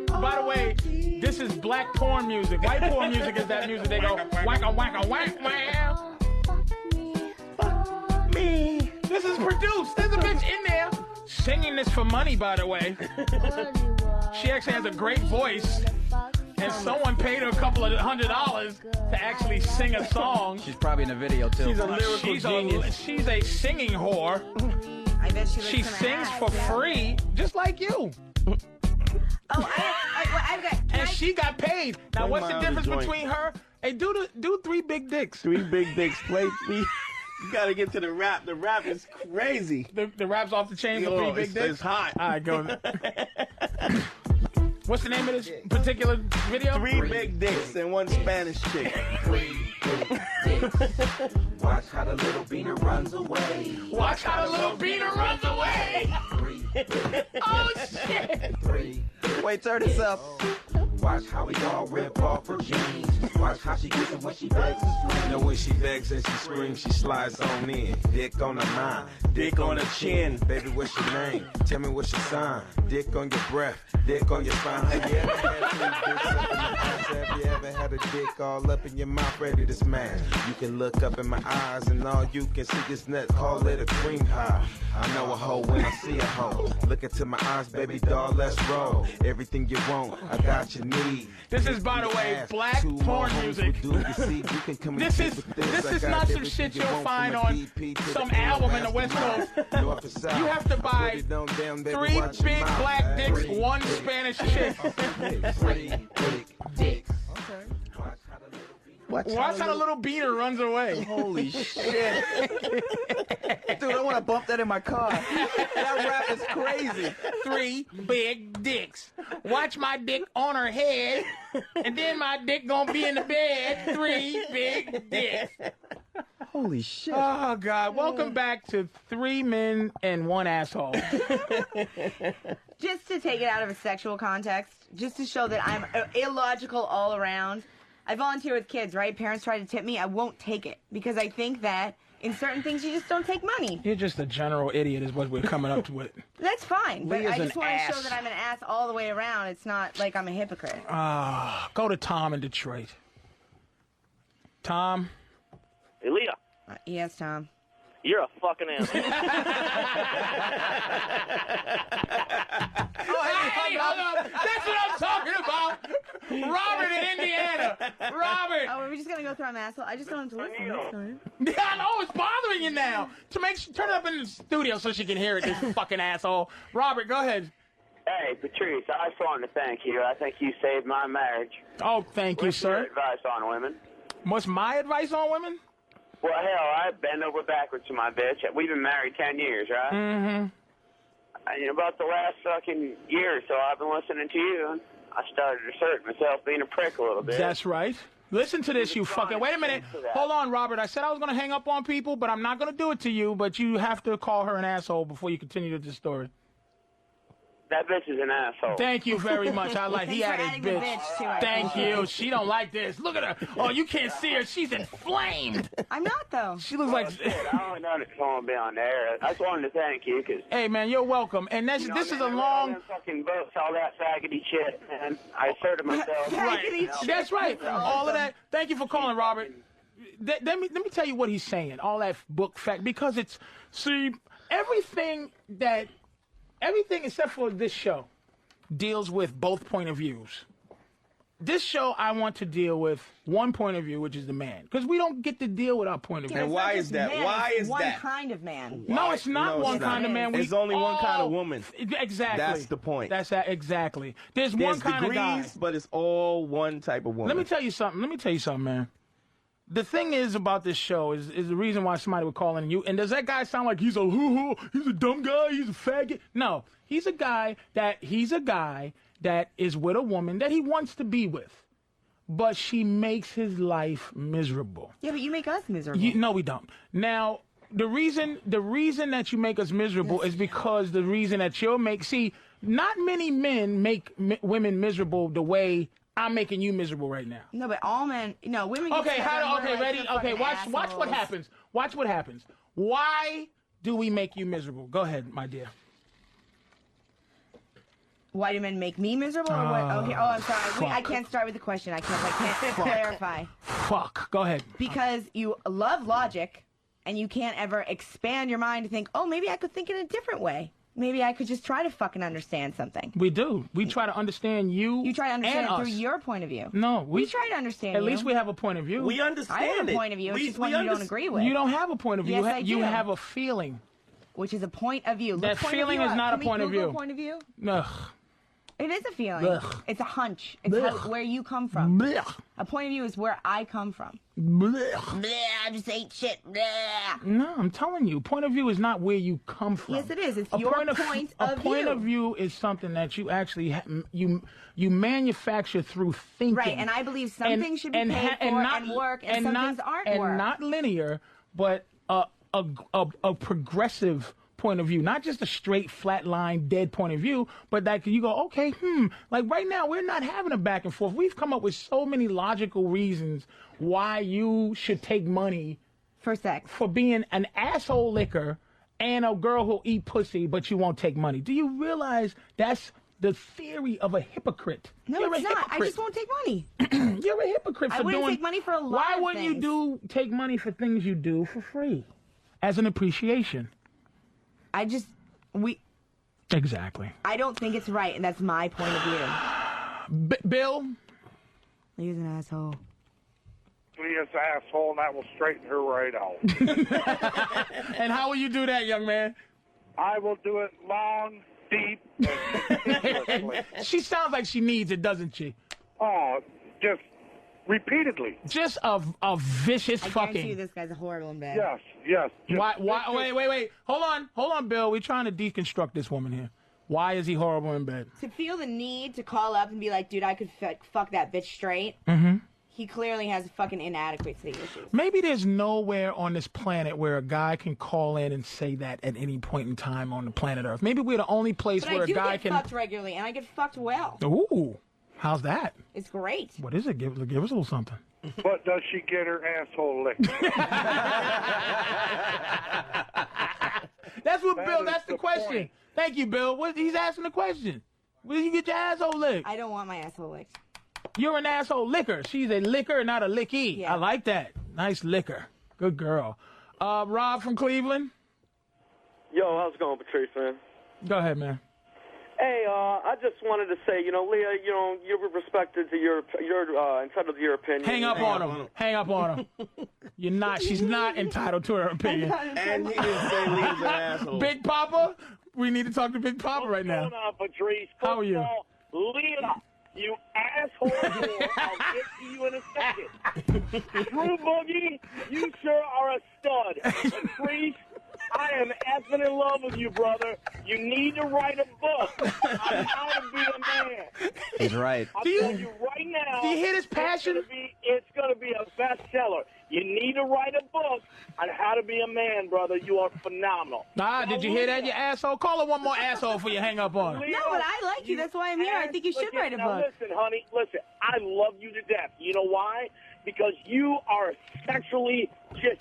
By the way, this is black porn music. White porn music is that music. They go wacka wacka whack wow. Fuck me. This is produced. There's a bitch in there singing this for money. By the way, she actually has a great voice, and someone paid her a couple of $100 to actually sing a song. She's probably in a video too. She's a lyrical genius. She's a singing whore. I bet she sings for free, just like you. I've got. And she got paid. Now, Bring what's the mine difference to the joint. between her? Hey, do 3 big dicks. 3 big dicks. Play 3. You gotta get to the rap. The rap is crazy. The rap's off the chain for 3 big dicks? It's hot. All right, go. What's the name of this particular video? 3 big dicks and 1 Spanish chick. 3 big dicks. Watch how the little beaner runs away. Watch how the little beaner runs away. 3 Oh, shit. 3. Wait, turn this up. Watch how we all rip off her jeans. Watch how she gets it when she begs and screams. Know when she begs and she screams, she slides on in. Dick on her mind, dick on her chin. Baby, what's your name? Tell me what's your sign. Dick on your breath, dick on your spine. Have you ever had 2 dicks up in your ass? Have you ever had a dick all up in your mouth ready to smash? You can look up in my eyes and all you can see is nuts. Call it a cream pie. I know a hoe when I see a hoe. Look into my eyes, baby doll, let's roll. Everything you want, I got you need. This is, by the way, black porn music. This is not some shit you'll find on some album in the West Coast. You have to buy 3 big black dicks, 1 Spanish chick. 3 big dicks. Watch how the little beaner runs away. Holy shit. Dude, I want to bump that in my car. That rap is crazy. 3 big dicks. Watch my dick on her head, and then my dick gonna be in the bed. 3 big dicks. Holy shit. Oh, God. Welcome back to 3 men and 1 asshole. Just to take it out of a sexual context, just to show that I'm illogical all around. I volunteer with kids, right? Parents try to tip me. I won't take it because I think that in certain things you just don't take money. You're just a general idiot is what we're coming up with. That's fine, but Leah's I just an want to ass. show that I'm an ass all the way around. It's not like I'm a hypocrite. Go to Tom in Detroit. Tom? Hey, Leah. Yes, Tom. You're a fucking asshole. Hey, hold on. That's what I'm talking about. Robert in Indiana. Robert. Oh, are we just gonna go through an asshole? I just don't have to listen. That's fine. Yeah, I know it's bothering you now. To make turn it up in the studio so she can hear it. This fucking asshole. Robert, go ahead. Hey, Patrice, I just wanted to thank you. I think you saved my marriage. Oh, thank you, What's your sir. advice on women? What's my advice on women? Well, hell, I bend over backwards for my bitch. We've been married 10 years, right? Mm-hmm. About the last fucking year or so, I've been listening to you, and I started to assert myself being a prick a little bit. That's right. Listen to this, you fucking... Wait a minute. Hold on, Robert. I said I was going to hang up on people, but I'm not going to do it to you, but you have to call her an asshole before you continue this story. That bitch is an asshole. Thank you very much. I like he added bitch. Thank you. She don't like this. Look at her. Oh, you can't see her. She's inflamed. I'm not though. She looks like. Shit, I only know it's going to be on there. I just wanted to thank you because. Hey man, you're welcome. And this is a long. Fucking votes, all that faggoty shit, man. I asserted myself. Right. That's right. All of that. Thank you for calling, Robert. Let me tell you what he's saying. All that book fact because it's everything except for this show deals with both point of views. This show, I want to deal with one point of view, which is the man, because we don't get to deal with our point of view. And why is that? Why is one that? kind of man. No, it's not one kind of man. There's only one kind of woman. Exactly. That's the point. That's that exactly. There's one kind of guy. But it's all one type of woman. Let me tell you something, man. The thing is about this show is the reason why somebody would call in you. And does that guy sound like he's a hoo-hoo, he's a dumb guy, he's a faggot? No, he's a guy that is with a woman that he wants to be with, but she makes his life miserable. Yeah, but you make us miserable. No, we don't. Now, the reason that you make us miserable is because the reason that see, not many men make women miserable the way I'm making you miserable right now. No, but all men, women. Okay, ready? Okay, watch what happens. Watch what happens. Why do we make you miserable? Go ahead, my dear. Why do men make me miserable? Or what? Okay. Oh, I'm sorry. I can't start with the question. I can't clarify. Fuck. Go ahead. Because you love logic, and you can't ever expand your mind to think, oh, maybe I could think in a different way. Maybe I could just try to fucking understand something. We do. We try to understand you. You try to understand and it through us. your point of view. No, we try to understand At you. least we have a point of view. We understand I have it. a point of view. It's just one you don't agree with. You don't have a point of view. Yes, I do. You have a feeling. Which is a point of view. That feeling is not a point of view. Point of view? Ugh. It is a feeling. Blech. It's a hunch. It's where you come from. Blech. A point of view is where I come from. Blech. Bleh, I just ate shit. Bleh. No, I'm telling you, point of view is not where you come from. Yes, it is. It's a your point of view. A point of view is something that you actually you manufacture through thinking. Right, and I believe some things should be paid for and work, and some things aren't work. And not linear, but a progressive point of view, not just a straight, flat line, dead point of view, but that you go, okay, like right now we're not having a back and forth. We've come up with so many logical reasons why you should take money for sex, for being an asshole licker and a girl who'll eat pussy, but you won't take money. Do you realize that's the theory of a hypocrite? No, You're it's a not. hypocrite. I just won't take money. You're a hypocrite for I wouldn't doing. take money for a lot Why of wouldn't things. you take money for things you do for free, as an appreciation? Exactly. I don't think it's right, and that's my point of view. Bill? He's an asshole. Leah's asshole, and that will straighten her right out. And how will you do that, young man? I will do it long, deep, and She sounds like she needs it, doesn't she? Oh, just repeatedly. Just a vicious I fucking. guarantee you this guy's horrible in bed. Yes. Why? Wait. Hold on, Bill. We're trying to deconstruct this woman here. Why is he horrible in bed? To feel the need to call up and be like, dude, I could fuck that bitch straight. Mm-hmm. He clearly has fucking inadequacy issues. Maybe there's nowhere on this planet where a guy can call in and say that at any point in time on the planet Earth. Maybe we're the only place But where I do a guy get can. fucked regularly, and I get fucked well. Ooh, how's that? It's great. What is it? Give us a little something. But does she get her asshole licked? That's what Bill. is That's the the question. point. Thank you, Bill. He's asking the question. Where do you get your asshole licked? I don't want my asshole licked. You're an asshole licker. She's a licker, not a licky. Yeah. I like that. Nice licker. Good girl. Rob from Cleveland. Yo, how's it going, Patrice, man? Go ahead, man. Hey, I just wanted to say, Leah, you're respected to you're entitled to your opinion. Hang up on him. Hang up on him. You're not. She's not entitled to her opinion. And he didn't say Leah's an asshole. Big Papa, we need to talk to Big Papa right now. What's going on, Patrice? How are you? Leah, you asshole whore. I'll get to you in a second. Dru Boogie, you sure are a stud. Patrice, I am effing in love with you, brother. You need to write a book on how to be a man. He's right. I'll tell you right now. Do you hear his passion? It's going to be a bestseller. You need to write a book on how to be a man, brother. You are phenomenal. Did you hear that, you asshole? Call her one more asshole before you hang up on her. No, but I like you. That's why I'm here. I think you should write a Now, book. listen, honey. Listen, I love you to death. You know why? Because you are sexually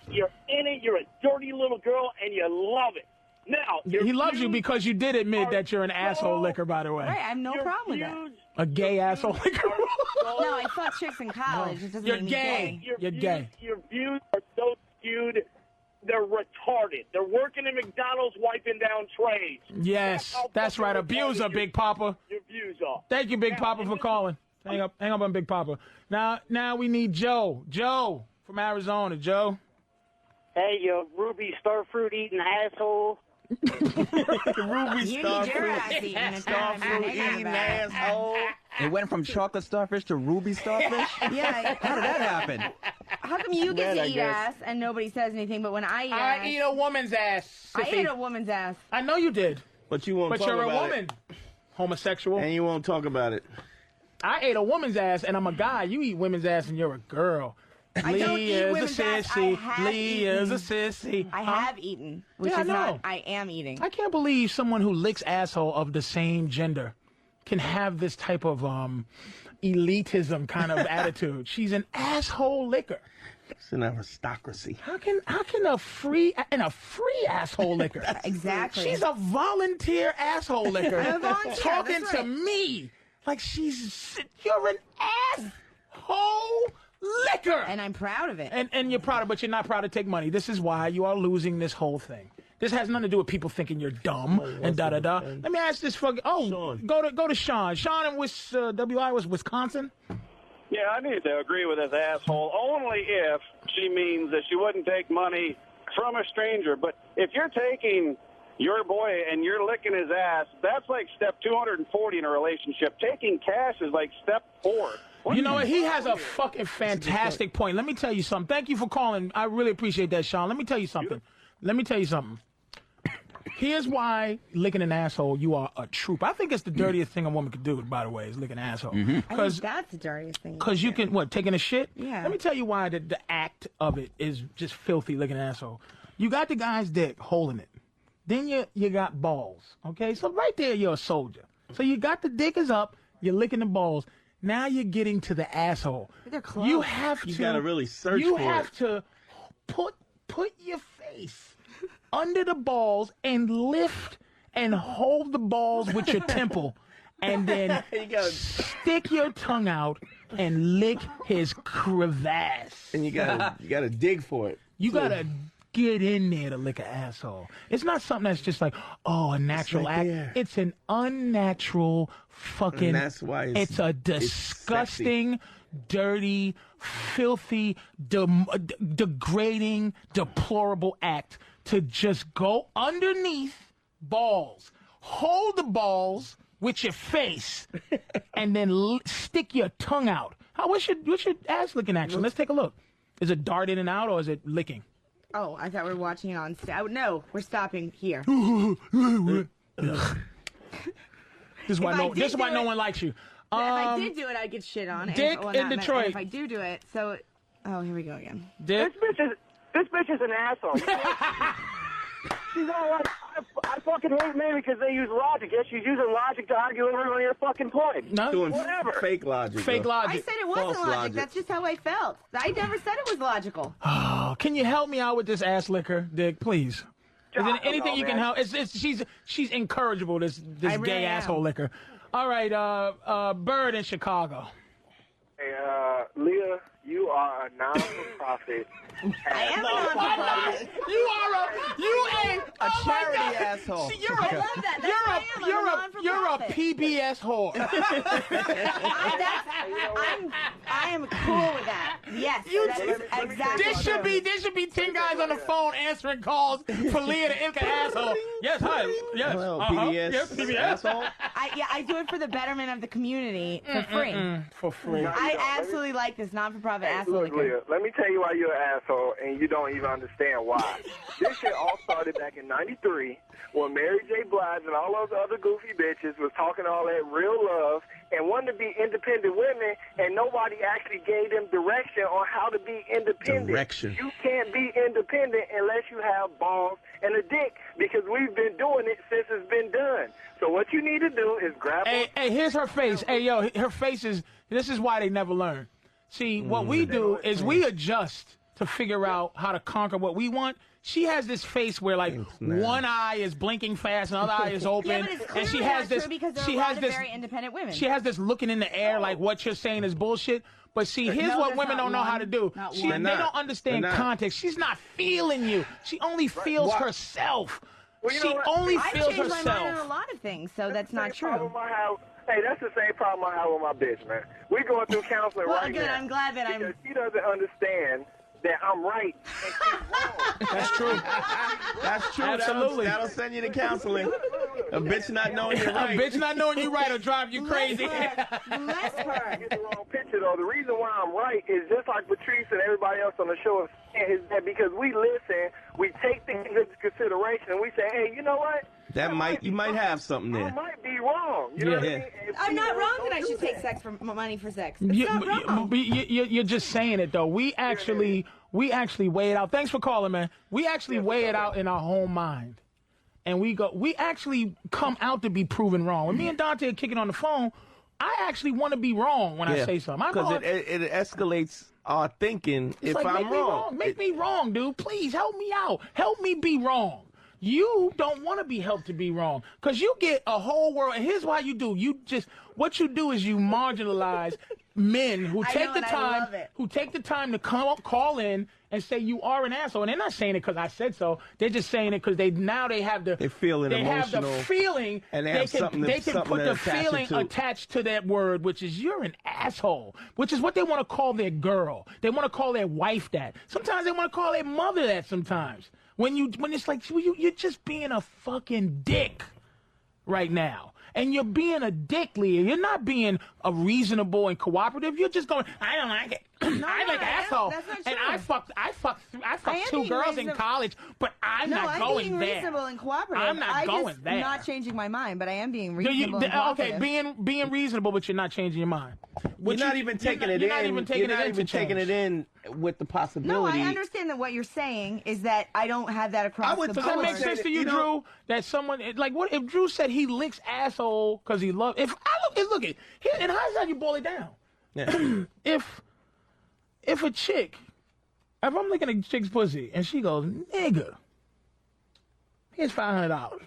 you're in it. You're a dirty little girl, and you love it. Now, He loves you because you did admit that you're an asshole licker, by the way. Right, I have no problem with that. A gay asshole licker. No, I fought chicks in college. It doesn't You're make me gay. You're gay. Your views are so skewed. They're retarded. They're working in McDonald's, wiping down trays. Yes, that's right. Abuser, Big Papa. Your views are. Thank you, Big Papa, for calling. Hang up on Big Papa. Now we need Joe. Joe from Arizona. Joe. Hey, you ruby starfruit eating asshole. Ruby starfruit eating asshole. It went from chocolate starfish to ruby starfish? Yeah. How did that happen? How come you get to eat ass and nobody says anything, but when I eat ass... I eat a woman's ass. I ate a woman's ass. I know you did. But you won't But talk you're a about woman. it. Homosexual. And you won't talk about it. I ate a woman's ass, and I'm a guy. You eat women's ass, and you're a girl. I don't eat Leah's women's a ass. sissy. Leah's a sissy. I have eaten, which Yeah, I is know. not... I am eating. I can't believe someone who licks asshole of the same gender can have this type of elitism kind of attitude. She's an asshole licker. It's an aristocracy. How can a free asshole licker? Exactly. She's a volunteer asshole licker. I'm a volunteer, talking that's to right. me like you're an asshole licker. And I'm proud of it. And you're proud of it, but you're not proud to take money. This is why you are losing this whole thing. This has nothing to do with people thinking you're dumb and da-da-da. Let me ask this fucking... Sean. Go to Sean. Sean in WI was Wisconsin? Yeah, I need to agree with this asshole only if she means that she wouldn't take money from a stranger. But if you're taking your boy and you're licking his ass, that's like step 240 in a relationship. Taking cash is like step 4. You know what? He has a fucking fantastic point. Let me tell you something. Thank you for calling. I really appreciate that, Sean. Let me tell you something. Here's why licking an asshole, you are a troop. I think it's the dirtiest thing a woman could do, by the way, is lick an asshole. I think that's the dirtiest thing. Because you can, taking a shit? Yeah. Let me tell you why the act of it is just filthy, licking an asshole. You got the guy's dick holding it. Then you got balls, okay? So right there, you're a soldier. So you got the dick is up, you're licking the balls. Now you're getting to the asshole. They're close. You have to. You gotta really search You for have it. to put your face under the balls and lift and hold the balls with your temple, and then stick your tongue out and lick his crevasse. And you gotta dig for it. You gotta get in there to lick an asshole. It's not something that's just like, a natural right act. there. It's an unnatural fucking... And that's why it's a disgusting, dirty, filthy, degrading, deplorable act to just go underneath balls, hold the balls with your face, and then stick your tongue out. What's your ass licking action? Let's take a look. Is it dart in and out, or is it licking? Oh, I thought we were watching it on no, we're stopping here. This is why no one likes you. If I did do it, I'd get shit on. Dick in Detroit. And if I do it, here we go again. Dick? This bitch is an asshole. She's all like, I fucking hate men because they use logic. Yes, she's using logic to argue over your fucking point. No, Doing whatever. fake logic. Fake though. logic. I said it wasn't False logic. logic. That's just how I felt. I never said it was logical. Oh, can you help me out with this ass licker, Dick? Please. Is there anything you can help? She's incorrigible. This really gay am. asshole licker. All right, Bird in Chicago. Hey, Leah, you are a non-for-profit. I am a non-for-profit. You ain't a charity asshole. See, you're a PBS whore. I am cool with that. Yes, that is exactly This should be 10 guys on the phone answering calls for Leah the Inca asshole. Yes, hi. Yes. Hello, PBS. Yes, PBS. Asshole. I do it for the betterment of the community for free. For free. I absolutely like this non-for-profit asshole. Look, Leah, let me tell you why you're an asshole, and you don't even understand why. This shit all started back in '93 when Mary J. Blige and all those other goofy bitches was talking all that real love and wanted to be independent women, and nobody actually gave them direction on how to be independent. Direction. You can't be independent unless you have balls and a dick, because we've been doing it since it's been done. So what you need to do is grab. Hey, here's her face. Hey, yo, her face is. This is why they never learn. See, what we do is we adjust to figure out how to conquer what we want. She has this face where, like, one eye is blinking fast and the other eye is open, Yeah, but it's and she clearly has not this. true because there are She a lot has of this. very independent women. She has this looking in the air like what you're saying is bullshit. But see, here's No, what there's women not don't know how to do. Not They one. don't understand They're not. context. She's not feeling you. She only feels Why? herself. Well, you She know what? only I've feels changed my mind on a herself. lot of things, so that's not true. Hey, that's the same problem I have with my bitch, man. We're going through counseling Well, right good. now. I'm glad that because she doesn't understand that I'm right and she's wrong. That's true. That's true. Absolutely. That'll send you to counseling. A bitch not knowing you're right. A bitch not knowing you're right will drive you crazy. Bless her. Get the wrong picture, though. The reason why I'm right is just like Patrice and everybody else on the show is that because we listen, we take things into consideration, and we say, hey, you know what? You might have something I there. might be wrong. You know what I mean? And I'm not people wrong don't that I do should take that. sex for money for sex. It's not wrong. You're just saying it though. We actually weigh it out. Thanks for calling, man. We actually weigh it out in our own mind, and we actually come out to be proven wrong. When me and Dante are kicking on the phone, I actually want to be wrong when I say something. Because it escalates our thinking It's if like, I'm make me wrong. Make me wrong, dude. Please help me out. Help me be wrong. You don't want to be helped to be wrong because you get a whole world. And here's why you do. What you do is you marginalize men who take the time to call in and say you are an asshole. And they're not saying it because I said so. They're just saying it because they have the feeling, and they can put the feeling attached to that word, which is you're an asshole, which is what they want to call their girl. They want to call their wife that. Sometimes they want to call their mother that. Sometimes when it's like you're just being a fucking dick right now. And you're being a dick, Leah. You're not being a reasonable and cooperative. You're just going, I don't like it. I like asshole. That's not true. And I fucked two girls in college, but I'm not going being there. Reasonable and cooperative. I'm not going there. I'm not changing my mind, but I am being reasonable and cooperative. Okay, being reasonable, but you're not changing your mind. You're not even taking it in with the possibility. No, I understand that what you're saying is that I don't have that across the board. Does that make sense to you, Drew? That someone like what if Drew said he licks asshole because he loves? If I look at here, and how's how you boil it down? Yeah. If a chick, if I'm licking a chick's pussy and she goes, nigga, here's $500.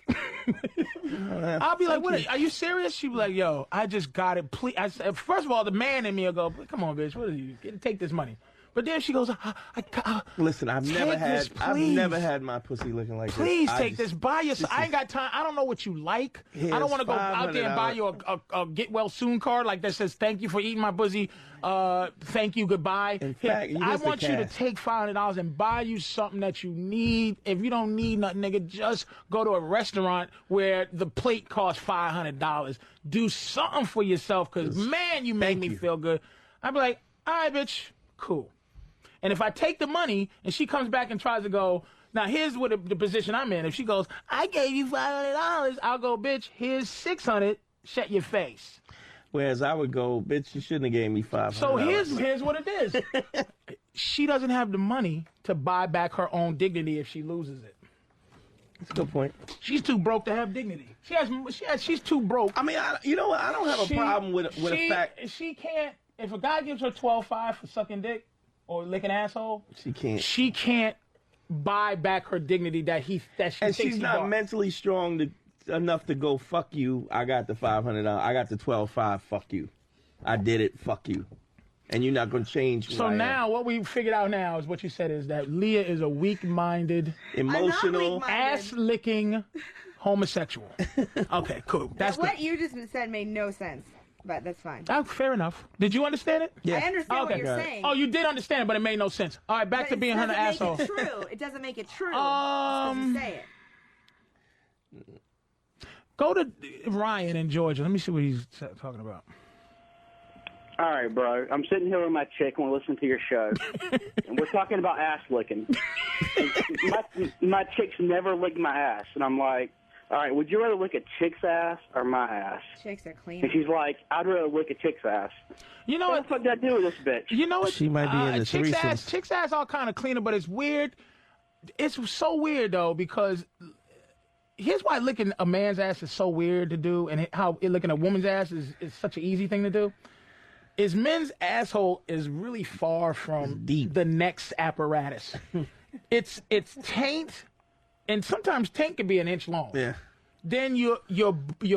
I'll be like, what? Are you serious? She'll be like, yo, I just got it. Please. First of all, the man in me will go, come on, bitch, what are you? Take this money. But then she goes, listen, I've never had my pussy looking like Please this. take this. Buy yourself. I ain't got time. I don't know what you like. I don't want to go out there and buy you a get well soon card like that says thank you for eating my pussy. Thank you, goodbye. In fact, I want you to take $500 and buy you something that you need. If you don't need nothing, nigga, just go to a restaurant where the plate costs $500. Do something for yourself, because man, you make me feel good. I'd be like, all right, bitch, cool. And if I take the money and she comes back and tries to go, now here's what the position I'm in. If she goes, I gave you $500, I'll go, bitch, here's $600, shut your face. Whereas I would go, bitch, you shouldn't have gave me $500. So here's what it is. She doesn't have the money to buy back her own dignity if she loses it. That's a good point. She's too broke to have dignity. She's too broke. I mean, you know what? I don't have a problem with a fact. She can't, if a guy gives her $12,500 for sucking dick, or lick an asshole, She can't buy back her dignity that she and thinks she's not mentally strong enough to go, fuck you. I got the $500. I got the $12,500. Fuck you. I did it. Fuck you. and you're not going to change. So now, what we figured out now is what you said is that Leah is a weak-minded, emotional, ass-licking homosexual. Okay, cool. That's what you just said made no sense, but that's fine. Fair enough. Did you understand it? I understand what you're saying. Oh, you did understand, but it made no sense. All right, back to being her asshole. It doesn't make it true. It doesn't make it true. You say it. Go to Ryan in Georgia. Let me see what he's talking about. All right, bro. I'm sitting here with my chick and we're listening to your show, and we're talking about ass licking. my chick's never licked my ass, and I'm like, all right, would you rather lick a chick's ass or my ass? Chicks are clean. And she's like, I'd rather lick a chick's ass. You know what the fuck did I do with this bitch? You know what? She might be in the threesomes. Chick's ass all kind of cleaner, but it's weird. It's so weird, though, because here's why licking a man's ass is so weird to do, and how licking a woman's ass is such an easy thing to do. Is men's asshole is really far from the next apparatus. It's taint, and sometimes taint can be an inch long. Yeah. Then your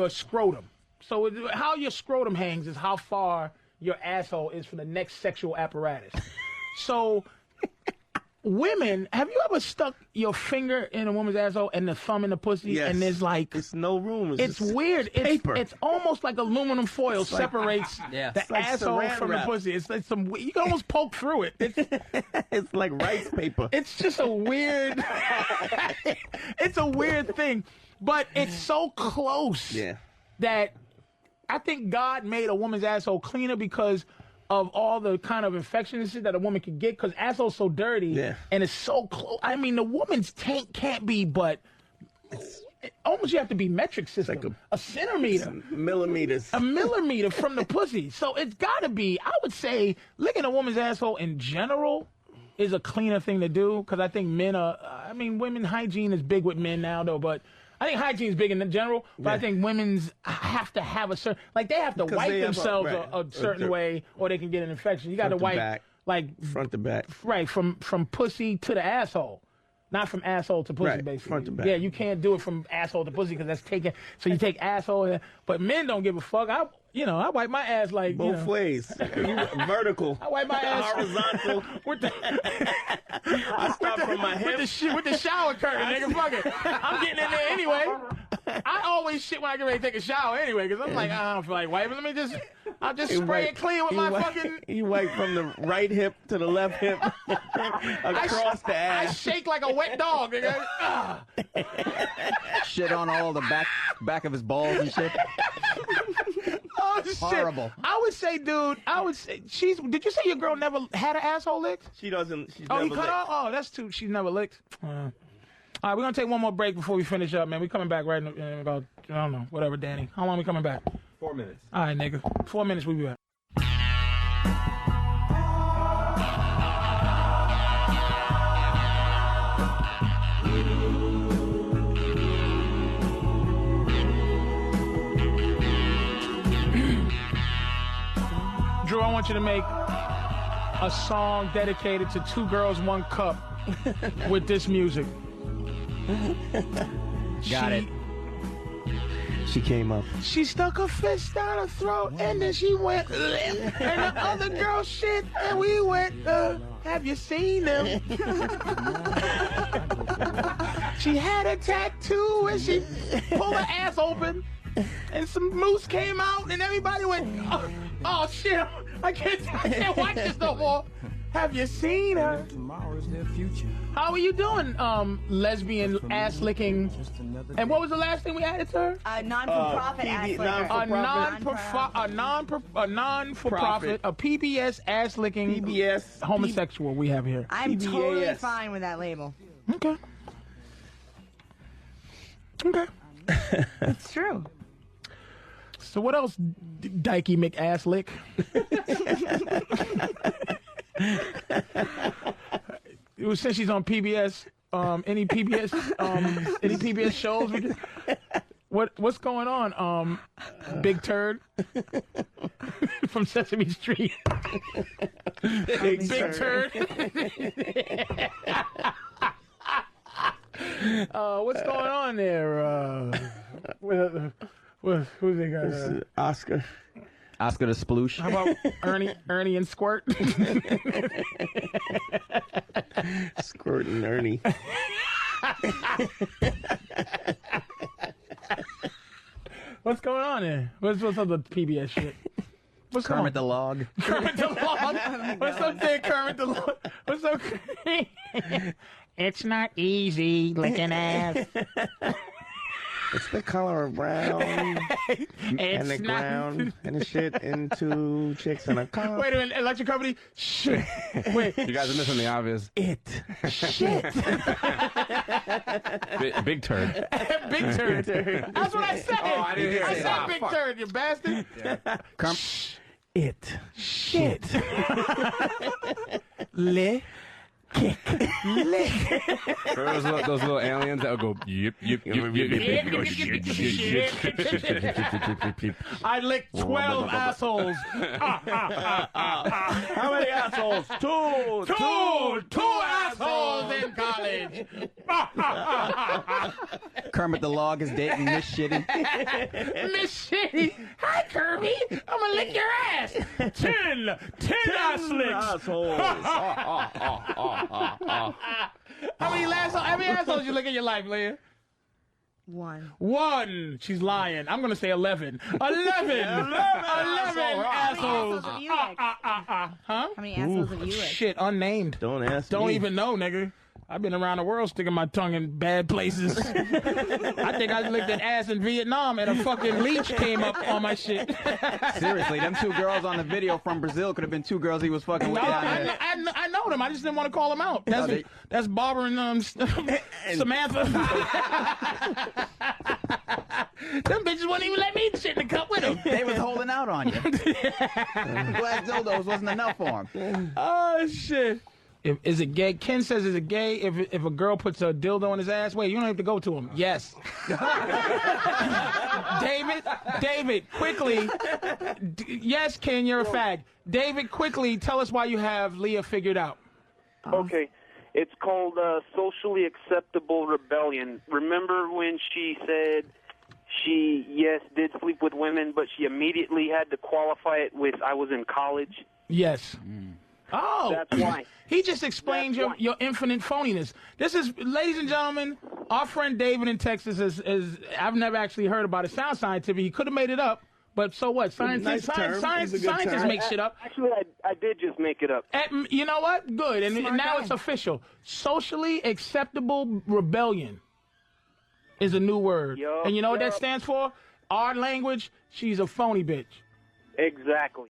scrotum. So how your scrotum hangs is how far your asshole is from the next sexual apparatus. So women, have you ever stuck your finger in a woman's asshole and the thumb in the pussy? Yes. And there's like... It's no room. It's weird. Paper. It's almost like aluminum foil It's like- separates Yeah. the It's like asshole saran from wrap. the pussy. It's like some... You can almost poke through it. It's like rice paper. It's just a weird... It's a weird thing. But it's so close that I think God made a woman's asshole cleaner because of all the kind of infections that a woman can get, because asshole's so dirty and it's so close. I mean, the woman's taint can't be, but almost you have to be metric system. Like a centimeter. Millimeters. A millimeter from the pussy. So it's got to be, I would say, licking a woman's asshole in general is a cleaner thing to do, because I think men are, I mean, women hygiene is big with men now, though, but I think hygiene is big in general, but I think women's have to have a certain, like they have to wipe themselves a certain way or they can get an infection. You got to wipe back, like front to back. Right, from pussy to the asshole. Not from asshole to pussy, basically. Front to back. Yeah, you can't do it from asshole to pussy because that's taken. So you take asshole, but men don't give a fuck. I wipe my ass like both ways. Vertical. I wipe my ass horizontal. with the, I start from my hip with the shower curtain, nigga. Fuck it. I'm getting in there anyway. I always shit when I get ready to take a shower anyway, because I'm like, I don't feel like wiping. I'll just spray it clean with my fucking. You wipe from the right hip to the left hip across the ass. I shake like a wet dog, nigga. Shit on all the back of his balls and shit. Oh, shit. Horrible. I would say, dude, did you say your girl never had an asshole licked? She doesn't. She's oh, never you cut licked. off? Oh, that's too. She's never licked. All right, we're going to take one more break before we finish up, man. We coming back right in about, I don't know, whatever, Danny. How long we coming back? 4 minutes. All right, nigga. 4 minutes, we'll be back. Drew, I want you to make a song dedicated to 2 Girls, 1 Cup with this music. Got it. She came up. She stuck her fist down her throat and then she went, and the other girl shit, and we went, have you seen them? She had a tattoo and she pulled her ass open and some moose came out and everybody went, oh shit, I can't watch this no more. Have you seen her? Tomorrow's their future. How are you doing, lesbian ass licking? And what was the last thing we added to her? A non-for-profit ass licker. A non-for-profit, a PBS ass licking PBS homosexual we have here. I'm PBS. totally fine with that label. Okay. Okay. It's true. So what else, Dykey McAsslick? It was since she's on PBS. Any PBS shows? What's going on? Big Turd from Sesame Street. Big Turd. What's going on there? Who's the guy? Oscar. Oscar the Sploosh. How about Ernie and Squirt? Squirt and Ernie. What's going on there? What's up with PBS shit? What's Kermit the Log. Kermit the Log. What's up there, Kermit the Log? What's up? It's not easy licking ass. It's the color of brown and the ground and the shit into chicks and a car. Wait a minute, electric company? Shit. Wait. You guys are missing the obvious. Shit. Big turd. Big turd. That's what I said. Oh, I didn't hear I it. said big turd, you bastard. Yeah. Shit. Lick. Kick. Lick. Remember those little aliens that would go yip yip yip yip yip. I licked 12 assholes. How many assholes? Two assholes in college. Kermit the Log is dating Miss Shitty. Miss Shitty. Hi, Kirby. I'm gonna lick your ass. 10 ass licks. Assholes. How many assholes you lick in your life, Leah? One. She's lying. I'm gonna say 11. 11 assholes. Huh? How many assholes have you licked? Shit, unnamed. Don't ask Don't me. even know, nigga. I've been around the world sticking my tongue in bad places. I think I licked an ass in Vietnam and a fucking leech came up on my shit. Seriously, them two girls on the video from Brazil could have been two girls he was fucking with No, down there. I know them. I just didn't want to call them out. That's Barbara and Samantha. Them bitches wouldn't even let me sit in the cup with them. They was holding out on you. Black dildos wasn't enough for him. Oh, shit. Is it gay? Ken says, is it gay if a girl puts a dildo in his ass? Wait, you don't have to go to him. Yes. David, quickly. Yes, Ken, you're a fag. David, quickly, tell us why you have Leah figured out. Okay. It's called socially acceptable rebellion. Remember when she said she, yes, did sleep with women, but she immediately had to qualify it with, I was in college? Yes. Oh, that's why. He just explained your infinite phoniness. This is, ladies and gentlemen, our friend David in Texas is I've never actually heard about it. Sounds scientific. He could have made it up, but so what? Scientists make shit up. Actually, I did just make it up. You know what? Good. And Smart now guy. it's official. Socially acceptable rebellion is a new word. And you know what that stands for? Our language, she's a phony bitch. Exactly.